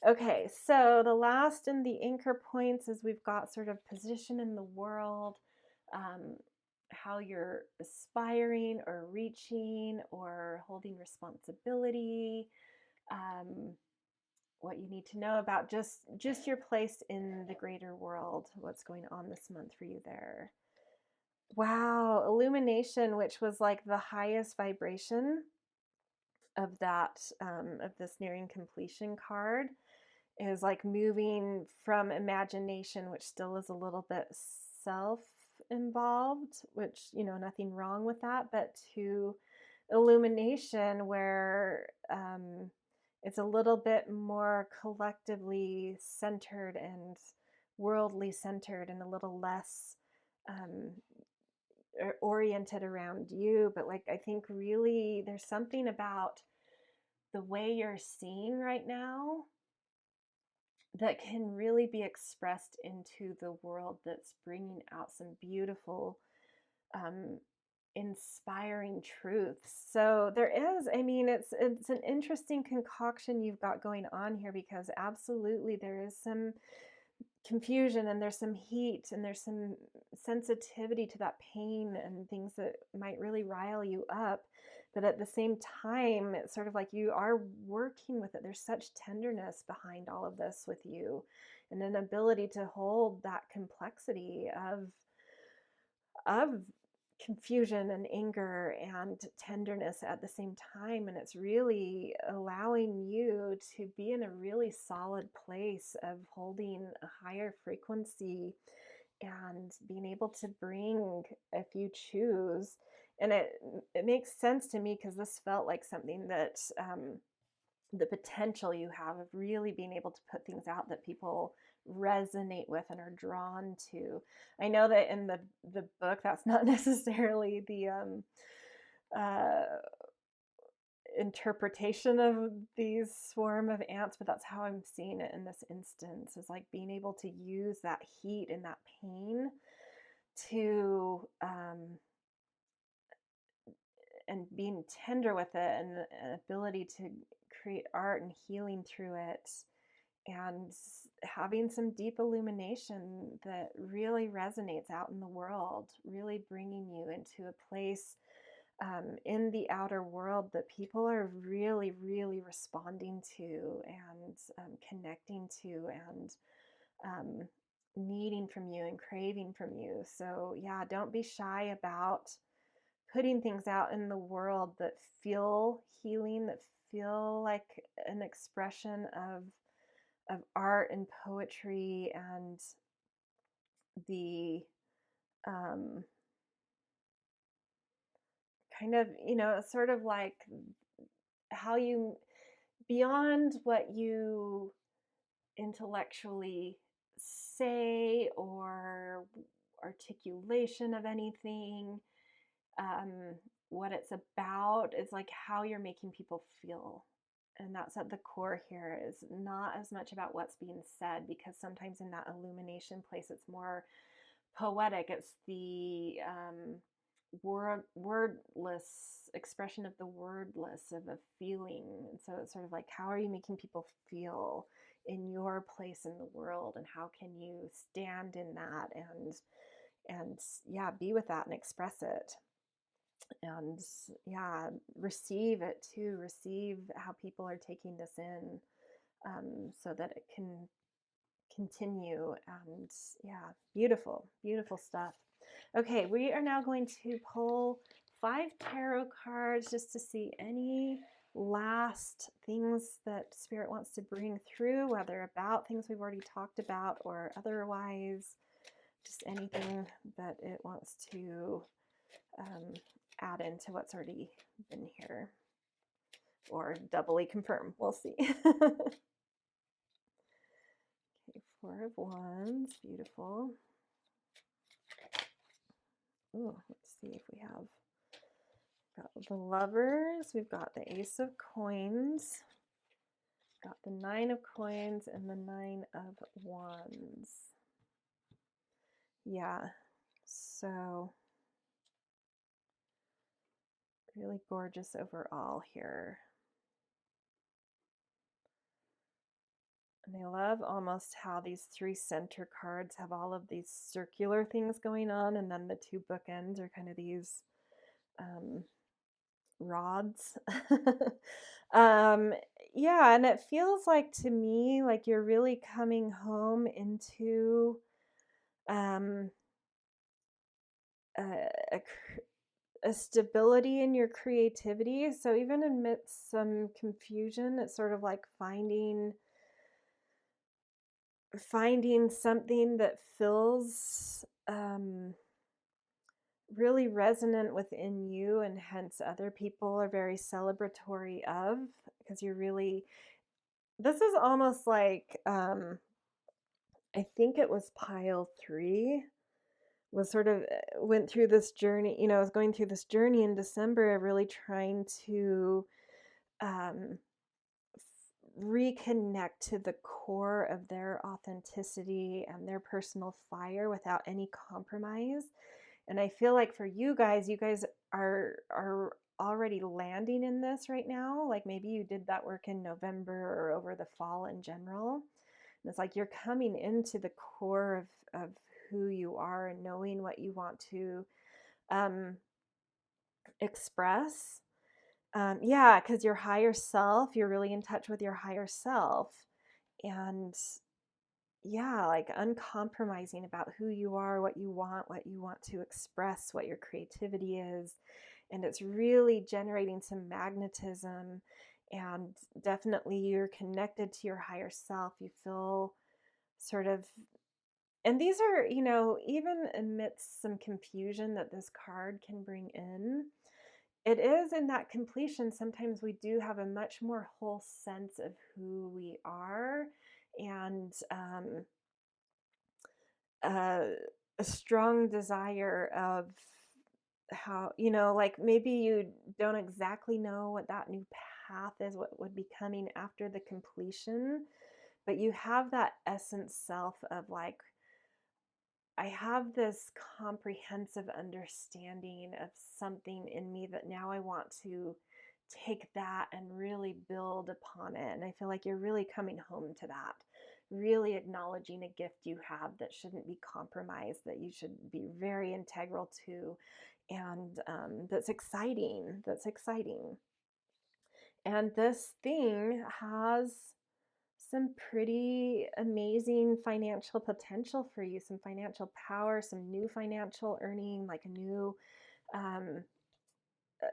Okay, so the last in the anchor points is we've got sort of position in the world, how you're aspiring or reaching or holding responsibility, what you need to know about just your place in the greater world, what's going on this month for you there. Wow, illumination, which was like the highest vibration of that, of this nearing completion card, is like moving from imagination, which still is a little bit self-involved, which, nothing wrong with that, but to illumination, where, it's a little bit more collectively centered and worldly centered, and a little less, oriented around you. But like, I think really there's something about the way you're seeing right now that can really be expressed into the world, that's bringing out some beautiful, inspiring truths. So there is, it's an interesting concoction you've got going on here, because absolutely there is some confusion, and there's some heat, and there's some sensitivity to that pain and things that might really rile you up. But at the same time, it's sort of like you are working with it. There's such tenderness behind all of this with you, and an ability to hold that complexity of confusion and anger and tenderness at the same time. And it's really allowing you to be in a really solid place of holding a higher frequency, and being able to bring, if you choose. And it makes sense to me, because this felt like something that, the potential you have of really being able to put things out that people resonate with and are drawn to. I know that in the book, that's not necessarily the, interpretation of these swarm of ants, but that's how I'm seeing it in this instance, is like being able to use that heat and that pain to, and being tender with it, and an ability to create art and healing through it, and having some deep illumination that really resonates out in the world, really bringing you into a place, in the outer world, that people are really, really responding to, and, connecting to, and, needing from you and craving from you. So yeah, don't be shy about putting things out in the world that feel healing, that feel like an expression of art and poetry, and the, kind of, sort of like how you, beyond what you intellectually say or articulation of anything. What it's about is like how you're making people feel. And that's at the core here, is not as much about what's being said, because sometimes in that illumination place, it's more poetic. It's the wordless expression of the wordless, of a feeling. And so it's sort of like, how are you making people feel in your place in the world, and how can you stand in that and yeah, be with that and express it, and yeah, receive it too, receive how people are taking this in, so that it can continue. And yeah, beautiful, beautiful stuff. Okay, we are now going to pull 5 tarot cards just to see any last things that Spirit wants to bring through, whether about things we've already talked about or otherwise, just anything that it wants to add into what's already been here, or doubly confirm. We'll see. Okay, 4 of Wands, beautiful. Ooh, let's see if we have got the Lovers, we've got the Ace of Coins, got the 9 of Coins, and the 9 of Wands. Yeah, so really gorgeous overall here. And I love almost how these 3 center cards have all of these circular things going on, and then the 2 bookends are kind of these rods. Yeah, and it feels like, to me, like you're really coming home into a stability in your creativity. So even amidst some confusion, it's sort of like finding something that feels really resonant within you, and hence other people are very celebratory of, because you're really, this is almost like I think it was pile 3 was sort of went through this journey, I was going through this journey in December of really trying to reconnect to the core of their authenticity and their personal fire without any compromise. And I feel like for you guys are already landing in this right now. Like maybe you did that work in November or over the fall in general. And it's like you're coming into the core of who you are and knowing what you want to express. Yeah, because your higher self, you're really in touch with your higher self. And yeah, like uncompromising about who you are, what you want to express, what your creativity is. And it's really generating some magnetism, and definitely you're connected to your higher self. You feel sort of, and these are, even amidst some confusion that this card can bring in, it is in that completion. Sometimes we do have a much more whole sense of who we are, and a strong desire of how, like maybe you don't exactly know what that new path is, what would be coming after the completion, but you have that essence self of like, I have this comprehensive understanding of something in me that now I want to take that and really build upon it. And I feel like you're really coming home to that, really acknowledging a gift you have that shouldn't be compromised, that you should be very integral to, and that's exciting. That's exciting. And this thing has some pretty amazing financial potential for you, some financial power, some new financial earning, like a new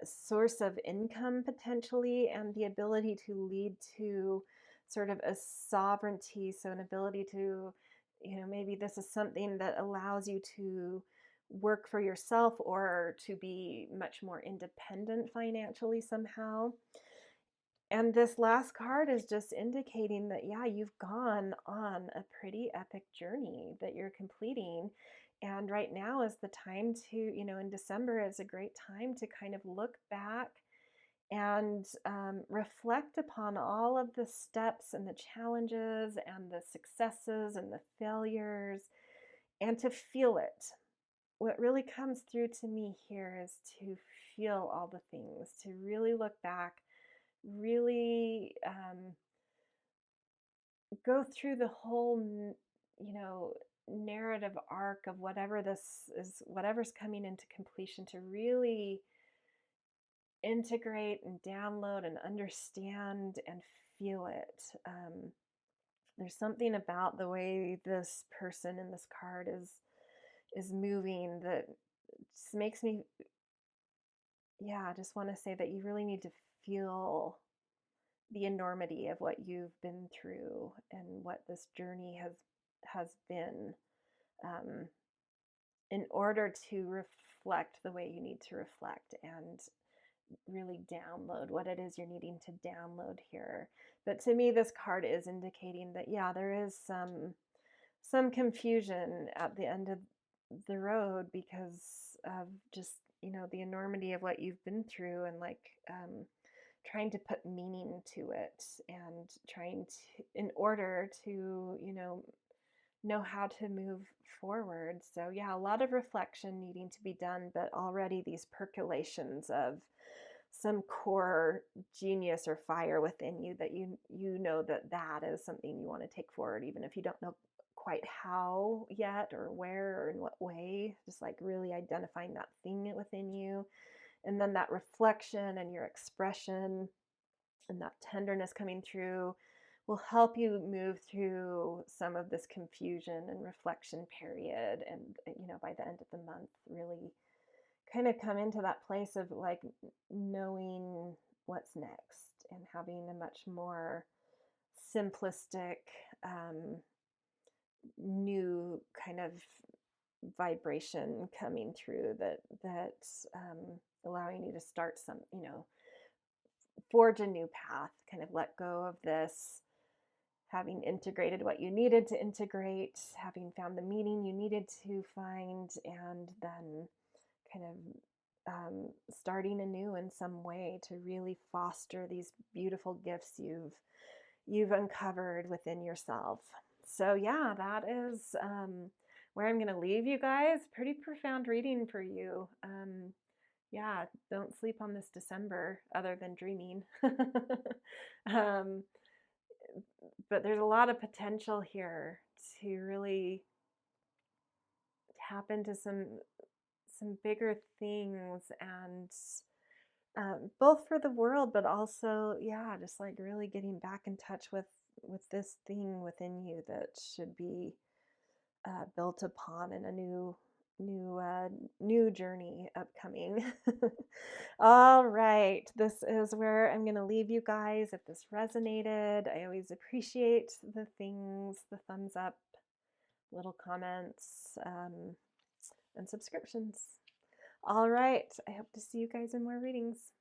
source of income potentially, and the ability to lead to sort of a sovereignty. So an ability to, maybe this is something that allows you to work for yourself or to be much more independent financially somehow. And this last card is just indicating that, yeah, you've gone on a pretty epic journey that you're completing. And right now is the time to, in December is a great time to kind of look back and reflect upon all of the steps and the challenges and the successes and the failures, and to feel it. What really comes through to me here is to feel all the things, to really look back, really go through the whole, narrative arc of whatever this is, whatever's coming into completion, to really integrate and download and understand and feel it. There's something about the way this person in this card is moving that just makes me, I just want to say that you really need to feel the enormity of what you've been through and what this journey has been, in order to reflect the way you need to reflect and really download what it is you're needing to download here. But to me, this card is indicating that, there is some confusion at the end of the road because of just, the enormity of what you've been through, and like trying to put meaning to it, and trying to, in order to, know how to move forward. So a lot of reflection needing to be done, but already these percolations of some core genius or fire within you that you know that is something you want to take forward, even if you don't know quite how yet, or where, or in what way. Just like really identifying that thing within you, and then that reflection and your expression and that tenderness coming through will help you move through some of this confusion and reflection period. And by the end of the month, really kind of come into that place of like knowing what's next, and having a much more simplistic, new kind of vibration coming through, that allowing you to start some, forge a new path, kind of let go of this, having integrated what you needed to integrate, having found the meaning you needed to find, and then kind of starting anew in some way to really foster these beautiful gifts you've uncovered within yourself. So that is where I'm going to leave you guys. Pretty profound reading for you. Don't sleep on this December other than dreaming. But there's a lot of potential here to really tap into some bigger things, and both for the world, but also just like really getting back in touch with this thing within you that should be built upon in a new journey upcoming. All right, this is where I'm going to leave you guys. If this resonated, I always appreciate the things, the thumbs up, little comments, and subscriptions. All right, I hope to see you guys in more readings.